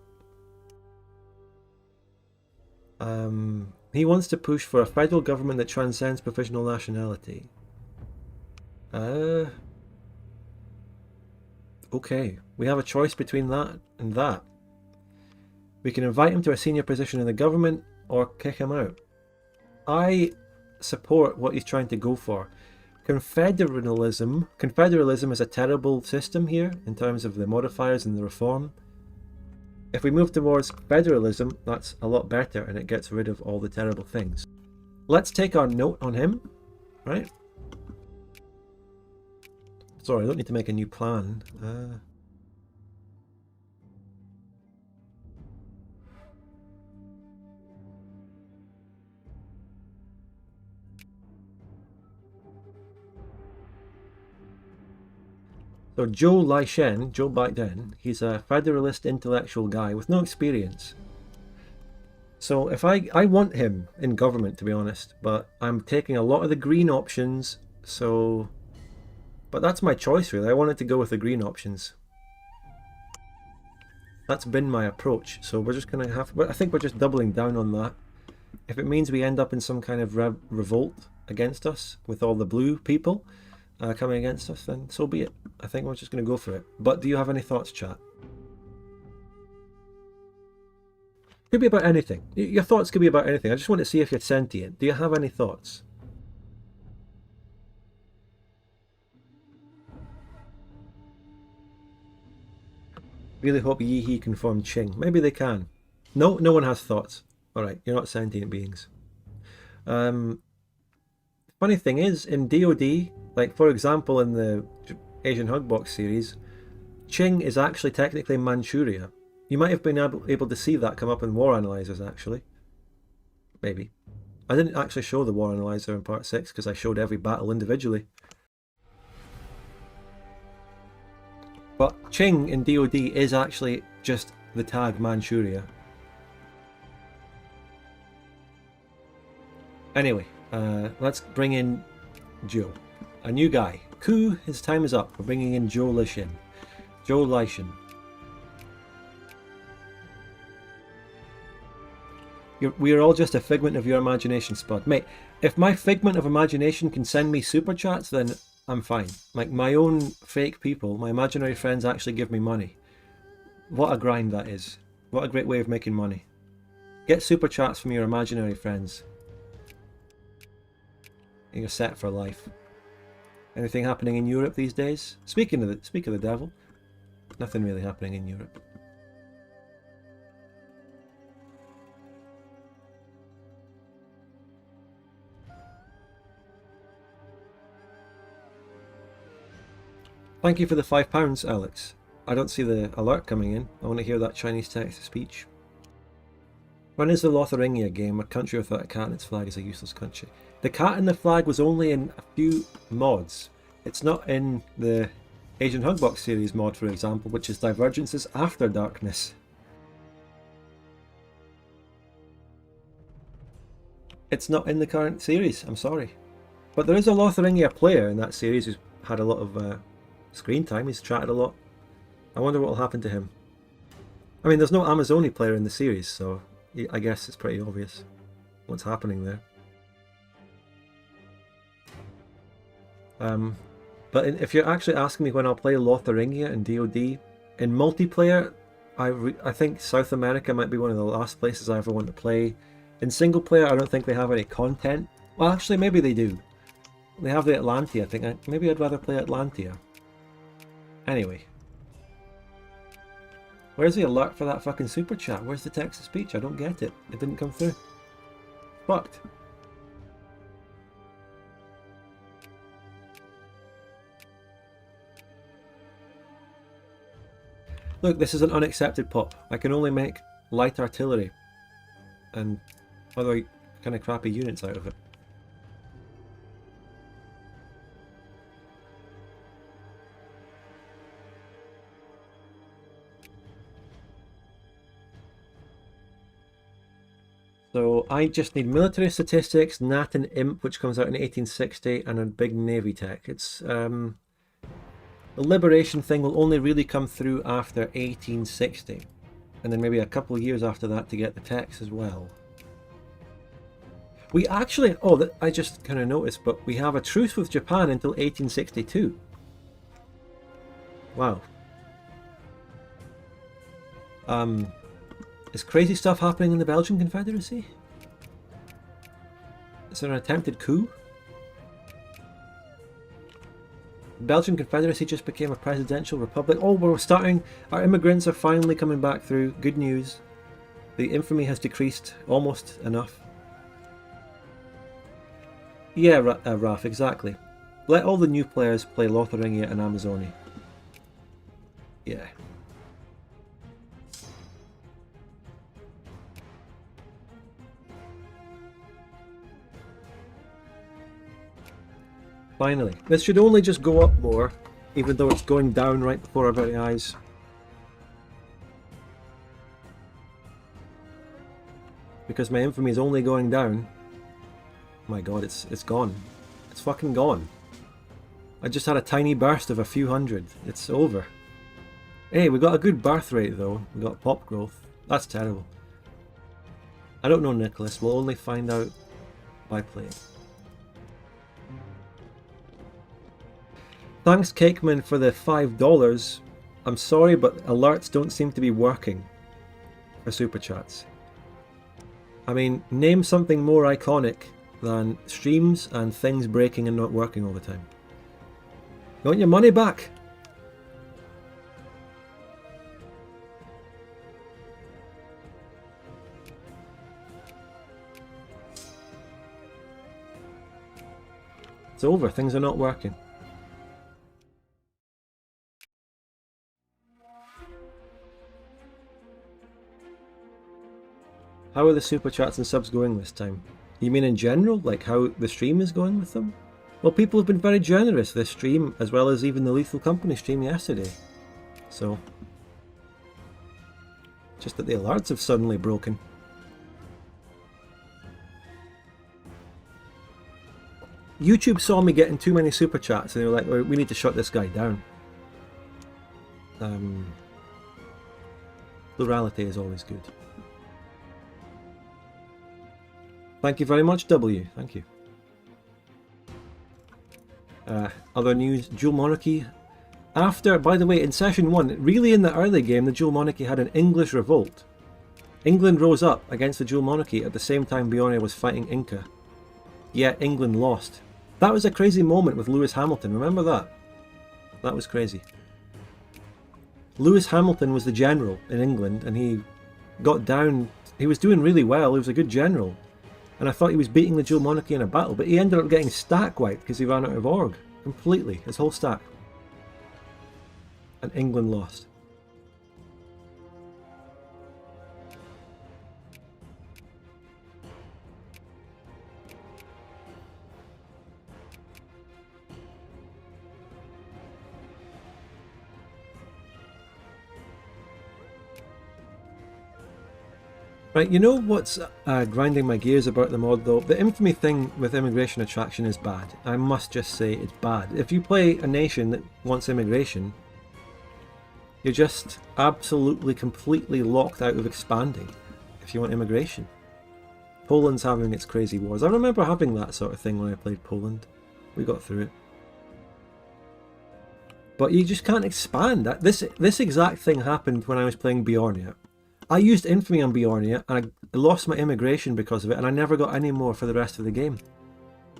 He wants to push for a federal government that transcends provisional nationality. Okay, we have a choice between that and that. We can invite him to a senior position in the government or kick him out. I support what he's trying to go for. Confederalism is a terrible system here in terms of the modifiers and the reform. If we move towards federalism, that's a lot better and it gets rid of all the terrible things. Let's take our note on him, right? Sorry, I don't need to make a new plan. So Zhou Laishen, Zhou Baiden, he's a federalist intellectual guy with no experience. So if I want him in government, to be honest, but I'm taking a lot of the green options, so... But that's my choice, really. I wanted to go with the green options. That's been my approach, so we're just going to have... But I think we're just doubling down on that. If it means we end up in some kind of revolt against us, with all the blue people coming against us, then so be it. I think we're just going to go for it. But do you have any thoughts, chat? Could be about anything. Your thoughts could be about anything. I just want to see if you're sentient. Do you have any thoughts? Really hope Yi He can form Qing. Maybe they can. No, no one has thoughts. Alright, you're not sentient beings. Funny thing is, in DoD, like for example in the Asian Hugbox series, Qing is actually technically Manchuria. You might have been able to see that come up in War Analyzers, actually. Maybe. I didn't actually show the War Analyzer in Part 6 because I showed every battle individually. But Qing in DoD is actually just the tag Manchuria. Anyway, let's bring in Zhou. A new guy. Qingqiu, his time is up. We're bringing in Zhou Laishen. Zhou Laishen. We are all just a figment of your imagination, Spud. Mate, if my figment of imagination can send me super chats, then I'm fine. Like, my own fake people, my imaginary friends actually give me money. What a grind that is. What a great way of making money. Get super chats from your imaginary friends. And you're set for life. Anything happening in Europe these days? Speak of the devil. Nothing really happening in Europe. Thank you for the £5, Alex. I don't see the alert coming in. I want to hear that Chinese text-to-speech. When is the Lotharingia game? A country without a cat and its flag is a useless country. The cat and the flag was only in a few mods. It's not in the Asian Hugbox series mod, for example, which is Divergences After Darkness. It's not in the current series, I'm sorry. But there is a Lotharingia player in that series who's had a lot of screen time. He's chatted a lot. I wonder what will happen to him. I mean, there's no Amazoni player in the series, so I guess it's pretty obvious what's happening there. But if you're actually asking me when I'll play Lotharingia and DoD, in multiplayer, I think South America might be one of the last places I ever want to play. In single player, I don't think they have any content. Well, actually, maybe they do. They have the Atlantia thing. Maybe I'd rather play Atlantia. Anyway. Where's the alert for that fucking super chat? Where's the text-to-speech? I don't get it. It didn't come through. Fucked. Look, this is an unaccepted pop. I can only make light artillery and other kind of crappy units out of it. So I just need military statistics, Nat and Imp, which comes out in 1860, and a big Navy tech. It's the Liberation thing will only really come through after 1860, and then maybe a couple of years after that to get the techs as well. We actually, oh, I just kind of noticed, but we have a truce with Japan until 1862. Wow. Is crazy stuff happening in the Belgian Confederacy? Is there an attempted coup? The Belgian Confederacy just became a presidential republic. Oh, we're starting. Our immigrants are finally coming back through. Good news. The infamy has decreased almost enough. Yeah, Raf, exactly. Let all the new players play Lotharingia and Amazonia. Yeah. Finally. This should only just go up more, even though it's going down right before our very eyes. Because my infamy is only going down. My god, it's gone. It's fucking gone. I just had a tiny burst of a few hundred. It's over. Hey, we got a good birth rate though. We got pop growth. That's terrible. I don't know, Nicholas. We'll only find out by playing. Thanks, Cakeman, for the $5. I'm sorry, but alerts don't seem to be working for Super Chats. I mean, name something more iconic than streams and things breaking and not working all the time. You want your money back? It's over, things are not working. How are the super chats and subs going this time? You mean in general, like how the stream is going with them? Well, people have been very generous this stream, as well as even the Lethal Company stream yesterday. So, just that the alerts have suddenly broken. YouTube saw me getting too many super chats and they were like, we need to shut this guy down. Plurality is always good. Thank you very much, W. Thank you. Other news, dual monarchy. After, by the way, in session 1, really in the early game, the dual monarchy had an English revolt. England rose up against the dual monarchy at the same time Bjornia was fighting Inca. Yet England lost. That was a crazy moment with Lewis Hamilton, remember that? That was crazy. Lewis Hamilton was the general in England and he got down, he was doing really well, he was a good general. And I thought he was beating the dual monarchy in a battle, but he ended up getting stack wiped because he ran out of org. Completely, his whole stack. And England lost. Right, you know what's grinding my gears about the mod though? The infamy thing with immigration attraction is bad. I must just say it's bad. If you play a nation that wants immigration, you're just absolutely, completely locked out of expanding if you want immigration. Poland's having its crazy wars. I remember having that sort of thing when I played Poland. We got through it. But you just can't expand. This exact thing happened when I was playing Bjornia. I used infamy on Bjornia and I lost my immigration because of it and I never got any more for the rest of the game.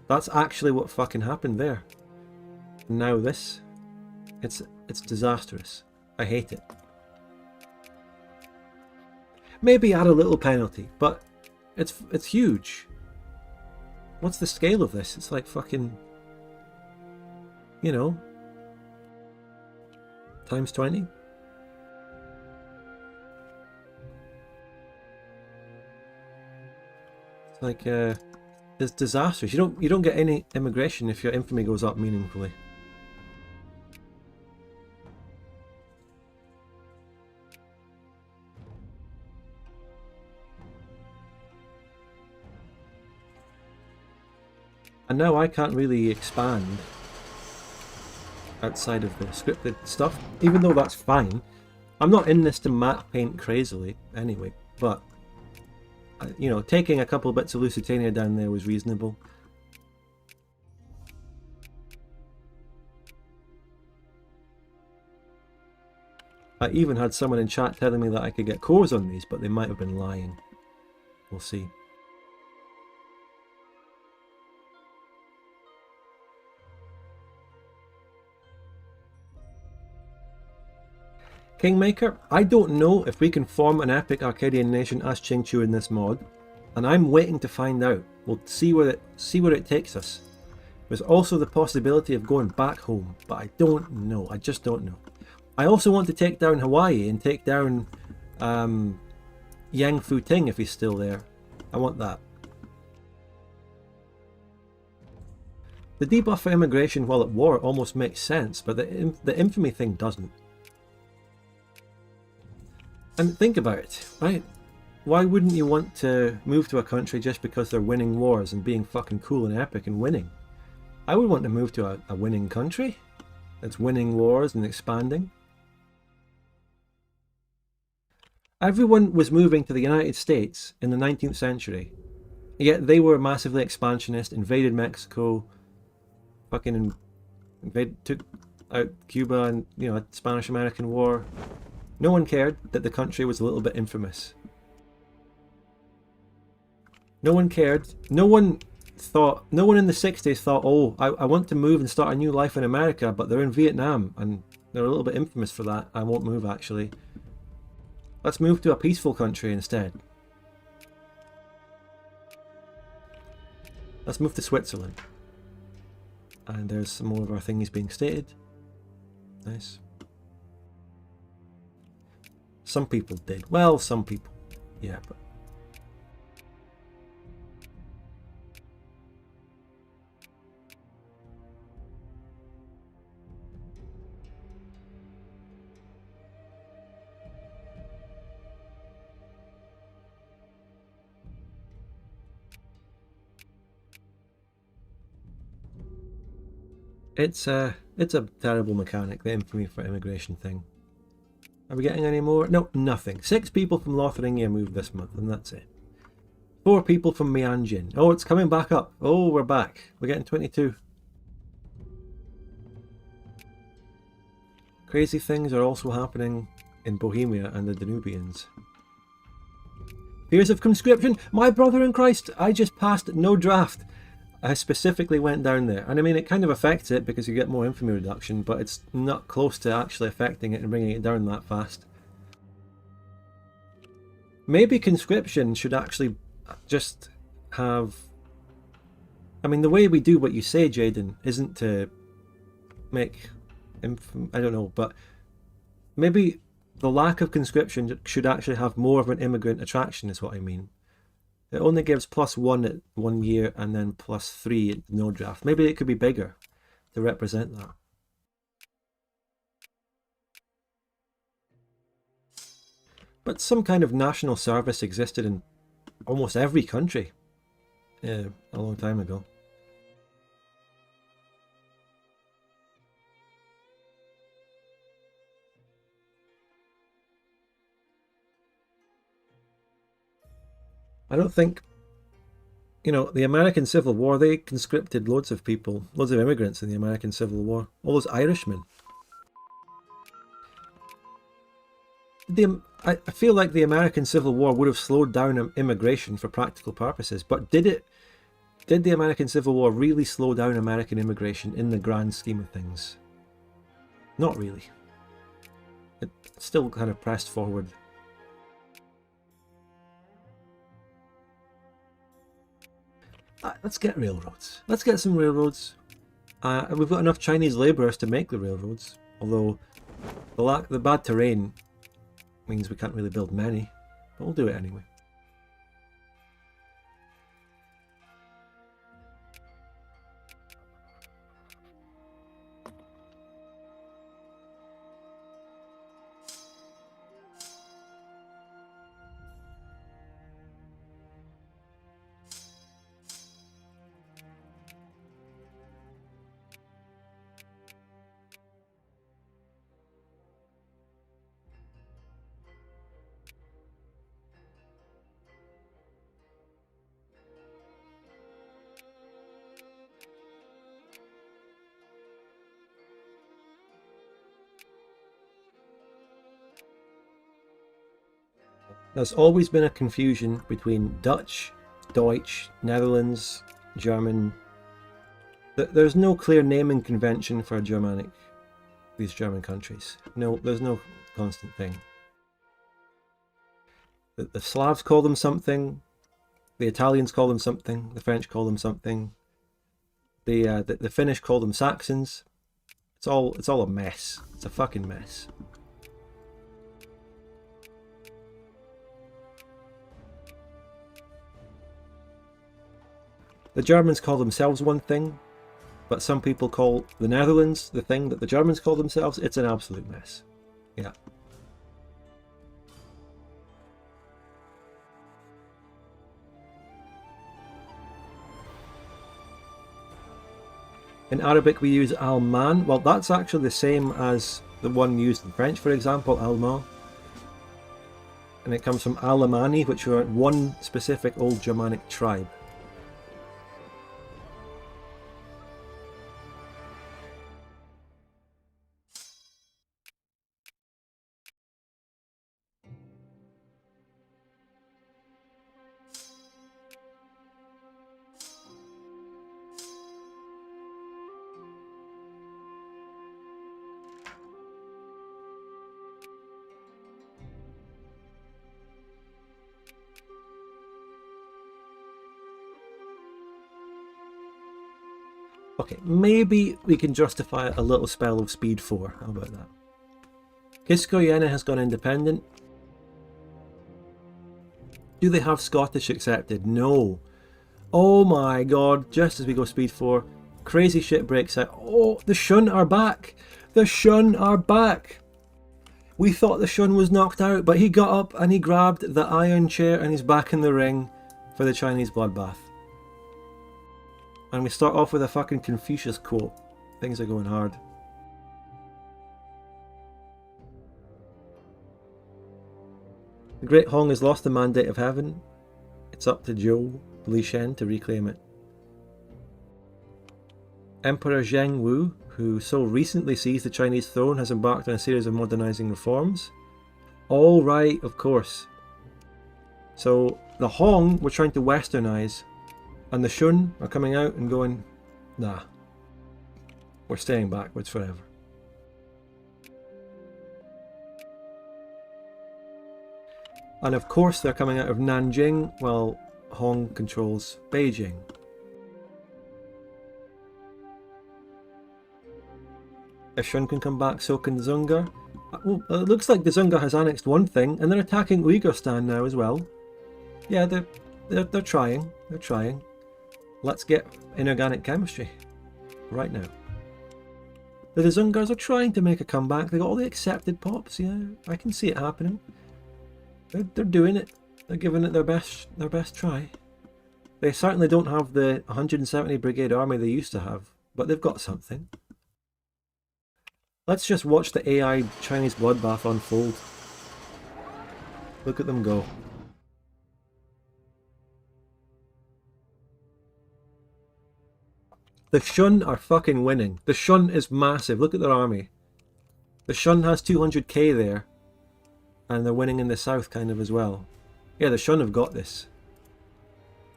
That's actually what fucking happened there. Now this, it's disastrous. I hate it. Maybe add a little penalty, but it's huge. What's the scale of this? It's like fucking, you know, times 20. Like it's disastrous. You don't get any immigration if your infamy goes up meaningfully. And now I can't really expand outside of the scripted stuff, even though that's fine. I'm not in this to matte paint crazily anyway, but you know, taking a couple bits of Lusitania down there was reasonable. I even had someone in chat telling me that I could get cores on these, but they might have been lying. We'll see. Kingmaker, I don't know if we can form an epic Arcadian nation as Qingqiu in this mod, and I'm waiting to find out. We'll see where it takes us. There's also the possibility of going back home, but I don't know. I just don't know. I also want to take down Hawaii and take down Yang Fu Ting if he's still there. I want that. The debuff for immigration while at war almost makes sense, but the infamy thing doesn't. And think about it, right? Why wouldn't you want to move to a country just because they're winning wars and being fucking cool and epic and winning? I would want to move to a winning country that's winning wars and expanding. Everyone was moving to the United States in the 19th century, yet they were massively expansionist, invaded Mexico, fucking took out Cuba and, you know, Spanish-American War. No one cared that the country was a little bit infamous. No one cared. No one in the 60s thought, oh, I want to move and start a new life in America, but they're in Vietnam and they're a little bit infamous for that. I won't move, actually. Let's move to a peaceful country instead. Let's move to Switzerland. And there's some more of our thingies being stated. Nice. Some people did. Well, some people. Yeah, but... It's a terrible mechanic, the infamy for immigration thing. Are we getting any more? No, nothing. 6 people from Lothringia moved this month, and that's it. 4 people from Mianjin. Oh, it's coming back up. Oh, we're back. We're getting 22. Crazy things are also happening in Bohemia and the Danubians. Fears of conscription? My brother in Christ, I just passed no draft. I specifically went down there, and I mean, it kind of affects it because you get more infamy reduction, but it's not close to actually affecting it and bringing it down that fast. Maybe conscription should actually just have... I mean, the way we do what you say, Jaden, isn't to make... I don't know, but maybe the lack of conscription should actually have more of an immigrant attraction, is what I mean. It only gives +1 at 1 year and then +3 at no draft. Maybe it could be bigger to represent that. But some kind of national service existed in almost every country a long time ago. I don't think, you know, the American Civil War, they conscripted loads of people, loads of immigrants in the American Civil War. All those Irishmen. I feel like the American Civil War would have slowed down immigration for practical purposes, but did the American Civil War really slow down American immigration in the grand scheme of things? Not really. It still kind of pressed forward. Let's get railroads. Let's get some railroads. We've got enough Chinese labourers to make the railroads, although the bad terrain means we can't really build many, but we'll do it anyway. There's always been a confusion between Dutch, Deutsch, Netherlands, German. There's no clear naming convention for these German countries. No, there's no constant thing. The Slavs call them something, the Italians call them something, the French call them something, the Finnish call them Saxons. It's all a mess. It's a fucking mess. The Germans call themselves one thing, but some people call the Netherlands the thing that the Germans call themselves. It's an absolute mess. Yeah. In Arabic we use Alman. Well, that's actually the same as the one used in French, for example, Allemand. And it comes from Alemanni, which were one specific old Germanic tribe. Okay, maybe we can justify a little spell of speed 4. How about that? Qingqiu has gone independent. Do they have Scottish accepted? No. Oh my god, just as we go speed 4, crazy shit breaks out. Oh, the Shun are back! The Shun are back! We thought the Shun was knocked out, but he got up and he grabbed the iron chair and he's back in the ring for the Chinese bloodbath. And we start off with a fucking Confucius quote. Things are going hard. The Great Hong has lost the mandate of heaven. It's up to Zhou Li Shen to reclaim it. Emperor Zheng Wu, who so recently seized the Chinese throne, has embarked on a series of modernizing reforms. All right, of course. So the Hong were trying to westernize, and the Shun are coming out and going, nah, we're staying backwards forever. And of course they're coming out of Nanjing while Hong controls Beijing. If Shun can come back, so can Dzungar. Well, it looks like the Dzungar has annexed one thing, and they're attacking Uyghurstan now as well. Yeah, they're trying. They're trying. Let's get inorganic chemistry right now. The Dzungars are trying to make a comeback. They got all the accepted pops. Yeah, I can see it happening. They're doing it. They're giving it their best try. They certainly don't have the 170 brigade army they used to have, but they've got something. Let's just watch the AI Chinese bloodbath unfold. Look at them go. The Shun are fucking winning. The Shun is massive. Look at their army. The Shun has 200k there. And they're winning in the south kind of as well. Yeah, the Shun have got this.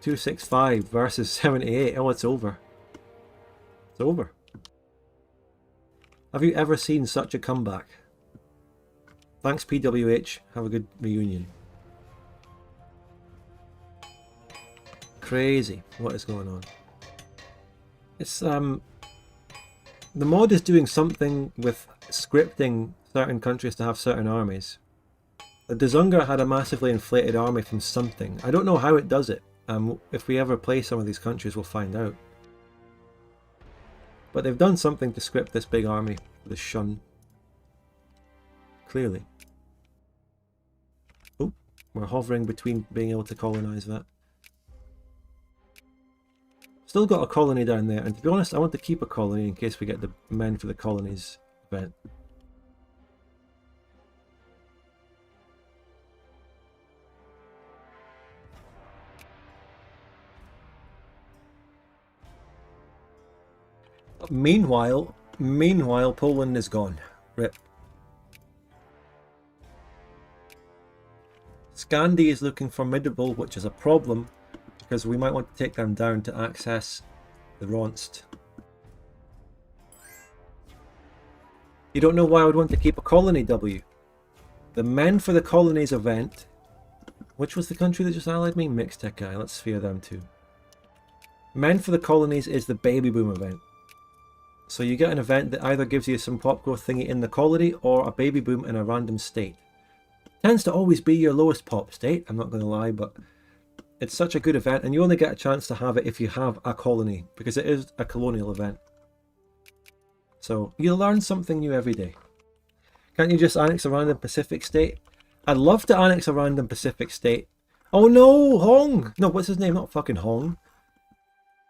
265 versus 78. Oh, it's over. It's over. Have you ever seen such a comeback? Thanks PWH. Have a good reunion. Crazy. What is going on? It's the mod is doing something with scripting certain countries to have certain armies. The Dzungar had a massively inflated army from something. I don't know how it does it. If we ever play some of these countries, we'll find out. But they've done something to script this big army for the Shun. Clearly. Oh, we're hovering between being able to colonize that. Still got a colony down there, and to be honest, I want to keep a colony in case we get the men for the colonies event. Meanwhile, Poland is gone. Rip. Scandi is looking formidable, which is a problem, because we might want to take them down to access the Ronst. You don't know why I would want to keep a colony W. The Men for the Colonies event. Which was the country that just allied me? Mixtekai. Let's sphere them too. Men for the Colonies is the baby boom event. So you get an event that either gives you some pop growth thingy in the colony or a baby boom in a random state. Tends to always be your lowest pop state, I'm not going to lie, but it's such a good event and you only get a chance to have it if you have a colony, because it is a colonial event. So you learn something new every day. Can't you just annex a random Pacific state? I'd love to annex a random Pacific state. Oh no, Hong! No, what's his name? Not fucking Hong.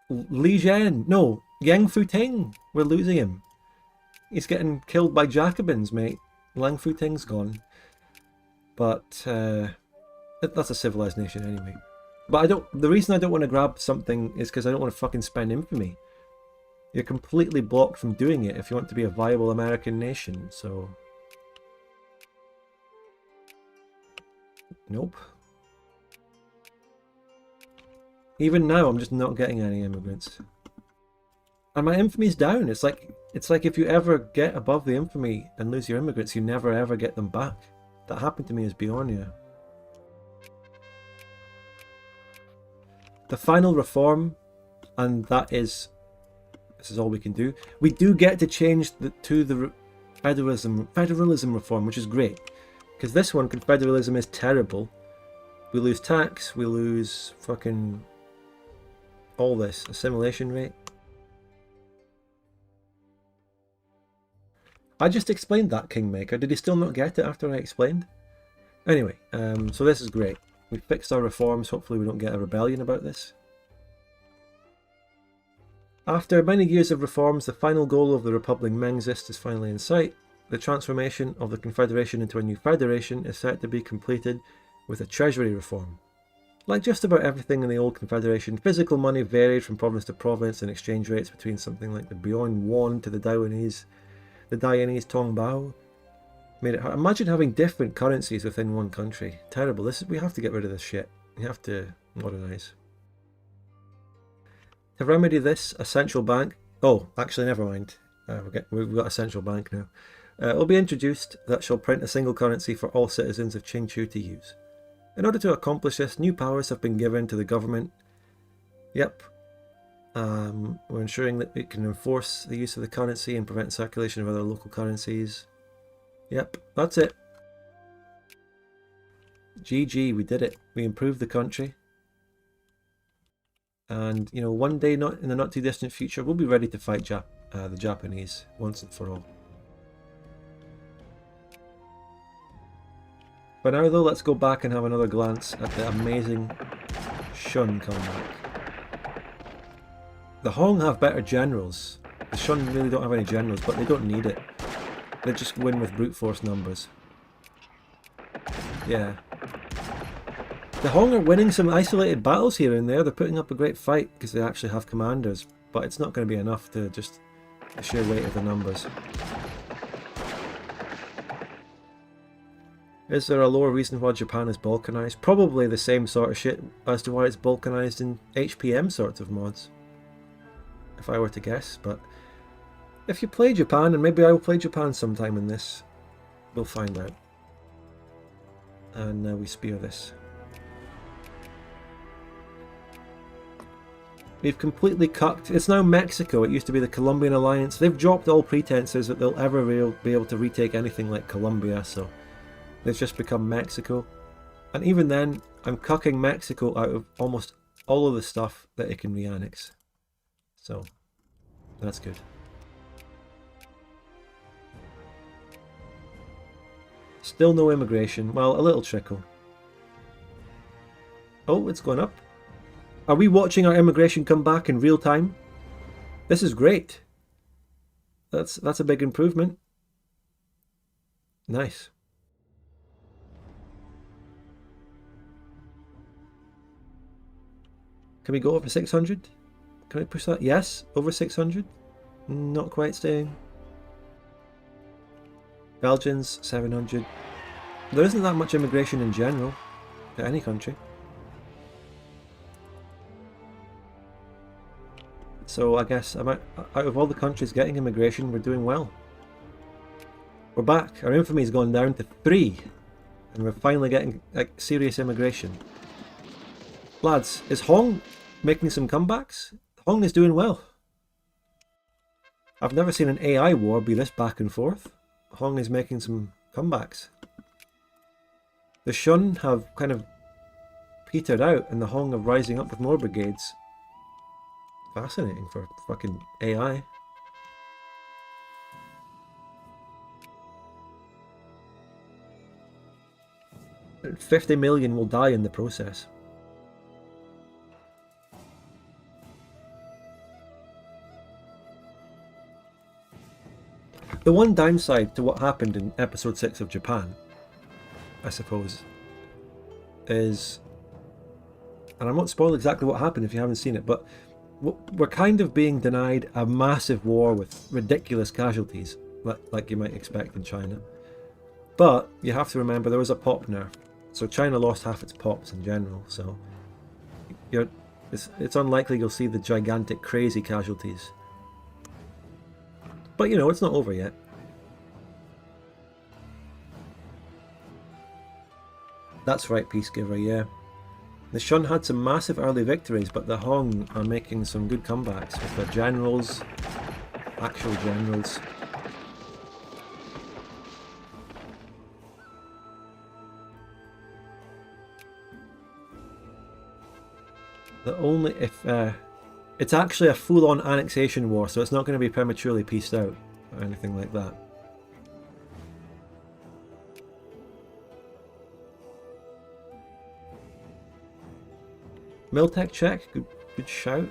Li Zhen. No, Yang Futing. We're losing him. He's getting killed by Jacobins, mate. Lang Futing's gone. But that's a civilized nation anyway. But the reason I don't want to grab something is because I don't want to fucking spend infamy. You're completely blocked from doing it if you want to be a viable American nation, so... Nope. Even now, I'm just not getting any immigrants. And my infamy's down. It's like if you ever get above the infamy and lose your immigrants, you never ever get them back. That happened to me as Bjornia. The final reform, and this is all we can do. We do get to change to the federalism reform, which is great. Because this one, confederalism, is terrible. We lose tax, we lose fucking all this. Assimilation rate. I just explained that, Kingmaker. Did he still not get it after I explained? Anyway, so this is great. We fixed our reforms. Hopefully we don't get a rebellion about this. After many years of reforms, the final goal of the Republic Mengzist is finally in sight. The transformation of the Confederation into a new federation is set to be completed with a treasury reform. Like just about everything in the old Confederation, physical money varied from province to province and exchange rates between something like the Bjorn Won to the Dayanese Tongbao made it hard. Imagine having different currencies within one country. Terrible. We have to get rid of this shit. We have to modernize. To remedy this, a central bank... Oh, actually, never mind. We've got a central bank now. It will be introduced that shall print a single currency for all citizens of Qingqiu to use. In order to accomplish this, new powers have been given to the government. Yep. We're ensuring that it can enforce the use of the currency and prevent circulation of other local currencies. Yep, that's it. GG, we did it. We improved the country. And, you know, one day, not in the not too distant future, we'll be ready to fight the Japanese once and for all. For now though, let's go back and have another glance at the amazing Shun comeback. The Hong have better generals. The Shun really don't have any generals, but they don't need it. They just win with brute force numbers. Yeah. The Hong are winning some isolated battles here and there. They're putting up a great fight because they actually have commanders, but it's not going to be enough to just the sheer weight of the numbers. Is there a lower reason why Japan is balkanized? Probably the same sort of shit as to why it's balkanized in HPM sorts of mods. If I were to guess, but if you play Japan, and maybe I will play Japan sometime in this, we'll find out. And we spear this. We've completely cucked. It's now Mexico. It used to be the Colombian alliance. They've dropped all pretenses that they'll ever be able to retake anything like Colombia, so they've just become Mexico. And even then, I'm cucking Mexico out of almost all of the stuff that it can re-annex. So, that's good. Still no immigration. Well, a little trickle. Oh, it's gone up. Are we watching our immigration come back in real time? This is great. That's a big improvement. Nice. Can we go over 600? Can we push that? Yes, over 600. Not quite staying. Belgians, 700. There isn't that much immigration in general. to any country. So I guess out of all the countries getting immigration, we're doing well. We're back. Our infamy's gone down to 3. And we're finally getting like serious immigration. Lads, is Hong making some comebacks? Hong is doing well. I've never seen an AI war be this back and forth. Hong is making some comebacks. The Shun have kind of petered out and the Hong are rising up with more brigades. Fascinating for fucking AI. And 50 million will die in the process. The one downside to what happened in episode 6 of Japan, I suppose, is, and I won't spoil exactly what happened if you haven't seen it, but we're kind of being denied a massive war with ridiculous casualties, like you might expect in China. But you have to remember there was a pop nerf, so China lost half its pops in general, so it's unlikely you'll see the gigantic crazy casualties. But you know, it's not over yet. That's right, Peacegiver, yeah. The Shun had some massive early victories, but the Hong are making some good comebacks with their generals, actual generals. It's actually a full-on annexation war, so it's not going to be prematurely pieced out or anything like that. Miltech check, good shout.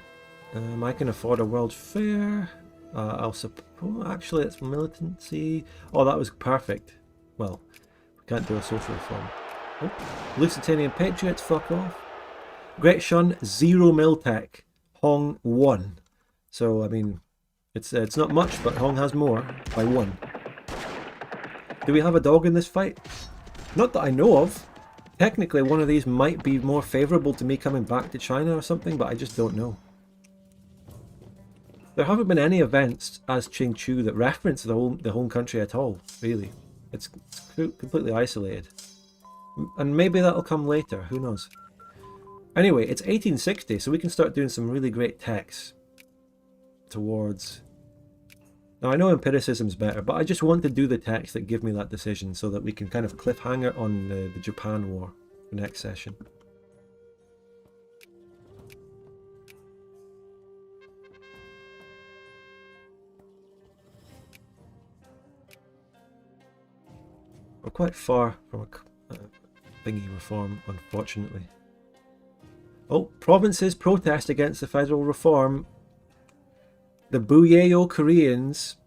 I can afford a world fair. I'll support. Actually, it's militancy. Oh, that was perfect. Well, we can't do a social reform. Oh, Lusitanian Patriots, fuck off. Great Shun, 0 Miltech. Hong 1. So I mean, it's not much, but Hong has more by 1. Do we have a dog in this fight? Not that I know of. Technically, one of these might be more favourable to me coming back to China or something, but I just don't know. There haven't been any events as Qingqiu that reference the home country at all, really. It's completely isolated. And maybe that'll come later, who knows. Anyway, it's 1860, so we can start doing some really great techs towards... Now, I know empiricism's better, but I just want to do the techs that give me that decision so that we can kind of cliffhanger on the Japan war for next session. We're quite far from a thingy reform, unfortunately. Oh, provinces protest against the federal reform. The Buyeo Koreans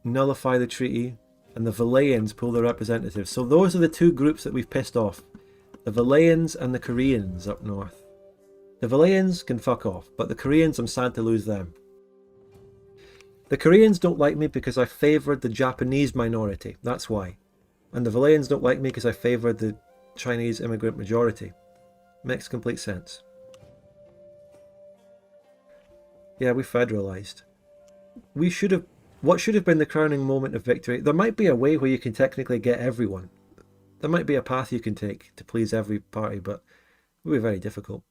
nullify the treaty, and the Valayians pull their representatives. So those are the two groups that we've pissed off. The Valayians and the Koreans up north. The Valayians can fuck off, but the Koreans, I'm sad to lose them. The Koreans don't like me because I favoured the Japanese minority, that's why. And the Valayians don't like me because I favoured the Chinese immigrant majority. Makes complete sense. Yeah, we federalised. What should have been the crowning moment of victory? There might be a way where you can technically get everyone. There might be a path you can take to please every party, but it will be very difficult.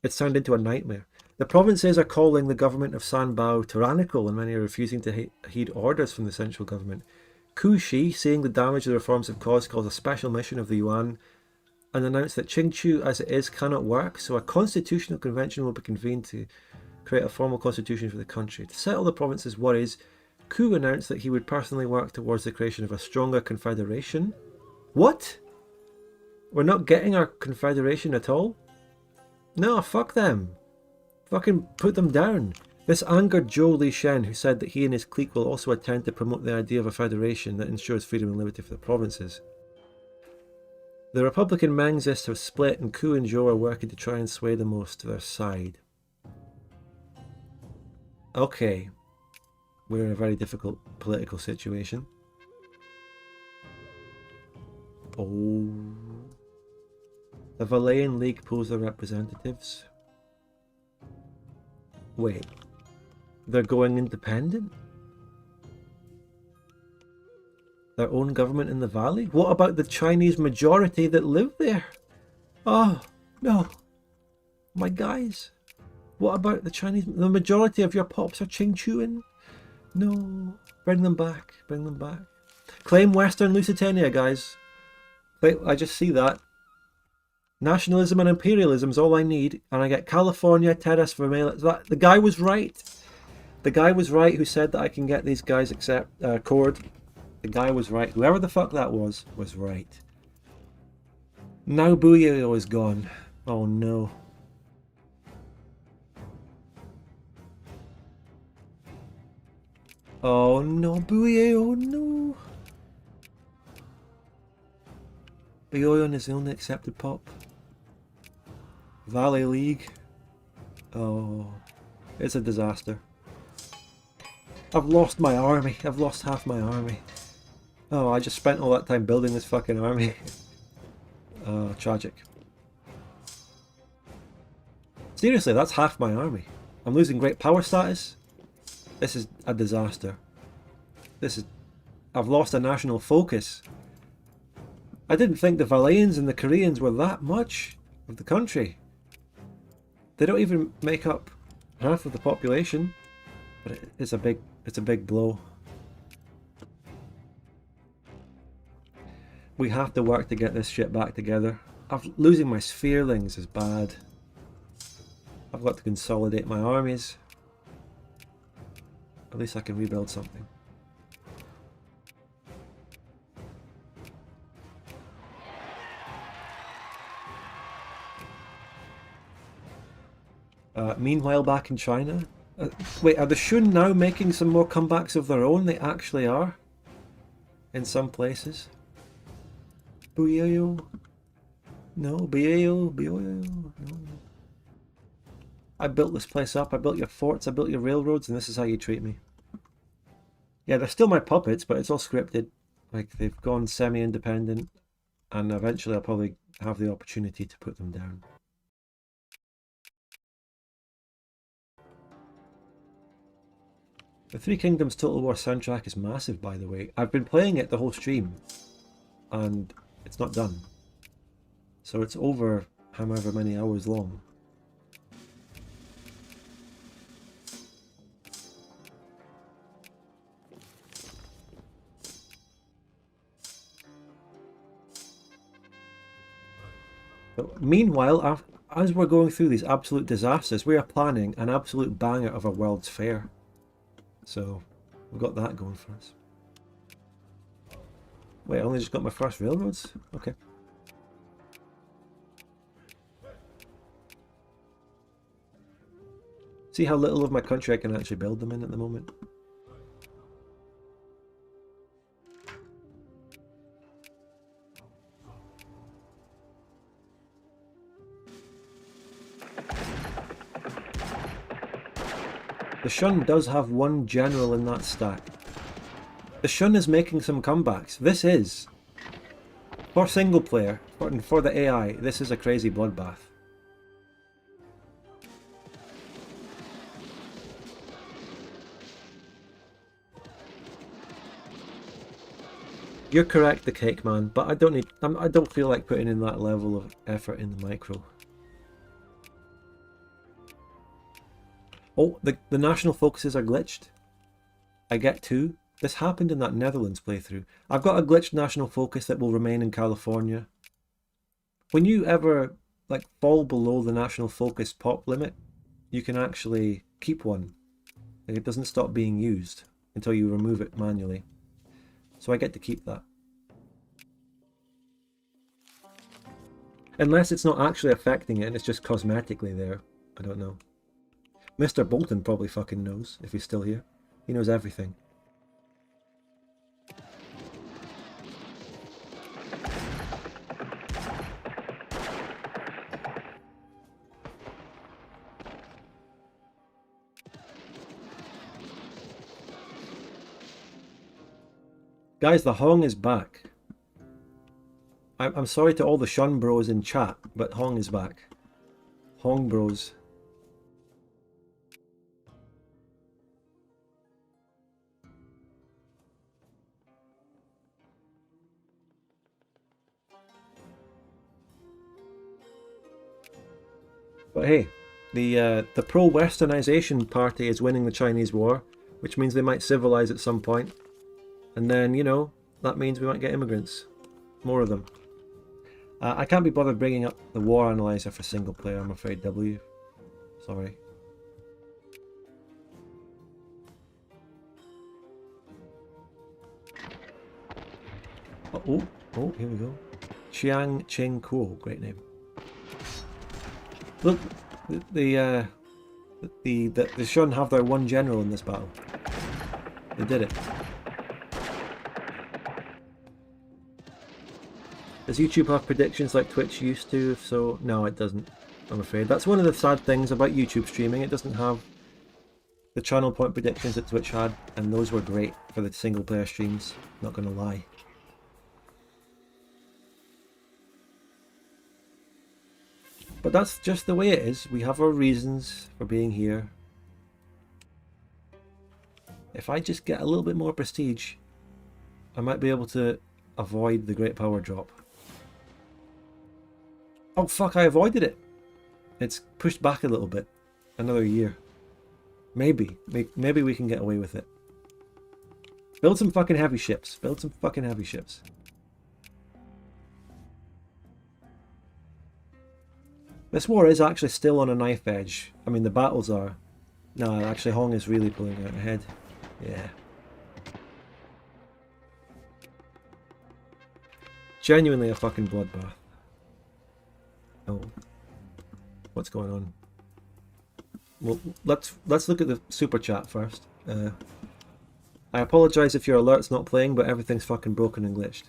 It's turned into a nightmare. The provinces are calling the government of Sanbao tyrannical, and many are refusing to heed orders from the central government. Ku Shi, seeing the damage the reforms have caused, calls a special mission of the Yuan and announced that Qingqiu as it is cannot work, so a constitutional convention will be convened to create a formal constitution for the country. To settle the province's worries, Ku announced that he would personally work towards the creation of a stronger confederation. What? We're not getting our confederation at all? No, fuck them. Fucking put them down. This angered Zhou Lishen, who said that he and his clique will also attempt to promote the idea of a federation that ensures freedom and liberty for the provinces. The Republican Mengzists have split, and Ku and Zhou are working to try and sway the most to their side. Okay, we're in a very difficult political situation. Oh. The Valayan League pose their representatives. Wait. They're going independent? Their own government in the valley? What about the Chinese majority that live there? Oh, no. My guys. What about the Chinese? The majority of your pops are Qingqiu. No. Bring them back. Bring them back. Claim Western Lusitania, guys. Wait, I just see that. Nationalism and imperialism is all I need, and I get California, Terras Vermelha. The guy was right. The guy was right who said that I can get these guys cord. The guy was right. Whoever the fuck that was right. Now Buyeo is gone. Oh no. Oh no, Buyeo, no. Buyeo is the only accepted pop. Valley League. Oh, it's a disaster. I've lost my army. I've lost half my army. Oh, I just spent all that time building this fucking army. Oh, tragic. Seriously, that's half my army. I'm losing great power status. This is a disaster. I've lost a national focus. I didn't think the Valayans and the Koreans were that much of the country. They don't even make up half of the population. But it's a big blow. We have to work to get this shit back together. Losing my spherelings is bad. I've got to consolidate my armies. At least I can rebuild something. Meanwhile, back in China. Wait, are the Shun now making some more comebacks of their own? They actually are. In some places. Buyeo. No, Buyeo. No. I built this place up. I built your forts. I built your railroads, and this is how you treat me. Yeah, they're still my puppets, but it's all scripted. Like, they've gone semi-independent, and eventually I'll probably have the opportunity to put them down. The Three Kingdoms Total War soundtrack is massive, by the way. I've been playing it the whole stream, and it's not done. So it's over however many hours long. But meanwhile, as we're going through these absolute disasters, we are planning an absolute banger of a World's Fair. So, we've got that going for us. Wait, I only just got my first railroads? Okay. See how little of my country I can actually build them in at the moment? The Shun does have one general in that stack. The Shun is making some comebacks. This is, for single player, for the AI, this is a crazy bloodbath. You're correct, the cake man, but I don't feel like putting in that level of effort in the micro. Oh, the national focuses are glitched. I get two. This happened in that Netherlands playthrough. I've got a glitched national focus that will remain in California. When you ever like fall below the national focus pop limit, you can actually keep one. Like, it doesn't stop being used until you remove it manually. So I get to keep that. Unless it's not actually affecting it and it's just cosmetically there. I don't know. Mr. Bolton probably fucking knows, if he's still here. He knows everything. Guys, the Hong is back. I'm sorry to all the Shun bros in chat, but Hong is back. Hong bros. But hey, the pro-Westernization party is winning the Chinese war, which means they might civilize at some point. And then, you know, that means we might get immigrants. More of them. I can't be bothered bringing up the war analyzer for single player, I'm afraid, W. Sorry. Oh, here we go. Qingqiu, great name. Look, the Shun have their one general in this battle. They did it. Does YouTube have predictions like Twitch used to? If so, no, it doesn't, I'm afraid. That's one of the sad things about YouTube streaming. It doesn't have the channel point predictions that Twitch had, and those were great for the single player streams, not gonna lie. But that's just the way it is. We have our reasons for being here. If I just get a little bit more prestige, I might be able to avoid the great power drop. Oh fuck, I avoided it. It's pushed back a little bit. Another year. Maybe we can get away with it. Build some fucking heavy ships. Build some fucking heavy ships. This war is actually still on a knife edge. I mean, the battles are. No, actually Hong is really pulling out ahead. Yeah. Genuinely a fucking bloodbath. Oh. What's going on? Well, let's look at the super chat first. I apologise if your alert's not playing, but everything's fucking broken and glitched.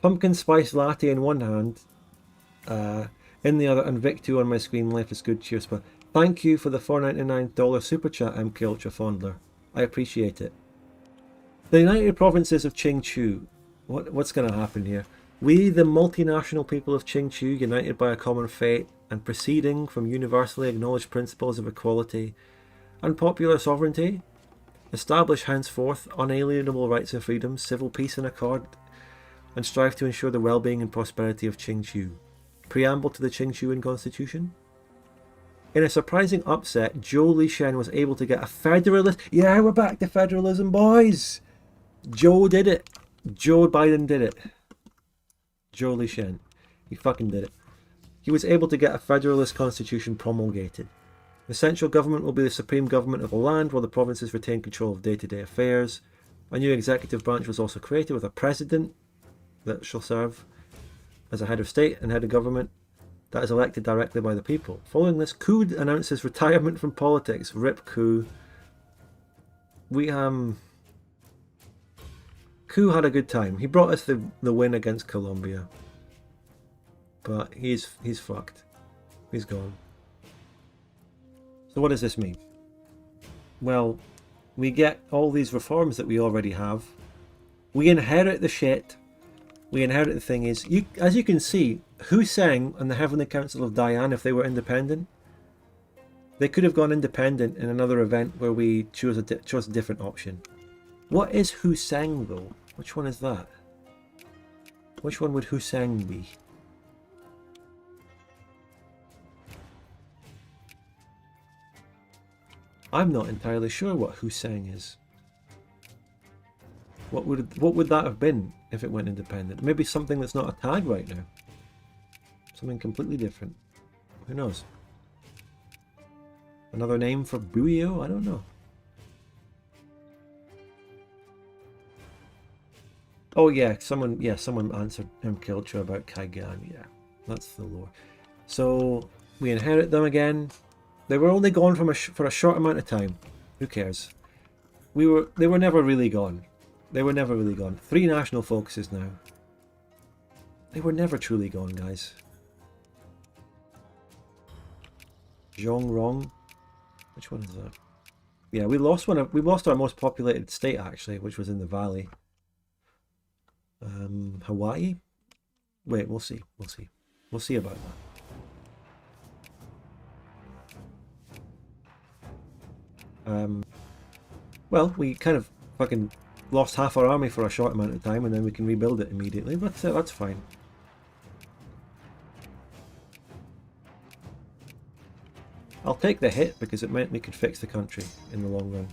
Pumpkin spice latte in one hand, in the other, and Vic2 on my screen. Life is good. Cheers, but thank you for the $4.99 super chat, MK Ultra Fondler. I appreciate it. The United Provinces of Qingqiu. What's going to happen here? We, the multinational people of Qingqiu, united by a common fate and proceeding from universally acknowledged principles of equality and popular sovereignty, establish henceforth unalienable rights and freedoms, civil peace and accord, and strive to ensure the well-being and prosperity of Qingqiu. Preamble to the Qingqiuan Constitution. In a surprising upset, Zhou Lishen was able to get a federalist... Yeah, we're back to federalism, boys! Joe did it. Joe Biden did it. Zhou Lishen. He fucking did it. He was able to get a federalist constitution promulgated. The central government will be the supreme government of the land, while the provinces retain control of day-to-day affairs. A new executive branch was also created with a president that shall serve as a head of state and head of government that is elected directly by the people. Following this, Coup announces retirement from politics. Rip Coup. Coup had a good time. He brought us the win against Colombia. But he's fucked. He's gone. So what does this mean? Well, we get all these reforms that we already have. We inherit the shit. We inherit the thing is, as you can see, Hussein and the Heavenly Council of Diane, if they were independent, they could have gone independent in another event where we chose a different option. What is Hussein though? Which one is that? Which one would Hussein be? I'm not entirely sure what Hussein is. What would that have been if it went independent? Maybe something that's not a tag right now. Something completely different. Who knows? Another name for Buio? I don't know. Oh yeah, someone answered MK Ultra about Kaigan. Yeah, that's the lore. So we inherit them again. They were only gone for a short amount of time. Who cares? They were never really gone. They were never really gone. 3 national focuses now. They were never truly gone, guys. Zhongrong. Which one is that? Yeah, we lost our most populated state actually, which was in the valley. Hawaii? Wait, we'll see. We'll see. We'll see about that. Well, we kind of fucking lost half our army for a short amount of time, and then we can rebuild it immediately, but that's fine. I'll take the hit because it meant we could fix the country in the long run.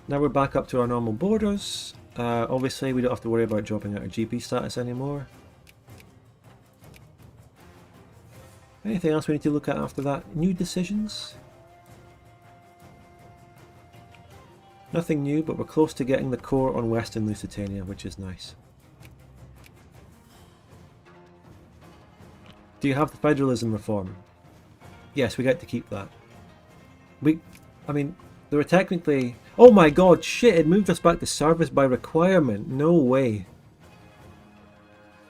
Now we're back up to our normal borders. Obviously, we don't have to worry about dropping out our GP status anymore. Anything else we need to look at after that? New decisions? Nothing new, but we're close to getting the core on Western Lusitania, which is nice. Do you have the federalism reform? Yes, we get to keep that. I mean, there were technically... Oh my god, shit, it moved us back to service by requirement. No way.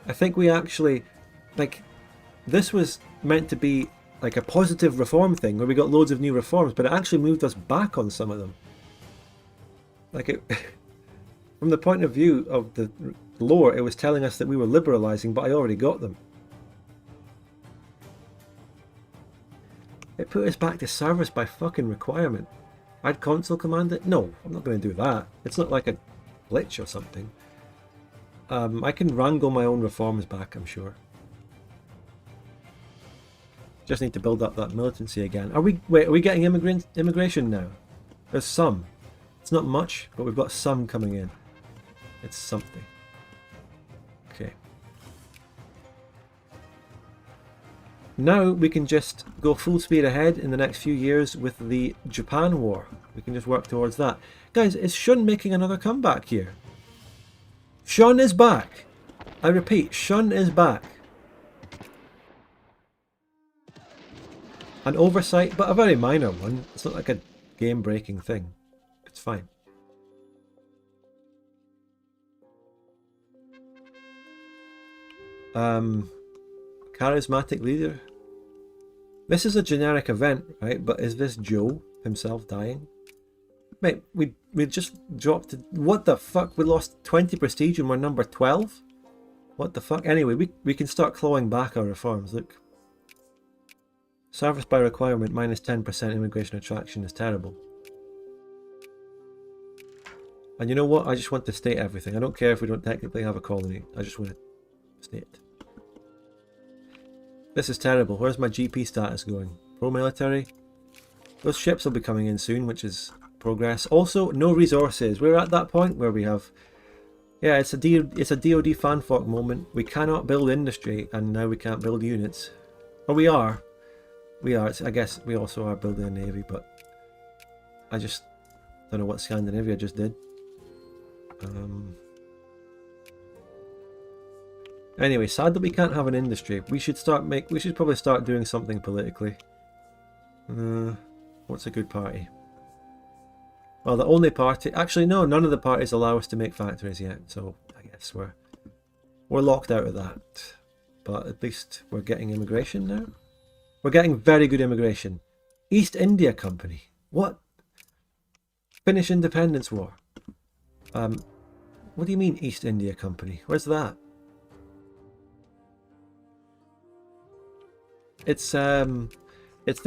I think we actually... Like, this was meant to be like a positive reform thing where we got loads of new reforms, but it actually moved us back on some of them. Like, it... From the point of view of the lore, it was telling us that we were liberalizing, but I already got them. It put us back to service by fucking requirement. I'd console command it? No, I'm not going to do that. It's not like a glitch or something. I can wrangle my own reforms back, I'm sure. Just need to build up that militancy again. Are we getting immigration now? There's some. It's not much, but we've got some coming in. It's something. Okay. Now we can just go full speed ahead in the next few years with the Japan War. We can just work towards that. Guys, is Shun making another comeback here? Shun is back! I repeat, Shun is back. An oversight, but a very minor one. It's not like a game-breaking thing. It's fine. Charismatic leader. This is a generic event, right? But is this Joe himself dying? Mate, we just dropped... What the fuck? We lost 20 prestige and we're number 12? What the fuck? Anyway, we can start clawing back our reforms. Look. Service by requirement minus 10% immigration attraction is terrible. And you know what? I just want to state everything. I don't care if we don't technically have a colony. I just want to state. This is terrible. Where's my GP status going? Pro-military? Those ships will be coming in soon, which is progress. Also, no resources. We're at that point where we have... Yeah, it's a DoD Fan Fork moment. We cannot build industry, and now we can't build units. Or we are. We are. I guess we also are building a navy, but... I just don't know what Scandinavia just did. Anyway, sad that we can't have an industry. We should probably start doing something politically. What's a good party? Well, the only party... Actually, no, none of the parties allow us to make factories yet, so I guess we're locked out of that. But at least we're getting immigration now. We're getting very good immigration. East India Company. What? Finnish Independence War. What do you mean East India Company? Where's that? It's the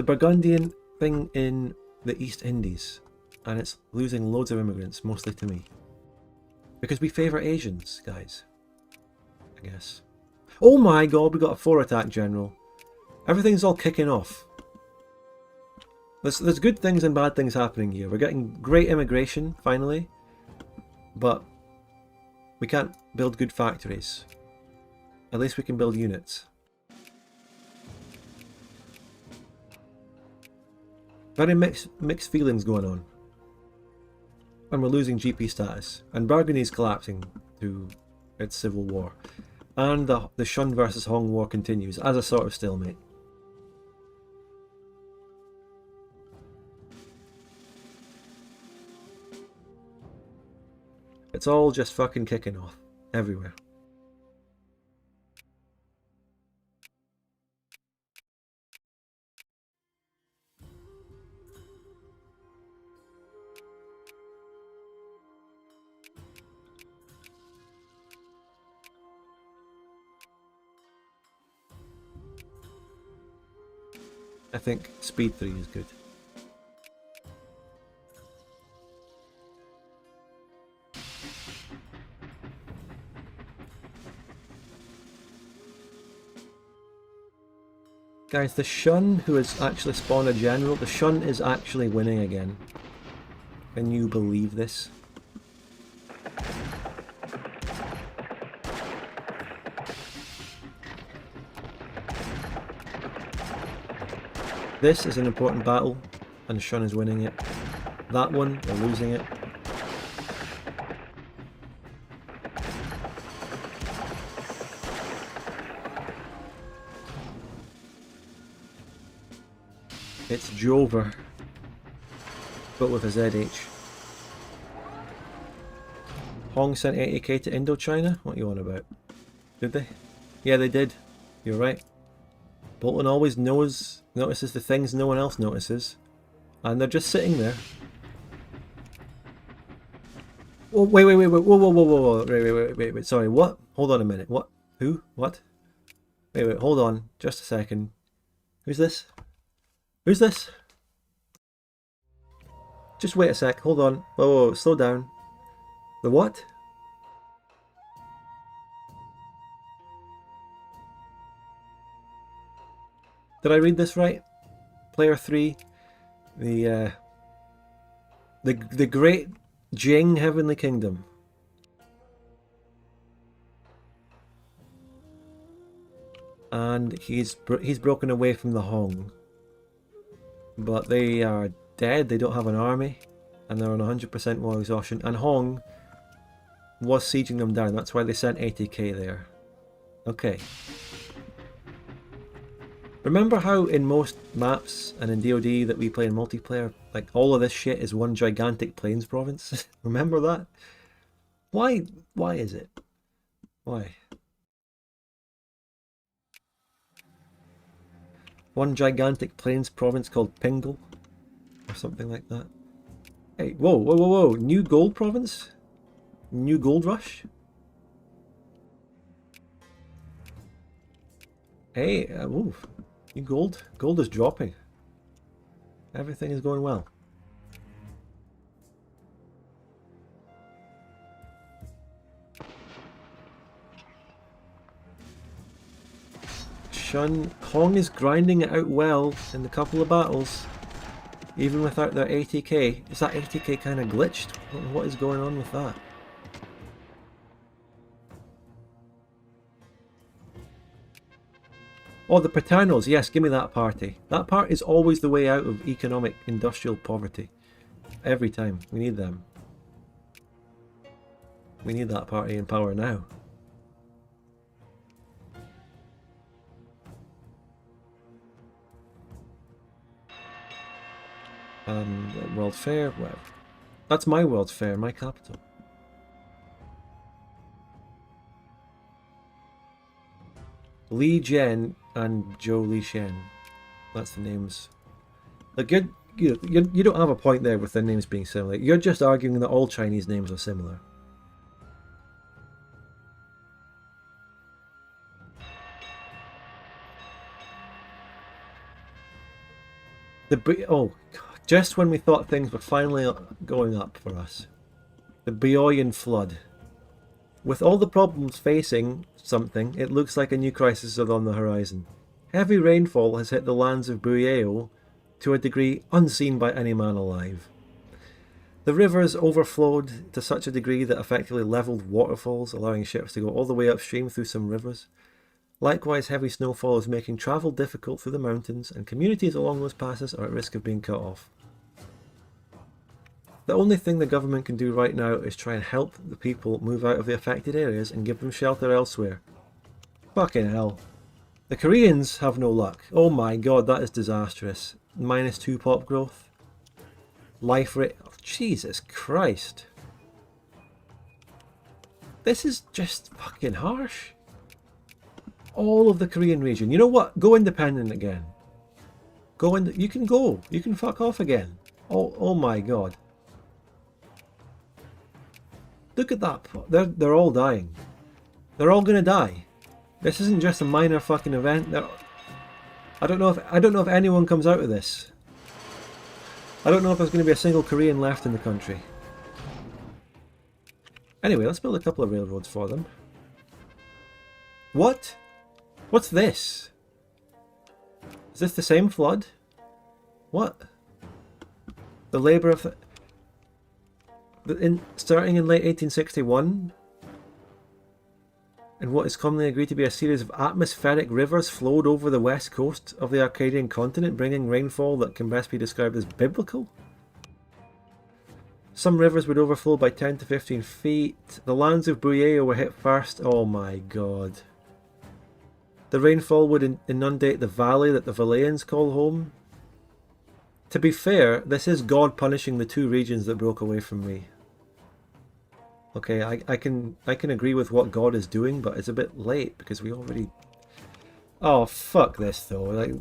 Burgundian thing in the East Indies, and it's losing loads of immigrants, mostly to me. Because we favour Asians, guys. I guess. Oh my god, we got a 4 attack general. Everything's all kicking off. There's good things and bad things happening here. We're getting great immigration, finally. But we can't build good factories. At least we can build units. Very mixed feelings going on. And we're losing GP status. And Burgundy's collapsing to its civil war. And the Shun versus Hong war continues as a sort of stalemate. It's all just fucking kicking off. Everywhere. I think speed 3 is good. Guys, the Shun, who has actually spawned a general, the Shun is actually winning again. Can you believe this? This is an important battle, and Shun is winning it. That one, they're losing it. It's Jover, but with a ZH. Hong sent 80k to Indochina? What are you on about? Did they? Yeah, they did. You're right. Bolton always notices the things no one else notices. And they're just sitting there. Oh, wait, whoa, wait, sorry, what? Hold on a minute, what? Who? What? Wait, hold on, just a second. Who's this? Who's this? Just wait a sec, hold on. Whoa, slow down. The what? Did I read this right? Player 3, the great Jing Heavenly Kingdom. And he's broken away from the Hong. But they are dead, they don't have an army, and they're on 100% war exhaustion. And Hong was sieging them down, that's why they sent 80k there. Okay. Remember how in most maps and in DoD that we play in multiplayer, like all of this shit is one gigantic plains province? Remember that? Why is it? Why? One gigantic plains province called Pingle, or something like that. Hey, whoa! New gold province? New gold rush? Hey, ooh, new gold. Gold is dropping. Everything is going well. Hong is grinding it out well in a couple of battles, even without their 80k. Is that 80k kind of glitched? What is going on with that? Oh, the paternals, yes, give me that party. That part is always the way out of economic industrial poverty. Every time. We need them. We need that party in power now. World Fair, well, that's my World Fair, my capital. Li Jian and Zhou Li Shen. That's the names. Like you don't have a point there with their names being similar. You're just arguing that all Chinese names are similar. Oh, just when we thought things were finally going up for us. The Bioyan flood. With all the problems facing something, it looks like a new crisis is on the horizon. Heavy rainfall has hit the lands of Buyeo to a degree unseen by any man alive. The rivers overflowed to such a degree that effectively levelled waterfalls, allowing ships to go all the way upstream through some rivers. Likewise, heavy snowfall is making travel difficult through the mountains, and communities along those passes are at risk of being cut off. The only thing the government can do right now is try and help the people move out of the affected areas and give them shelter elsewhere. Fucking hell. The Koreans have no luck. Oh my god, that is disastrous. -2 pop growth. Life rate. Oh, Jesus Christ. This is just fucking harsh. All of the Korean region. You know what? Go independent again. You can go. You can fuck off again. Oh my god. Look at that. They're all dying. They're all gonna die. This isn't just a minor fucking event. I don't know if anyone comes out of this. I don't know if there's going to be a single Korean left in the country. Anyway, let's build a couple of railroads for them. What? What's this? Is this the same flood? What? The labour of... starting in late 1861, and what is commonly agreed to be a series of atmospheric rivers flowed over the west coast of the Arcadian continent, bringing rainfall that can best be described as biblical. Some rivers would overflow by 10 to 15 feet. The lands of Buyeo were hit first. Oh my god. The rainfall would inundate the valley that the Valaeans call home. To be fair, this is God punishing the two regions that broke away from me. Okay, I can agree with what God is doing, but it's a bit late because we already... Oh, fuck this though. Like,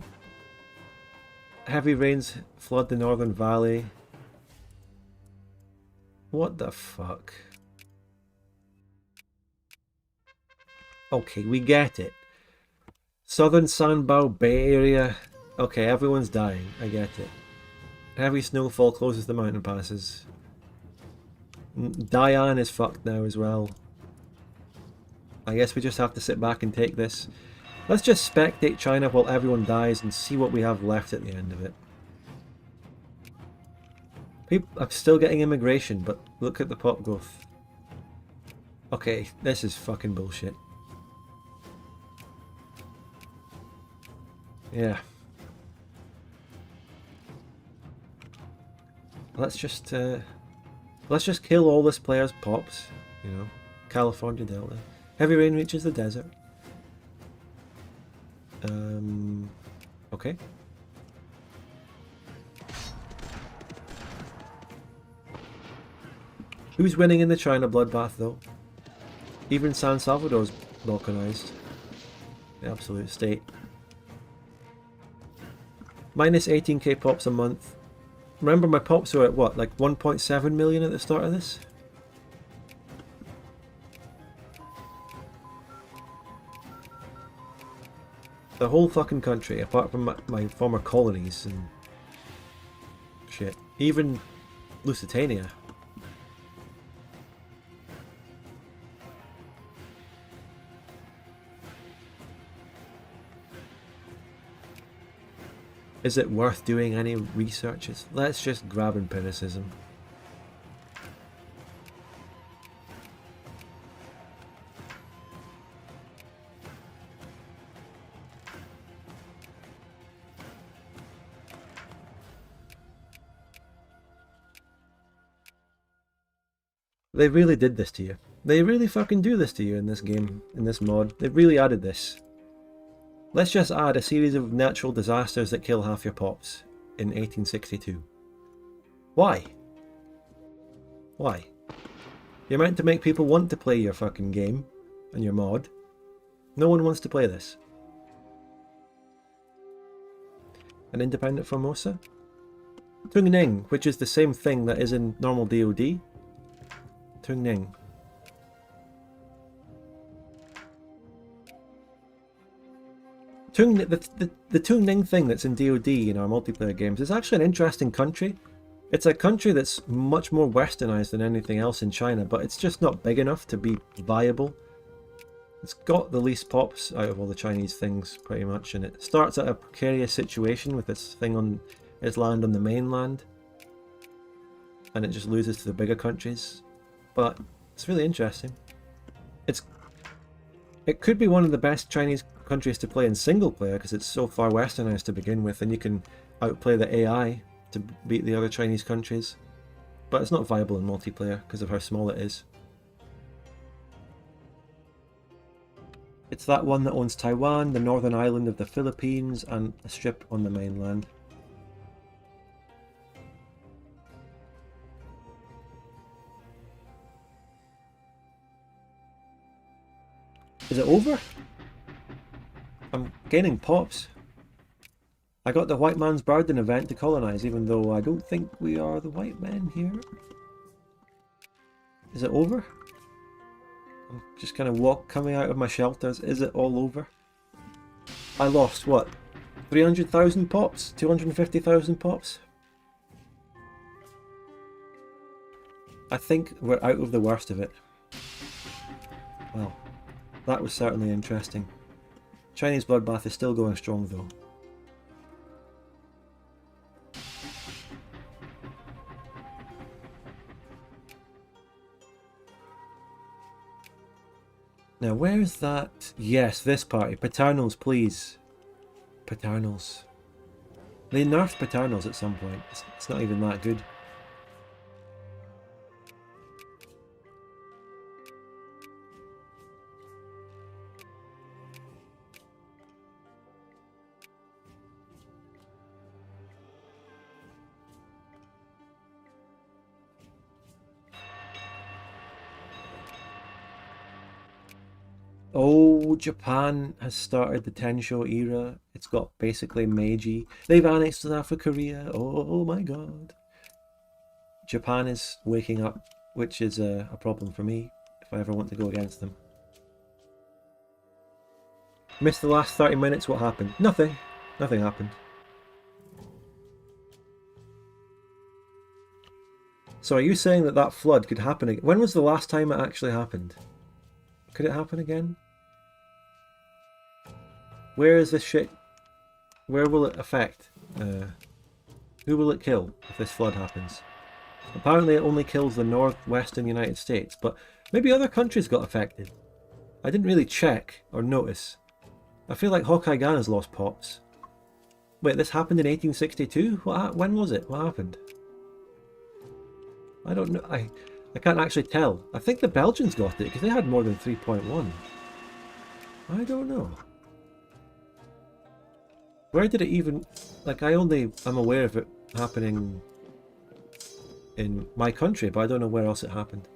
heavy rains flood the northern valley. What the fuck? Okay, we get it. Southern Sanbao Bay Area. Okay, everyone's dying. I get it. Heavy snowfall closes the mountain passes. Dian is fucked now as well. I guess we just have to sit back and take this. Let's just spectate China while everyone dies and see what we have left at the end of it. I'm still getting immigration, but look at the pop growth. Okay, this is fucking bullshit. Yeah. Let's just kill all this player's pops, you know. California Delta. Heavy rain reaches the desert. Okay. Who's winning in the China bloodbath though? Even San Salvador's balkanized. The absolute state. Minus 18k pops a month. Remember my pops were at what, like 1.7 million at the start of this? The whole fucking country, apart from my former colonies and shit. Even Lusitania. Is it worth doing any researches? Let's just grab empiricism. They really did this to you. They really fucking do this to you in this game, in this mod. They really added this. Let's just add a series of natural disasters that kill half your pops in 1862. Why? Why? You're meant to make people want to play your fucking game and your mod. No one wants to play this. An independent Formosa? Tungning, which is the same thing that is in normal DoD. Tungning. The Tungning thing that's in DoD in our multiplayer games is actually an interesting country. It's a country that's much more westernized than anything else in China, but it's just not big enough to be viable. It's got the least pops out of all the Chinese things, pretty much, and it starts at a precarious situation with its thing on its land on the mainland, and it just loses to the bigger countries. But it's really interesting. It could be one of the best Chinese countries to play in single player because it's so far westernized to begin with, and you can outplay the AI to beat the other Chinese countries. But it's not viable in multiplayer because of how small it is. It's that one that owns Taiwan, the northern island of the Philippines, and a strip on the mainland. Is it over? I'm gaining pops. I got the White Man's Burden event to colonize, even though I don't think we are the white men here. Is it over? I'm just kind of coming out of my shelters. Is it all over? I lost, what, 300,000 pops? 250,000 pops? I think we're out of the worst of it. Well, that was certainly interesting. Chinese Bloodbath is still going strong though. Now where's that? Yes, this party. Paternals, please. Paternals. They nerfed Paternals at some point. It's not even that good. Oh, Japan has started the Tensho era. It's got basically Meiji. They've annexed South Korea. Oh my god. Japan is waking up, which is a problem for me if I ever want to go against them. Missed the last 30 minutes, what happened? Nothing. Nothing happened. So are you saying that that flood could happen again? When was the last time it actually happened? Could it happen again? Where is this shit? Where will it affect? Who will it kill if this flood happens? Apparently it only kills the northwestern United States, but maybe other countries got affected. I didn't really check or notice. I feel like Hokkaigan has lost pops. Wait, this happened in 1862? When was it? What happened? I don't know. I can't actually tell. I think the Belgians got it because they had more than 3.1. I don't know. Where did it even... Like, I'm aware of it happening in my country, but I don't know where else it happened.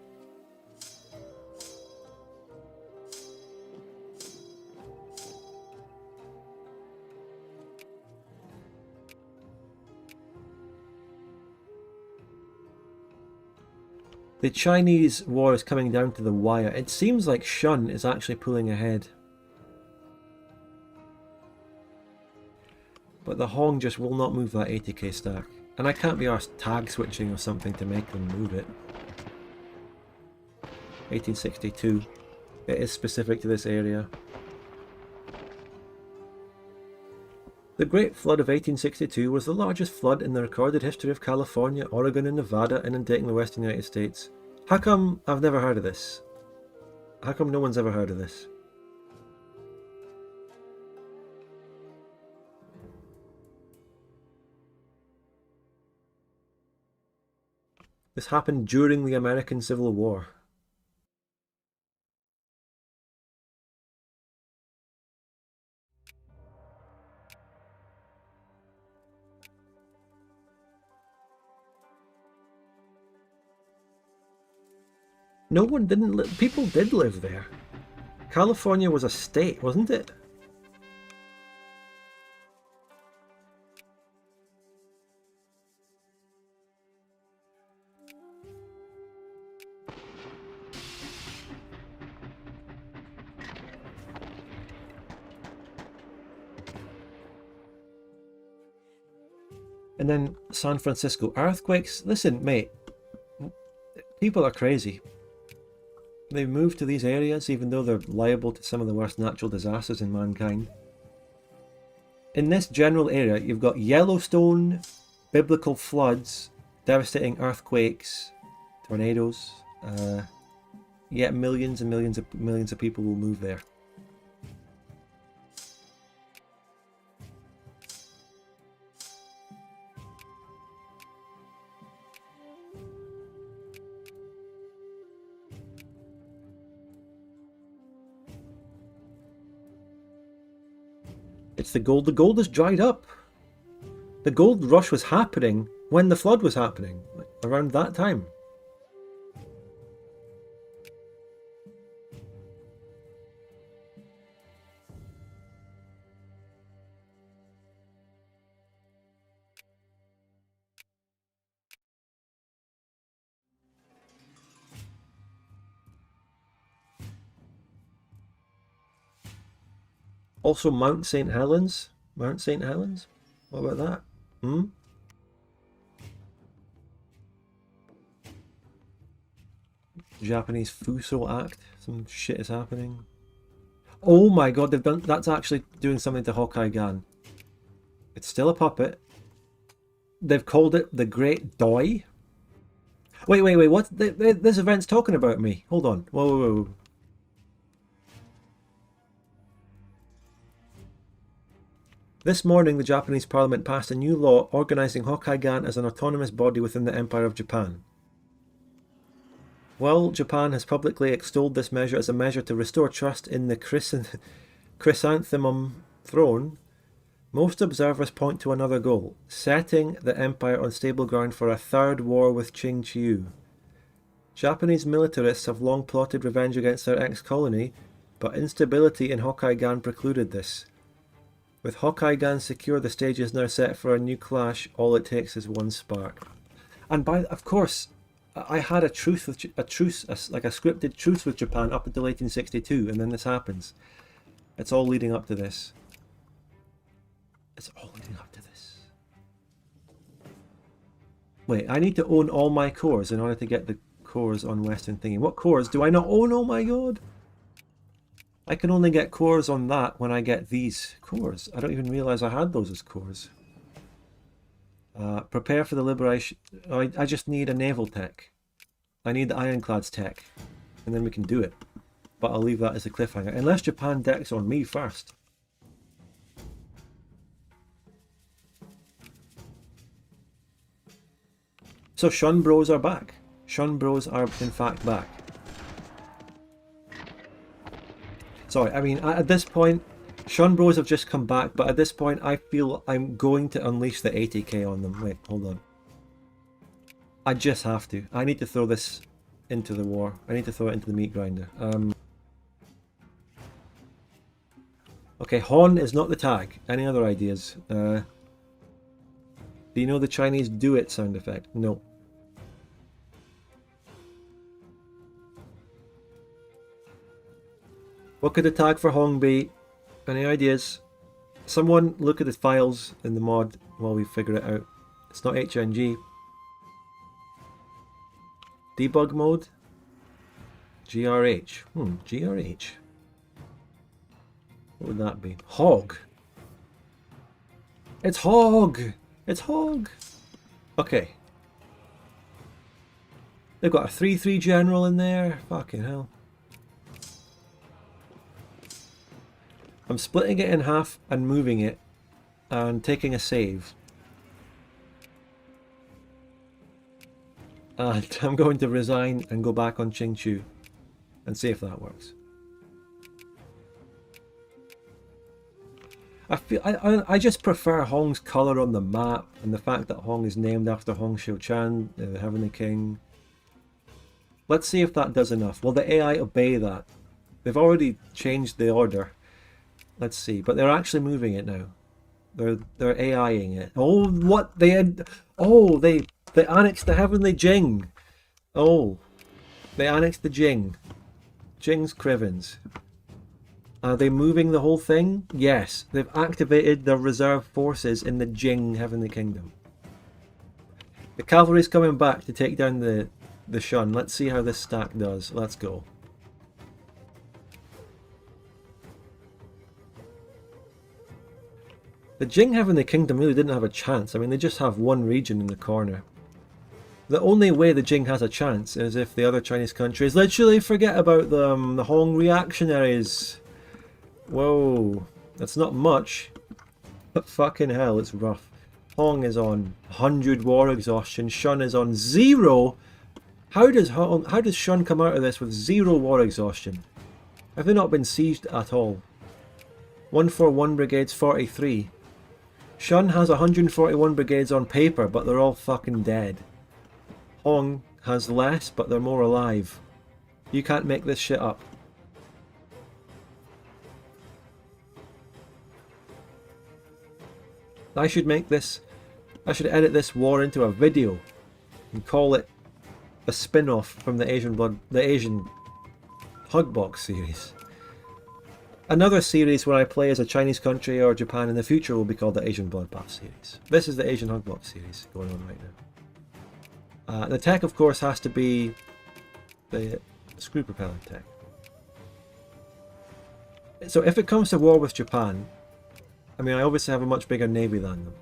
The Chinese war is coming down to the wire. It seems like Shun is actually pulling ahead. But the Hong just will not move that 80k stack. And I can't be arsed tag switching or something to make them move it. 1862. It is specific to this area. The Great Flood of 1862 was the largest flood in the recorded history of California, Oregon and Nevada, inundating the western United States. How come I've never heard of this? How come no one's ever heard of this? This happened during the American Civil War. No one didn't live. People did live there. California was a state, wasn't it? And then San Francisco earthquakes. Listen, mate, people are crazy. They move to these areas even though they're liable to some of the worst natural disasters in mankind. In this general area, you've got Yellowstone, biblical floods, devastating earthquakes, tornadoes. Yet millions and millions of people will move there. It's the gold. The gold is dried up. The gold rush was happening when the flood was happening, around that time. Also, Mount St. Helens. Mount St. Helens? What about that? Hmm? Japanese Fuso Act. Some shit is happening. Oh my god, they've done... That's actually doing something to Hawkeye Gan. It's still a puppet. They've called it the Great Doi. Wait, what? This event's talking about me. Hold on. Whoa. This morning, the Japanese parliament passed a new law organising Hawkeye Gan as an autonomous body within the Empire of Japan. While Japan has publicly extolled this measure as a measure to restore trust in the chrysanthemum throne, most observers point to another goal, setting the empire on stable ground for a third war with Qingqiu. Japanese militarists have long plotted revenge against their ex-colony, but instability in Hawkeye Gan precluded this. With Hawkeye Gan secure, the stage is now set for a new clash. All it takes is one spark. And of course, I had a truce, like a scripted truce with Japan up until 1862, and then this happens. It's all leading up to this. It's all leading up to this. Wait, I need to own all my cores in order to get the cores on Western thingy. What cores do I not own? Oh my god! I can only get cores on that when I get these cores. I don't even realise I had those as cores. Prepare for the liberation. I just need a naval tech. I need the ironclads tech. And then we can do it. But I'll leave that as a cliffhanger. Unless Japan decks on me first. So Shun Bros are back. Shun Bros are in fact back. Sorry, I mean at this point, Shun Bros have just come back, but at this point I feel I'm going to unleash the 80k on them. Wait, hold on. I just have to. I need to throw this into the war. I need to throw it into the meat grinder. Okay, Hon is not the tag. Any other ideas? Do you know the Chinese do it sound effect? No. What could the tag for Hong be? Any ideas? Someone look at the files in the mod while we figure it out. It's not HNG. Debug mode? GRH. GRH. What would that be? Hog. It's Hog! It's Hog! Okay. They've got a 3-3 general in there. Fucking hell. I'm splitting it in half and moving it and taking a save. And I'm going to resign and go back on Qingqiu and see if that works. I just prefer Hong's colour on the map and the fact that Hong is named after Hong Xiuquan, the Heavenly King. Let's see if that does enough. Will the AI obey that? They've already changed the order. Let's see, but they're actually moving it now. They're AIing it. Oh, what they had? Oh, they annexed the Heavenly Jing. Oh, they annexed the Jing. Jing's Crivens. Are they moving the whole thing? Yes, they've activated their reserve forces in the Jing Heavenly Kingdom. The cavalry's coming back to take down the Shun. Let's see how this stack does. Let's go. The Jing Heavenly Kingdom really didn't have a chance. I mean, they just have one region in the corner. The only way the Jing has a chance is if the other Chinese countries literally forget about them. The Hong reactionaries. Whoa, that's not much. But fucking hell, it's rough. Hong is on 100 war exhaustion. Shun is on 0. How does Shun come out of this with 0 war exhaustion? Have they not been sieged at all? 141 brigades, 43. Shun has 141 brigades on paper, but they're all fucking dead. Hong has less, but they're more alive. You can't make this shit up. I should edit this war into a video and call it a spin-off from the Asian Hugbox series. Another series where I play as a Chinese country or Japan in the future will be called the Asian Bloodbath series. This is the Asian Hugblock series going on right now. The tech, of course, has to be the screw propeller tech. So if it comes to war with Japan, I mean, I obviously have a much bigger navy than them.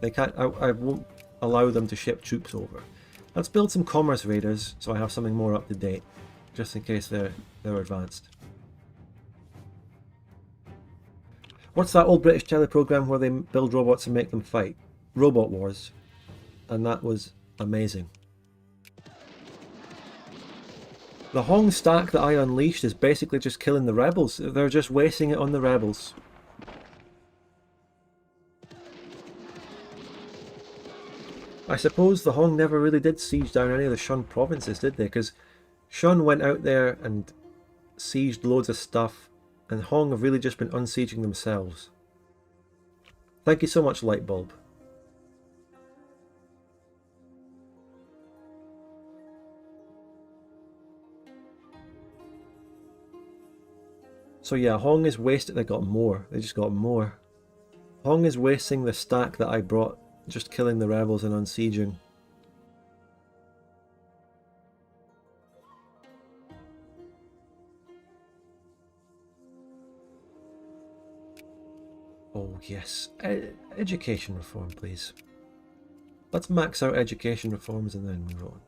They can't. I won't allow them to ship troops over. Let's build some commerce raiders so I have something more up to date, just in case they're advanced. What's that old British telly program where they build robots and make them fight? Robot Wars, and that was amazing. The Hong stack that I unleashed is basically just killing the rebels. They're just wasting it on the rebels. I suppose the Hong never really did siege down any of the Shun provinces, did they? Because Shun went out there and sieged loads of stuff, and Hong have really just been unsieging themselves. Thank you so much, Lightbulb. So yeah, Hong is wasted. They got more. They just got more. Hong is wasting the stack that I brought, just killing the rebels and unsieging. Oh yes, education reform, please. Let's max out education reforms and then move on.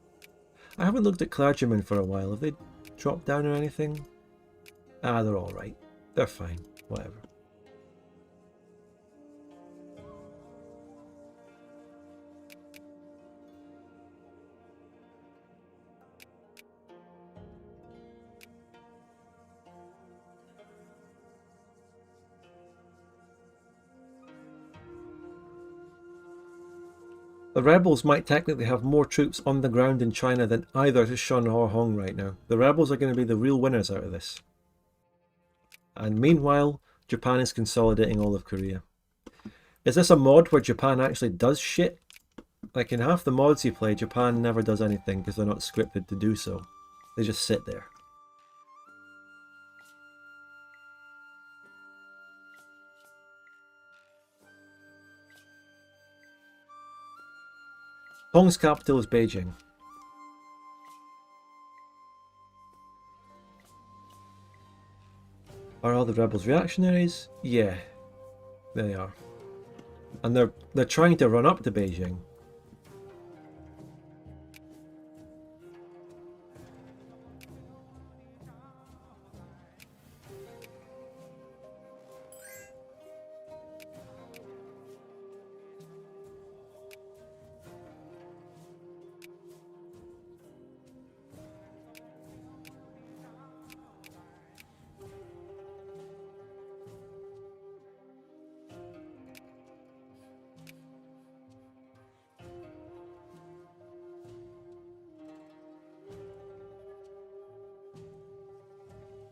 I haven't looked at clergymen for a while. Have they dropped down or anything? Ah, they're alright. They're fine. Whatever. The rebels might technically have more troops on the ground in China than either Shun or Hong right now. The rebels are going to be the real winners out of this. And meanwhile, Japan is consolidating all of Korea. Is this a mod where Japan actually does shit? Like in half the mods you play, Japan never does anything because they're not scripted to do so. They just sit there. Hong's capital is Beijing. Are all the rebels reactionaries? Yeah, they are. And they're trying to run up to Beijing.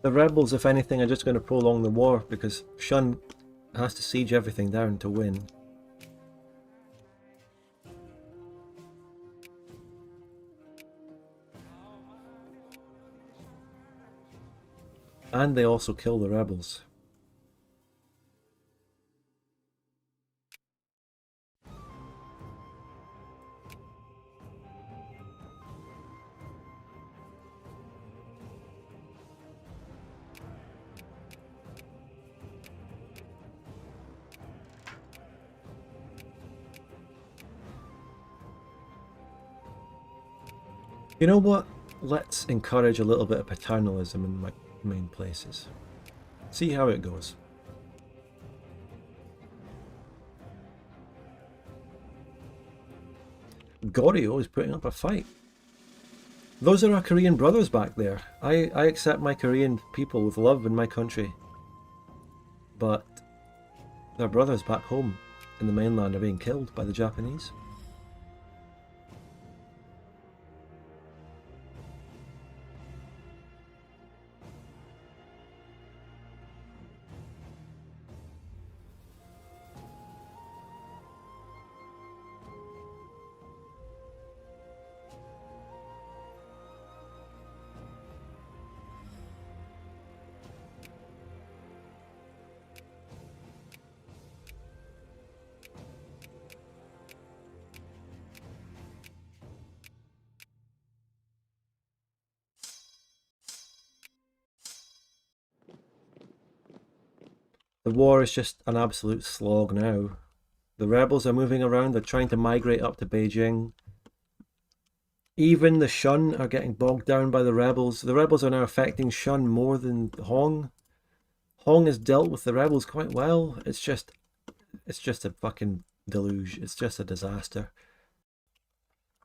The rebels, if anything, are just going to prolong the war because Shun has to siege everything down to win. And they also kill the rebels. You know what? Let's encourage a little bit of paternalism in my main places. See how it goes. Goryeo is putting up a fight. Those are our Korean brothers back there. I accept my Korean people with love in my country. But their brothers back home in the mainland are being killed by the Japanese. The war is just an absolute slog now. The rebels are moving around, they're trying to migrate up to Beijing. Even the Shun are getting bogged down by the rebels. The rebels are now affecting Shun more than Hong. Hong has dealt with the rebels quite well. It's just a fucking deluge. It's just a disaster.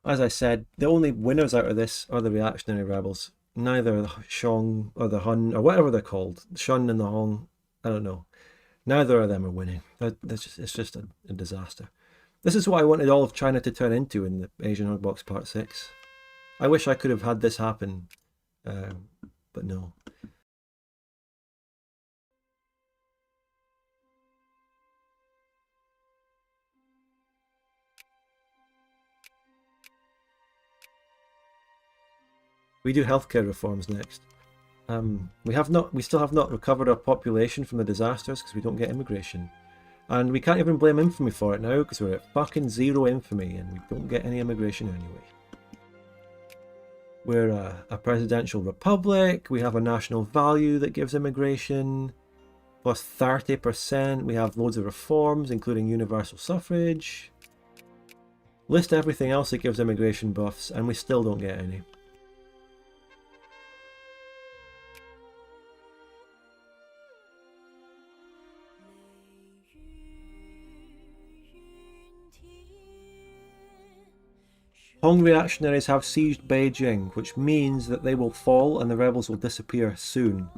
As I said, the only winners out of this are the reactionary rebels. Neither the Shong or the Hun or whatever they're called, the Shun and the Hong, I don't know. Neither of them are winning. It's just a disaster. This is what I wanted all of China to turn into in the Asian Hogbox Part 6. I wish I could have had this happen, but no. We do healthcare reforms next. We still have not recovered our population from the disasters because we don't get immigration. And we can't even blame infamy for it now because we're at fucking 0 infamy and we don't get any immigration anyway. We're a presidential republic, we have a national value that gives immigration, plus 30%, we have loads of reforms including universal suffrage. List everything else that gives immigration buffs and we still don't get any. Hong reactionaries have sieged Beijing, which means that they will fall and the rebels will disappear soon.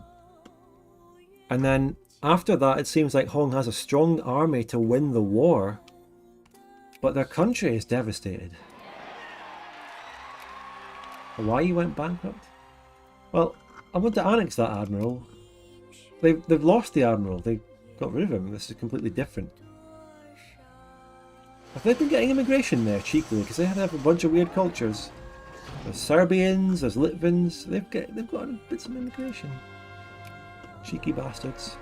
And then after that, it seems like Hong has a strong army to win the war, but their country is devastated. Hawaii went bankrupt? Well, I want to annex that admiral. They've lost the admiral. They got rid of him. This is completely different. Have they been getting immigration there cheekily? Because they have a bunch of weird cultures. There's Serbians, there's Litvins. They've got bits of immigration. Cheeky bastards.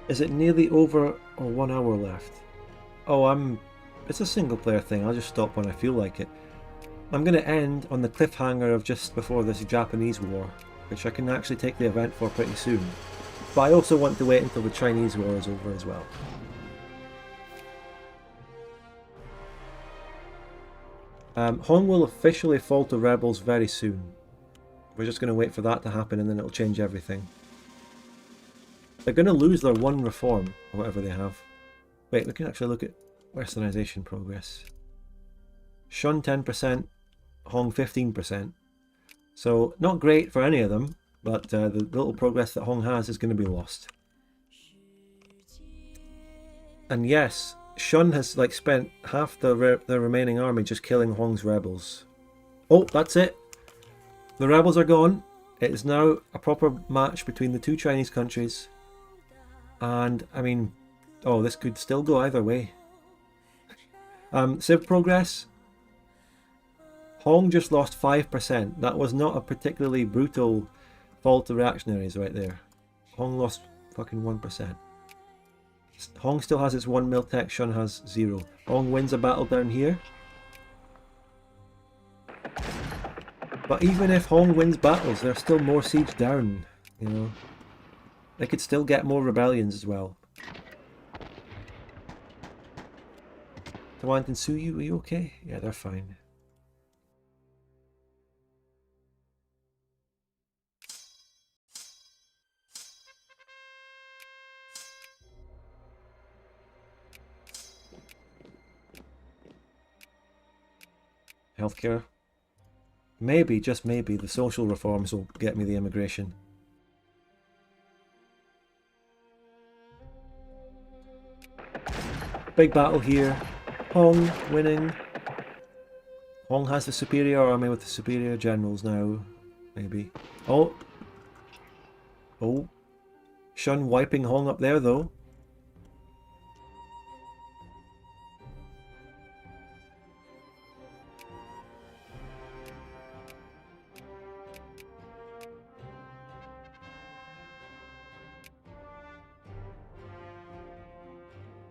Is it nearly over or 1 hour left? Oh, it's a single player thing, I'll just stop when I feel like it. I'm going to end on the cliffhanger of just before this Japanese war, which I can actually take the event for pretty soon. But I also want to wait until the Chinese war is over as well. Hong will officially fall to rebels very soon. We're just going to wait for that to happen and then it'll change everything. They're going to lose their one reform, or whatever they have. Wait, we can actually look at Westernization progress. Shun 10%, Hong 15%. So not great for any of them, but the little progress that Hong has is going to be lost. And yes, Shun has spent half the remaining army just killing Hong's rebels. Oh, that's it. The rebels are gone. It is now a proper match between the two Chinese countries. And I mean, oh, this could still go either way. Civ progress. Hong just lost 5%. That was not a particularly brutal fall to reactionaries right there. Hong lost fucking 1%. Hong still has its 1 mil tech, Shun has 0. Hong wins a battle down here. But even if Hong wins battles, there's still more siege down, you know. They could still get more rebellions as well. Tawan and Suyu, are you okay? Yeah, they're fine. Healthcare. Maybe, just maybe, the social reforms will get me the immigration. Big battle here. Hong winning. Hong has the superior army with the superior generals now. Maybe. Oh. Oh. Shun wiping Hong up there though.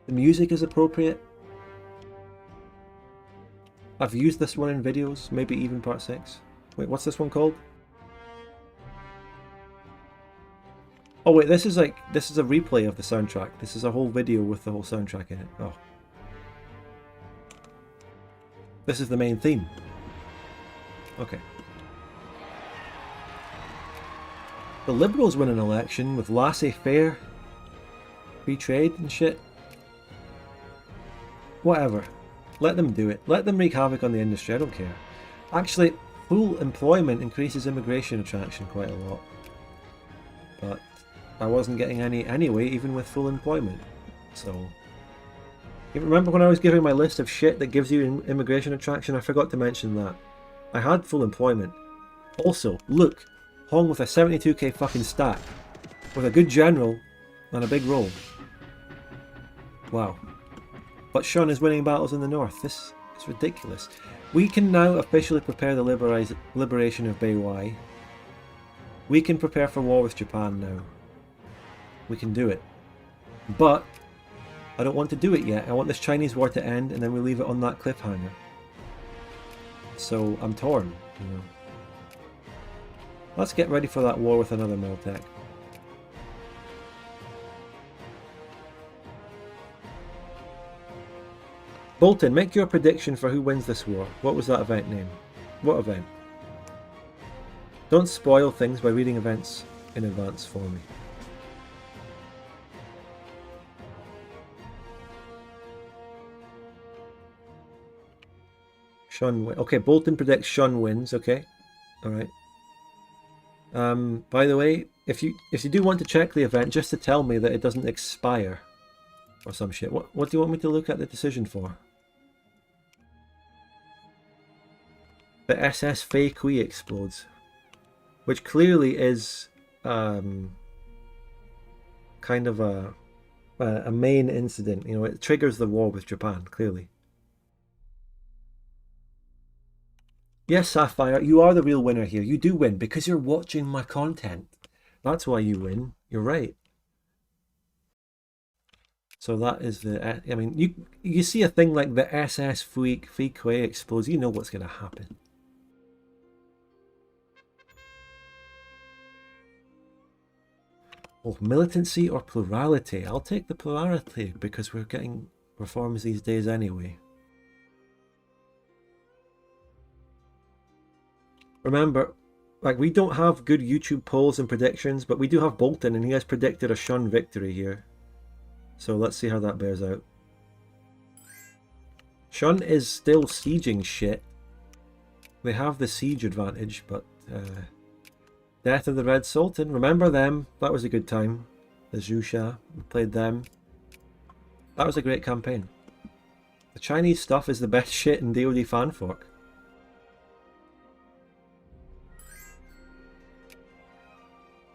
The music is appropriate. I've used this one in videos, maybe even part 6. Wait, what's this one called? Oh wait, this is a replay of the soundtrack. This is a whole video with the whole soundtrack in it. Oh. This is the main theme. Okay. The Liberals win an election with laissez-faire, free trade and shit. Whatever. Let them do it. Let them wreak havoc on the industry. I don't care. Actually, full employment increases immigration attraction quite a lot. But I wasn't getting any anyway, even with full employment. So, you remember when I was giving my list of shit that gives you immigration attraction? I forgot to mention that. I had full employment. Also, look, Hong with a 72k fucking stat, with a good general and a big roll. Wow. But Shun is winning battles in the north. This is ridiculous. We can now officially prepare the liberation of Beiwai. We can prepare for war with Japan now. We can do it. But I don't want to do it yet. I want this Chinese war to end and then we leave it on that cliffhanger. So I'm torn, you know. Let's get ready for that war with another Miltech. Bolton, make your prediction for who wins this war. What was that event name? What event? Don't spoil things by reading events in advance for me. Shun wins. Okay, Bolton predicts Shun wins. Okay, all right. By the way, if you do want to check the event, just to tell me that it doesn't expire or some shit. What do you want me to look at the decision for? The SS Fei Kui explodes, which clearly is kind of a main incident. You know, it triggers the war with Japan, clearly. Yes, Sapphire, you are the real winner here. You do win because you're watching my content. That's why you win. You're right. So that is the... I mean, you see a thing like the SS Fei Kui explodes, you know what's going to happen. Oh, militancy or plurality? I'll take the plurality because we're getting reforms these days anyway. Remember, like, we don't have good YouTube polls and predictions, but we do have Bolton, and he has predicted a Shun victory here. So let's see how that bears out. Shun is still sieging shit. They have the siege advantage, but Death of the Red Sultan, remember them? That was a good time. The Zhusha, we played them. That was a great campaign. The Chinese stuff is the best shit in DoD Fan Fork.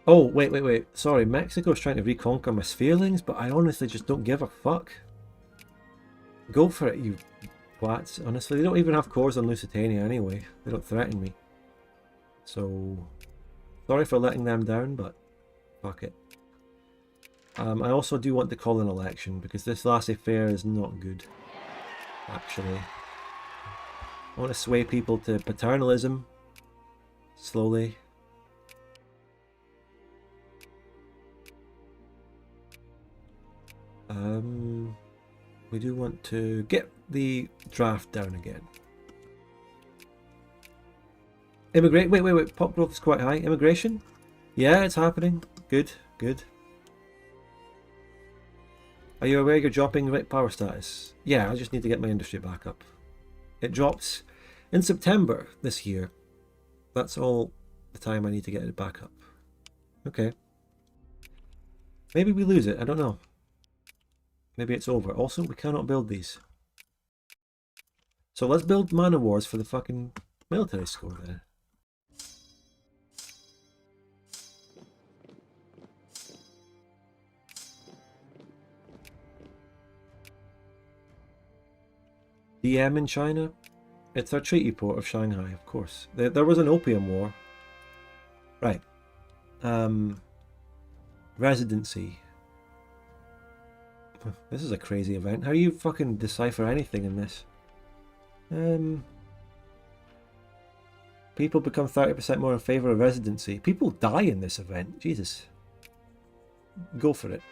Oh, wait. Sorry, Mexico's trying to reconquer my spherelings, but I honestly just don't give a fuck. Go for it, you twats. Honestly, they don't even have cores on Lusitania anyway. They don't threaten me. So, sorry for letting them down, but fuck it. I also do want to call an election, because this laissez-faire is not good, actually. I want to sway people to paternalism, slowly. We do want to get the draft down again. Wait. Pop growth is quite high. Immigration? Yeah, it's happening. Good. Are you aware you're dropping power status? Yeah, I just need to get my industry back up. It drops in September this year. That's all the time I need to get it back up. Okay. Maybe we lose it. I don't know. Maybe it's over. Also, we cannot build these. So let's build mana wars for the fucking military score then. DM in China? It's our treaty port of Shanghai, of course. There was an opium war. Right. Residency. This is a crazy event. How do you fucking decipher anything in this? People become 30% more in favour of residency. People die in this event. Jesus. Go for it.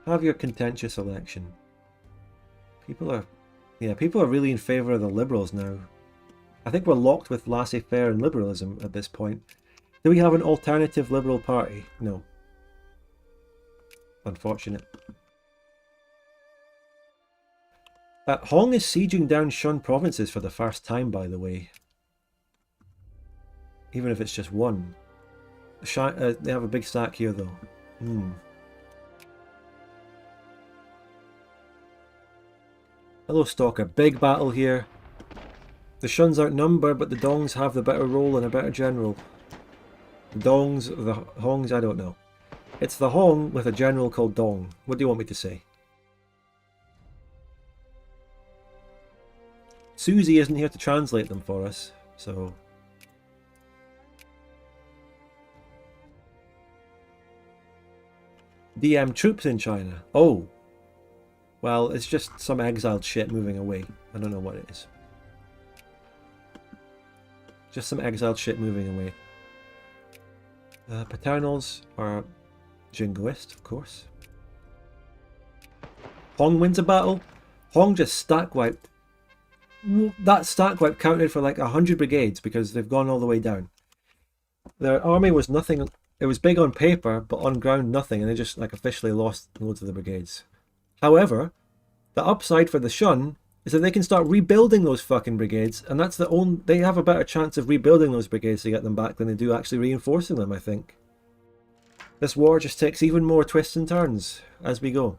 Have your contentious election. People are really in favour of the Liberals now. I think we're locked with laissez-faire and liberalism at this point. Do we have an alternative Liberal Party? No. Unfortunate. Hong is sieging down Shun provinces for the first time, by the way. Even if it's just one. They have a big stack here, though. Hello, Stalker. Big battle here. The Shuns outnumber, but the Dongs have the better role and a better general. The Dongs, the Hongs, I don't know. It's the Hong with a general called Dong. What do you want me to say? Susie isn't here to translate them for us, so... DM troops in China. Oh. Well, it's just some exiled shit moving away. I don't know what it is. Just some exiled shit moving away. Paternals are jingoist, of course. Hong wins a battle. Hong just stack wiped. That stack wipe counted for like 100 brigades because they've gone all the way down. Their army was nothing. It was big on paper, but on ground nothing, and they just like officially lost loads of the brigades. However, the upside for the Shun is that they can start rebuilding those fucking brigades, and that's the only. They have a better chance of rebuilding those brigades to get them back than they do actually reinforcing them, I think. This war just takes even more twists and turns as we go.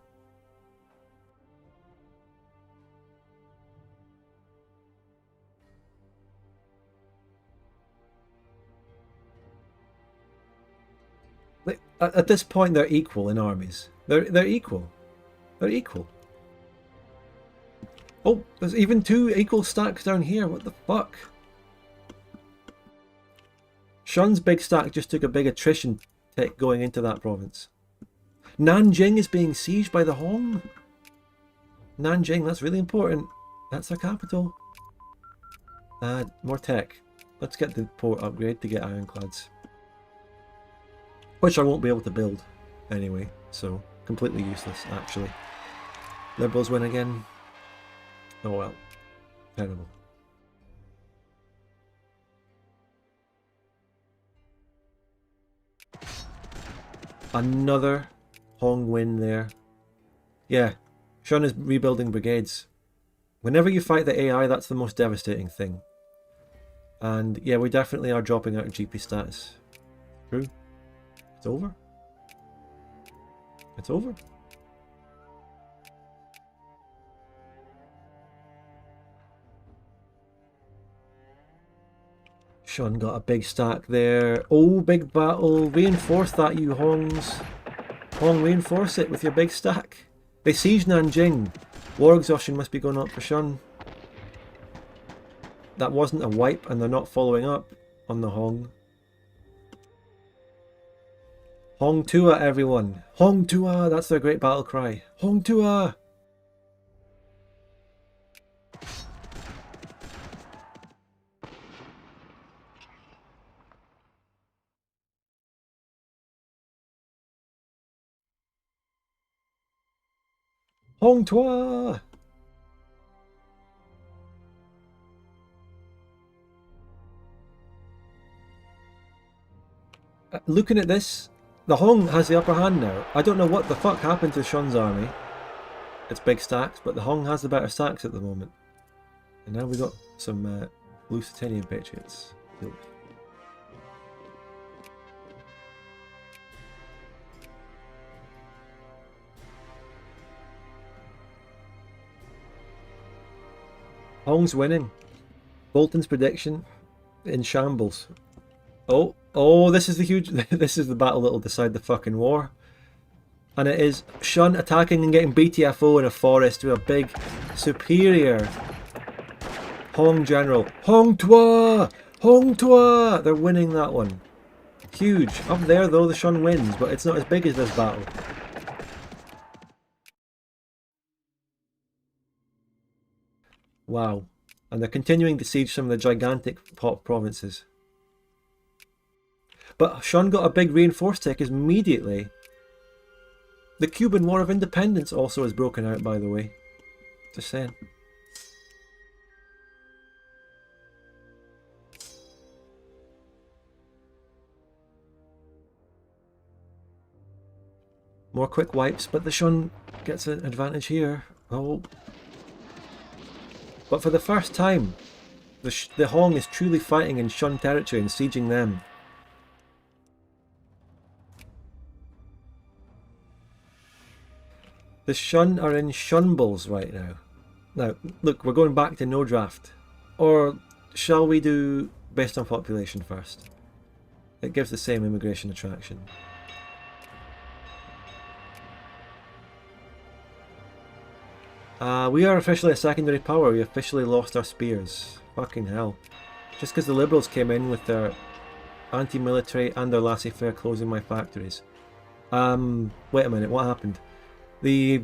At this point, they're equal in armies. They're equal. They're equal. Oh, there's even 2 equal stacks down here. What the fuck? Shun's big stack just took a big attrition tick going into that province. Nanjing is being sieged by the Hong. Nanjing, that's really important. That's their capital. More tech. Let's get the port upgrade to get ironclads. Which I won't be able to build anyway, so completely useless actually. Liberals win again. Oh well. Terrible. Another Hong win there. Yeah, Shun is rebuilding brigades. Whenever you fight the AI, that's the most devastating thing. And yeah, we definitely are dropping out of GP status. True. It's over. It's over. Shun got a big stack there. Oh, big battle. Reinforce that, you Hongs. Hong, reinforce it with your big stack. They siege Nanjing. War exhaustion must be going up for Shun. That wasn't a wipe, and they're not following up on the Hong. Hong Tua, everyone. Hong Tua, that's their great battle cry. Hong Tua! Hong Tua! Looking at this, the Hong has the upper hand now. I don't know what the fuck happened to Shun's army. It's big stacks, but the Hong has the better stacks at the moment. And now we got some Lusitanian Patriots. Hong's winning. Bolton's prediction in shambles. Oh, this is the huge... This is the battle that'll decide the fucking war. And it is Shun attacking and getting BTFO in a forest to a big, superior Hong general. Hong Tua! Hong Tua! They're winning that one. Huge. Up there though, the Shun wins, but it's not as big as this battle. Wow. And they're continuing to siege some of the gigantic provinces. But Shun got a big reinforced tech immediately. The Cuban War of Independence also has broken out, by the way. Just saying. More quick wipes, but the Shun gets an advantage here. Oh. But for the first time, the Hong is truly fighting in Shun territory and sieging them. The Shun are in Shunbles right now. Now, look, we're going back to no draft. Or shall we do based on population first? It gives the same immigration attraction. We are officially a secondary power. We officially lost our spears. Fucking hell. Just because the Liberals came in with their anti-military and their laissez-faire closing my factories. Wait a minute, what happened? The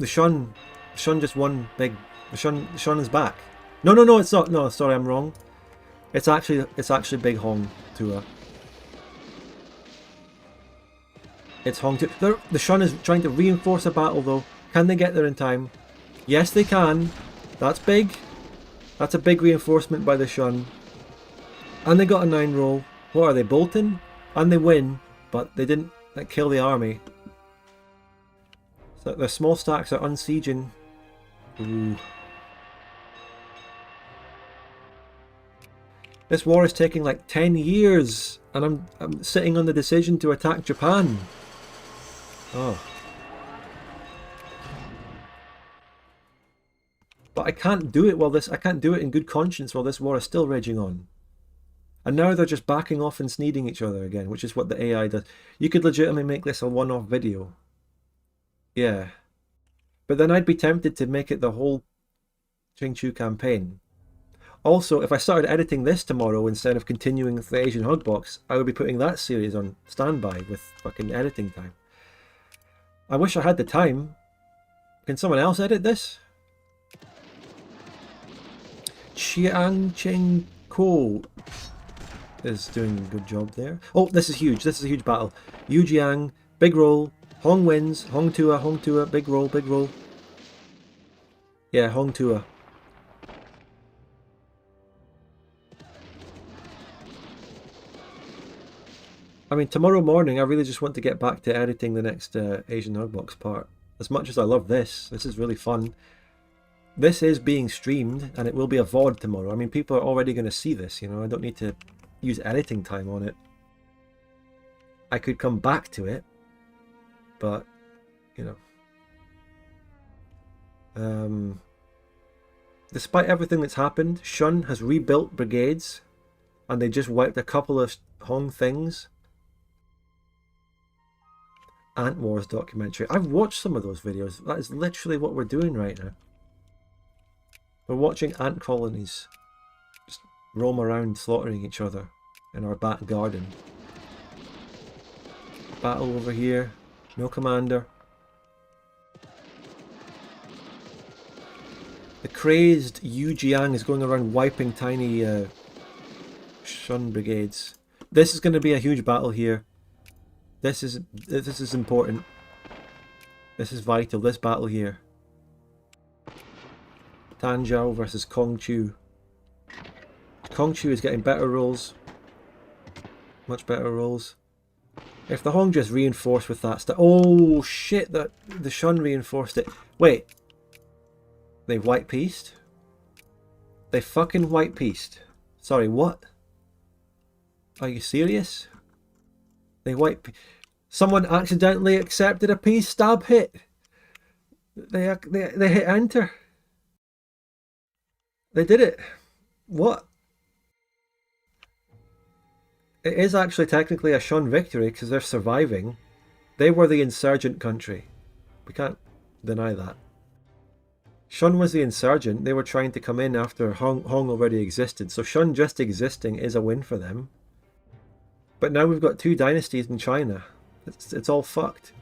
Shun just won big. The Shun is back. No, it's not. No, sorry, I'm wrong. It's actually big Hong Tua. It's Hong Tua. The Shun is trying to reinforce a battle though. Can they get there in time? Yes, they can. That's big. That's a big reinforcement by the Shun. And they got a 9 roll. What are they, bolting? And they win, but they didn't kill the army. So their small stacks are unsieging. Ooh. This war is taking like 10 years, and I'm sitting on the decision to attack Japan. Oh. But I can't do it I can't do it in good conscience while this war is still raging on. And now they're just backing off and sneeding each other again, which is what the AI does. You could legitimately make this a one-off video. Yeah. But then I'd be tempted to make it the whole Qingqiu campaign. Also, if I started editing this tomorrow instead of continuing with the Asian Hugbox, I would be putting that series on standby with fucking editing time. I wish I had the time. Can someone else edit this? Qingqiu is doing a good job there. Oh, this is huge. This is a huge battle. Yujiang, big roll. Hong wins. Hong Tua, big roll, big roll. Yeah, Hong Tua. I mean, tomorrow morning, I really just want to get back to editing the next Asian Hugbox part. As much as I love this is really fun. This is being streamed, and it will be a VOD tomorrow. I mean, people are already going to see this, you know. I don't need to use editing time on it. I could come back to it, but, you know. Despite everything that's happened, Shun has rebuilt brigades, and they just wiped a couple of Hong things. Ant Wars documentary. I've watched some of those videos. That is literally what we're doing right now. We're watching ant colonies just roam around slaughtering each other in our back garden. Battle over here. No commander. The crazed Yu Jiang is going around wiping tiny Shun brigades. This is going to be a huge battle here. This is important. This is vital. This battle here. Tanzhou versus Qingqiu. Qingqiu is getting better rolls. Much better rolls. If the Hong just reinforced with that stuff. Oh shit, the Shun reinforced it. Wait. They white pieced? They fucking white pieced. Sorry, what? Are you serious? They white. Someone accidentally accepted a peace stab hit. They hit enter. They did it. What? It is actually technically a Shun victory because they're surviving. They were the insurgent country. We can't deny that. Shun was the insurgent. They were trying to come in after Hong already existed. So Shun just existing is a win for them. But now we've got two dynasties in China. It's all fucked.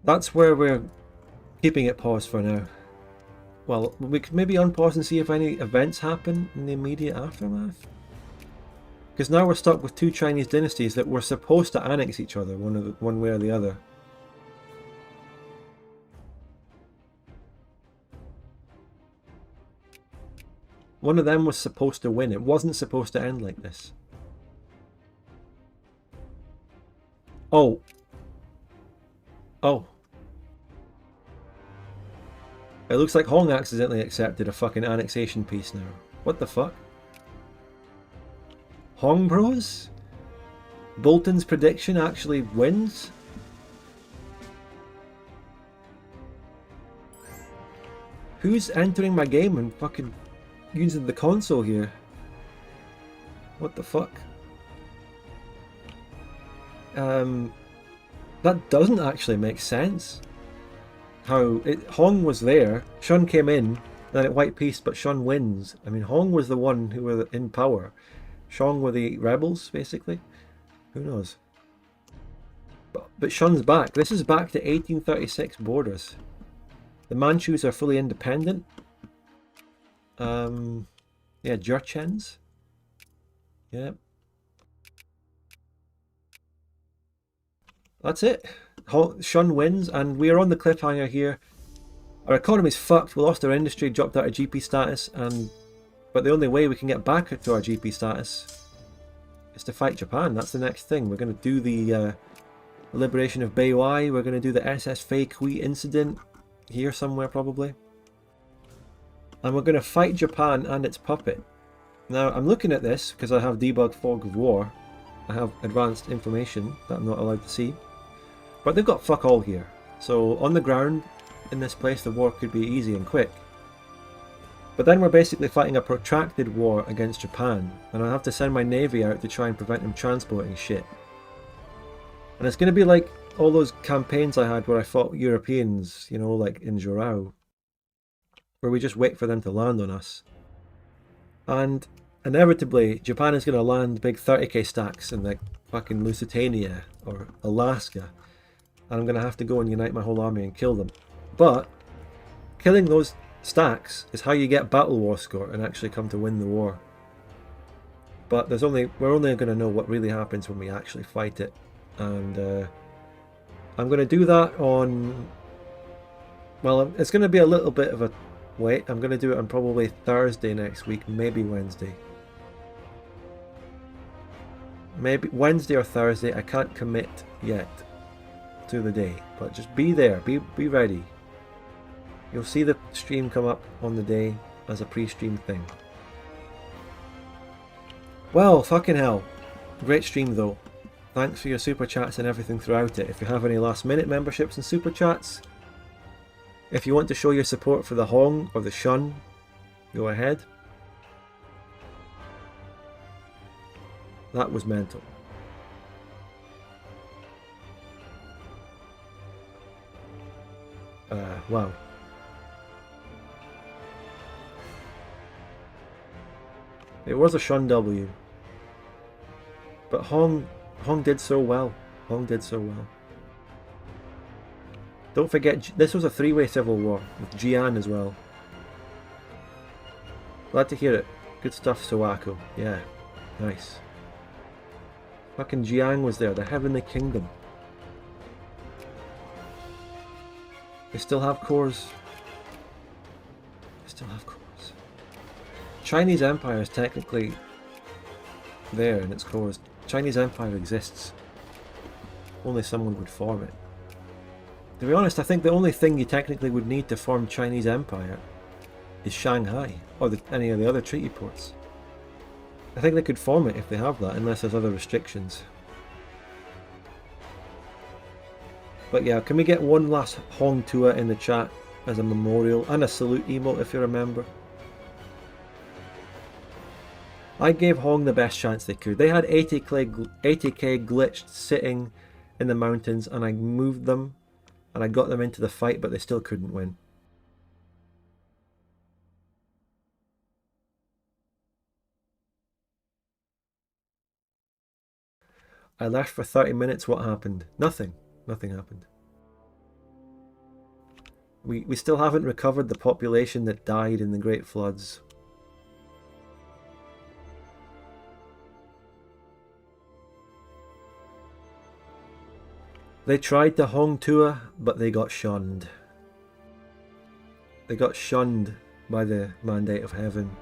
That's where we're keeping it paused for now. Well, we could maybe unpause and see if any events happen in the immediate aftermath. Because now we're stuck with two Chinese dynasties that were supposed to annex each other one way or the other. One of them was supposed to win. It wasn't supposed to end like this. Oh. Oh. It looks like Hong accidentally accepted a fucking annexation peace now. What the fuck? Hong bros? Bolton's prediction actually wins? Who's entering my game and fucking using the console here? What the fuck? That doesn't actually make sense. How Hong was there, Shun came in, then it white peace, but Shun wins. I mean, Hong was the one who were in power. Shang were the rebels, basically. Who knows? But Shun's back. This is back to 1836 borders. The Manchus are fully independent. Yeah, Jurchens. Yeah. That's it. Shun wins, and we are on the cliffhanger here. Our economy's fucked. We lost our industry, dropped out of GP status, but the only way we can get back to our GP status is to fight Japan. That's the next thing. We're going to do the liberation of Beiwai. We're going to do the SS Fei Kui incident here somewhere probably. And we're going to fight Japan and its puppet. Now, I'm looking at this because I have debug fog of war. I have advanced information that I'm not allowed to see. But they've got fuck all here. So on the ground, in this place, the war could be easy and quick. But then we're basically fighting a protracted war against Japan. And I have to send my navy out to try and prevent them transporting shit. And it's going to be like all those campaigns I had where I fought Europeans, you know, like in Jorao. Where we just wait for them to land on us. And inevitably, Japan is going to land big 30k stacks in like fucking Lusitania or Alaska. And I'm going to have to go and unite my whole army and kill them. But killing those stacks is how you get battle war score and actually come to win the war. But we're only going to know what really happens when we actually fight it. And I'm going to do that on... Well, it's going to be a little bit of a wait. I'm going to do it on probably Thursday next week, maybe Wednesday. Maybe Wednesday or Thursday. I can't commit yet to the day, but just be there, be ready. You'll see the stream come up on the day as a pre-stream thing. Well, fucking hell. Great stream though. Thanks for your super chats and everything throughout it. If you have any last minute memberships and super chats, if you want to show your support for the Hong or the Shun, go ahead. That was mental. Wow. It was a Shun W. But Hong did so well. Hong did so well. Don't forget, this was a three-way civil war with Jian as well. Glad to hear it. Good stuff, Sowako. Yeah, nice. Fucking Jiang was there, the Heavenly Kingdom. They still have cores. They still have cores. Chinese Empire is technically there in its cores. Chinese Empire exists. Only someone would form it. To be honest, I think the only thing you technically would need to form Chinese Empire is Shanghai, or any of the other treaty ports. I think they could form it if they have that, unless there's other restrictions. But yeah, can we get one last Hong Tua in the chat as a memorial, and a salute emote if you remember? I gave Hong the best chance they could. They had 80k glitched sitting in the mountains, and I moved them and I got them into the fight, but they still couldn't win. I left for 30 minutes, what happened? Nothing. Nothing happened. We still haven't recovered the population that died in the Great Floods. They tried to Hong Tua, but they got shunned. They got shunned by the mandate of heaven.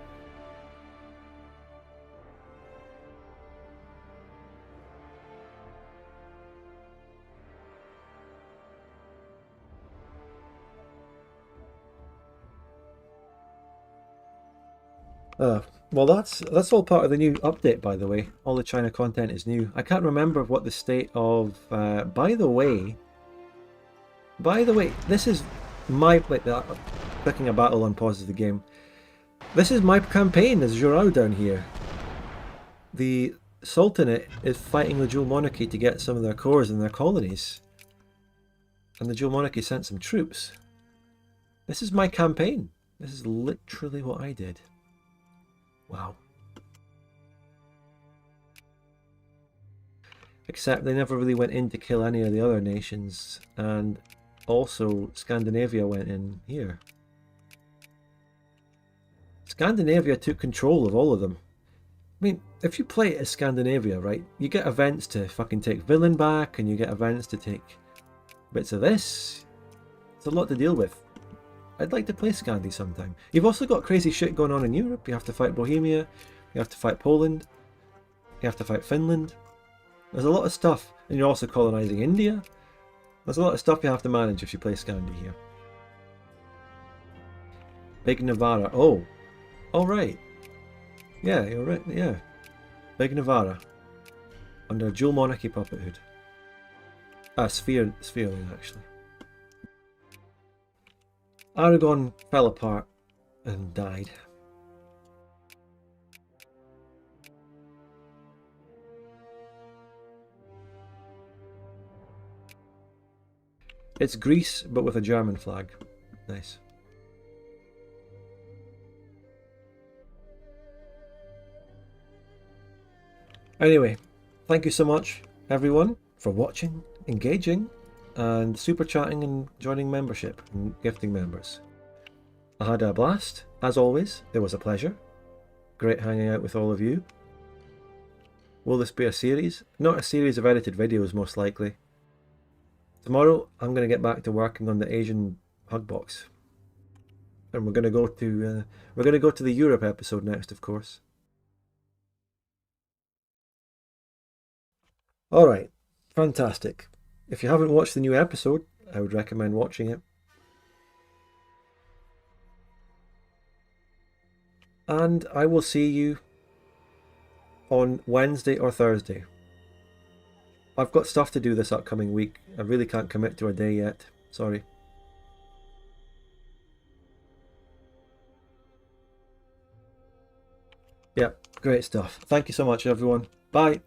Well, that's all part of the new update, by the way. All the China content is new. I can't remember what the state of. By the way, this is my clicking a battle on pauses the game. This is my campaign as Zhurao down here. The Sultanate is fighting the dual monarchy to get some of their cores and their colonies, and the dual monarchy sent some troops. This is my campaign. This is literally what I did. Wow. Except they never really went in to kill any of the other nations, and also Scandinavia went in here. Scandinavia took control of all of them. I mean, if you play it as Scandinavia, right, you get events to fucking take Villain back, and you get events to take bits of this. It's a lot to deal with. I'd like to play Scandi sometime. You've also got crazy shit going on in Europe. You have to fight Bohemia, you have to fight Poland, you have to fight Finland. There's a lot of stuff, and you're also colonising India. There's a lot of stuff you have to manage if you play Scandi here. Big Navarra. Oh, alright. Yeah, you're right, yeah. Big Navarra. Under dual monarchy puppethood. Sphereling, actually. Aragon fell apart and died. It's Greece, but with a German flag. Nice. Anyway, thank you so much, everyone, for watching, engaging, and super chatting and joining membership and gifting members. I had a blast, as always. It was a pleasure. Great hanging out with all of you. Will this be a series? Not a series of edited videos, most likely. Tomorrow, I'm going to get back to working on the Asian hug box, and we're going to go to the Europe episode next, of course. All right, fantastic. If you haven't watched the new episode, I would recommend watching it. And I will see you on Wednesday or Thursday. I've got stuff to do this upcoming week. I really can't commit to a day yet. Sorry. Yeah, great stuff. Thank you so much, everyone. Bye.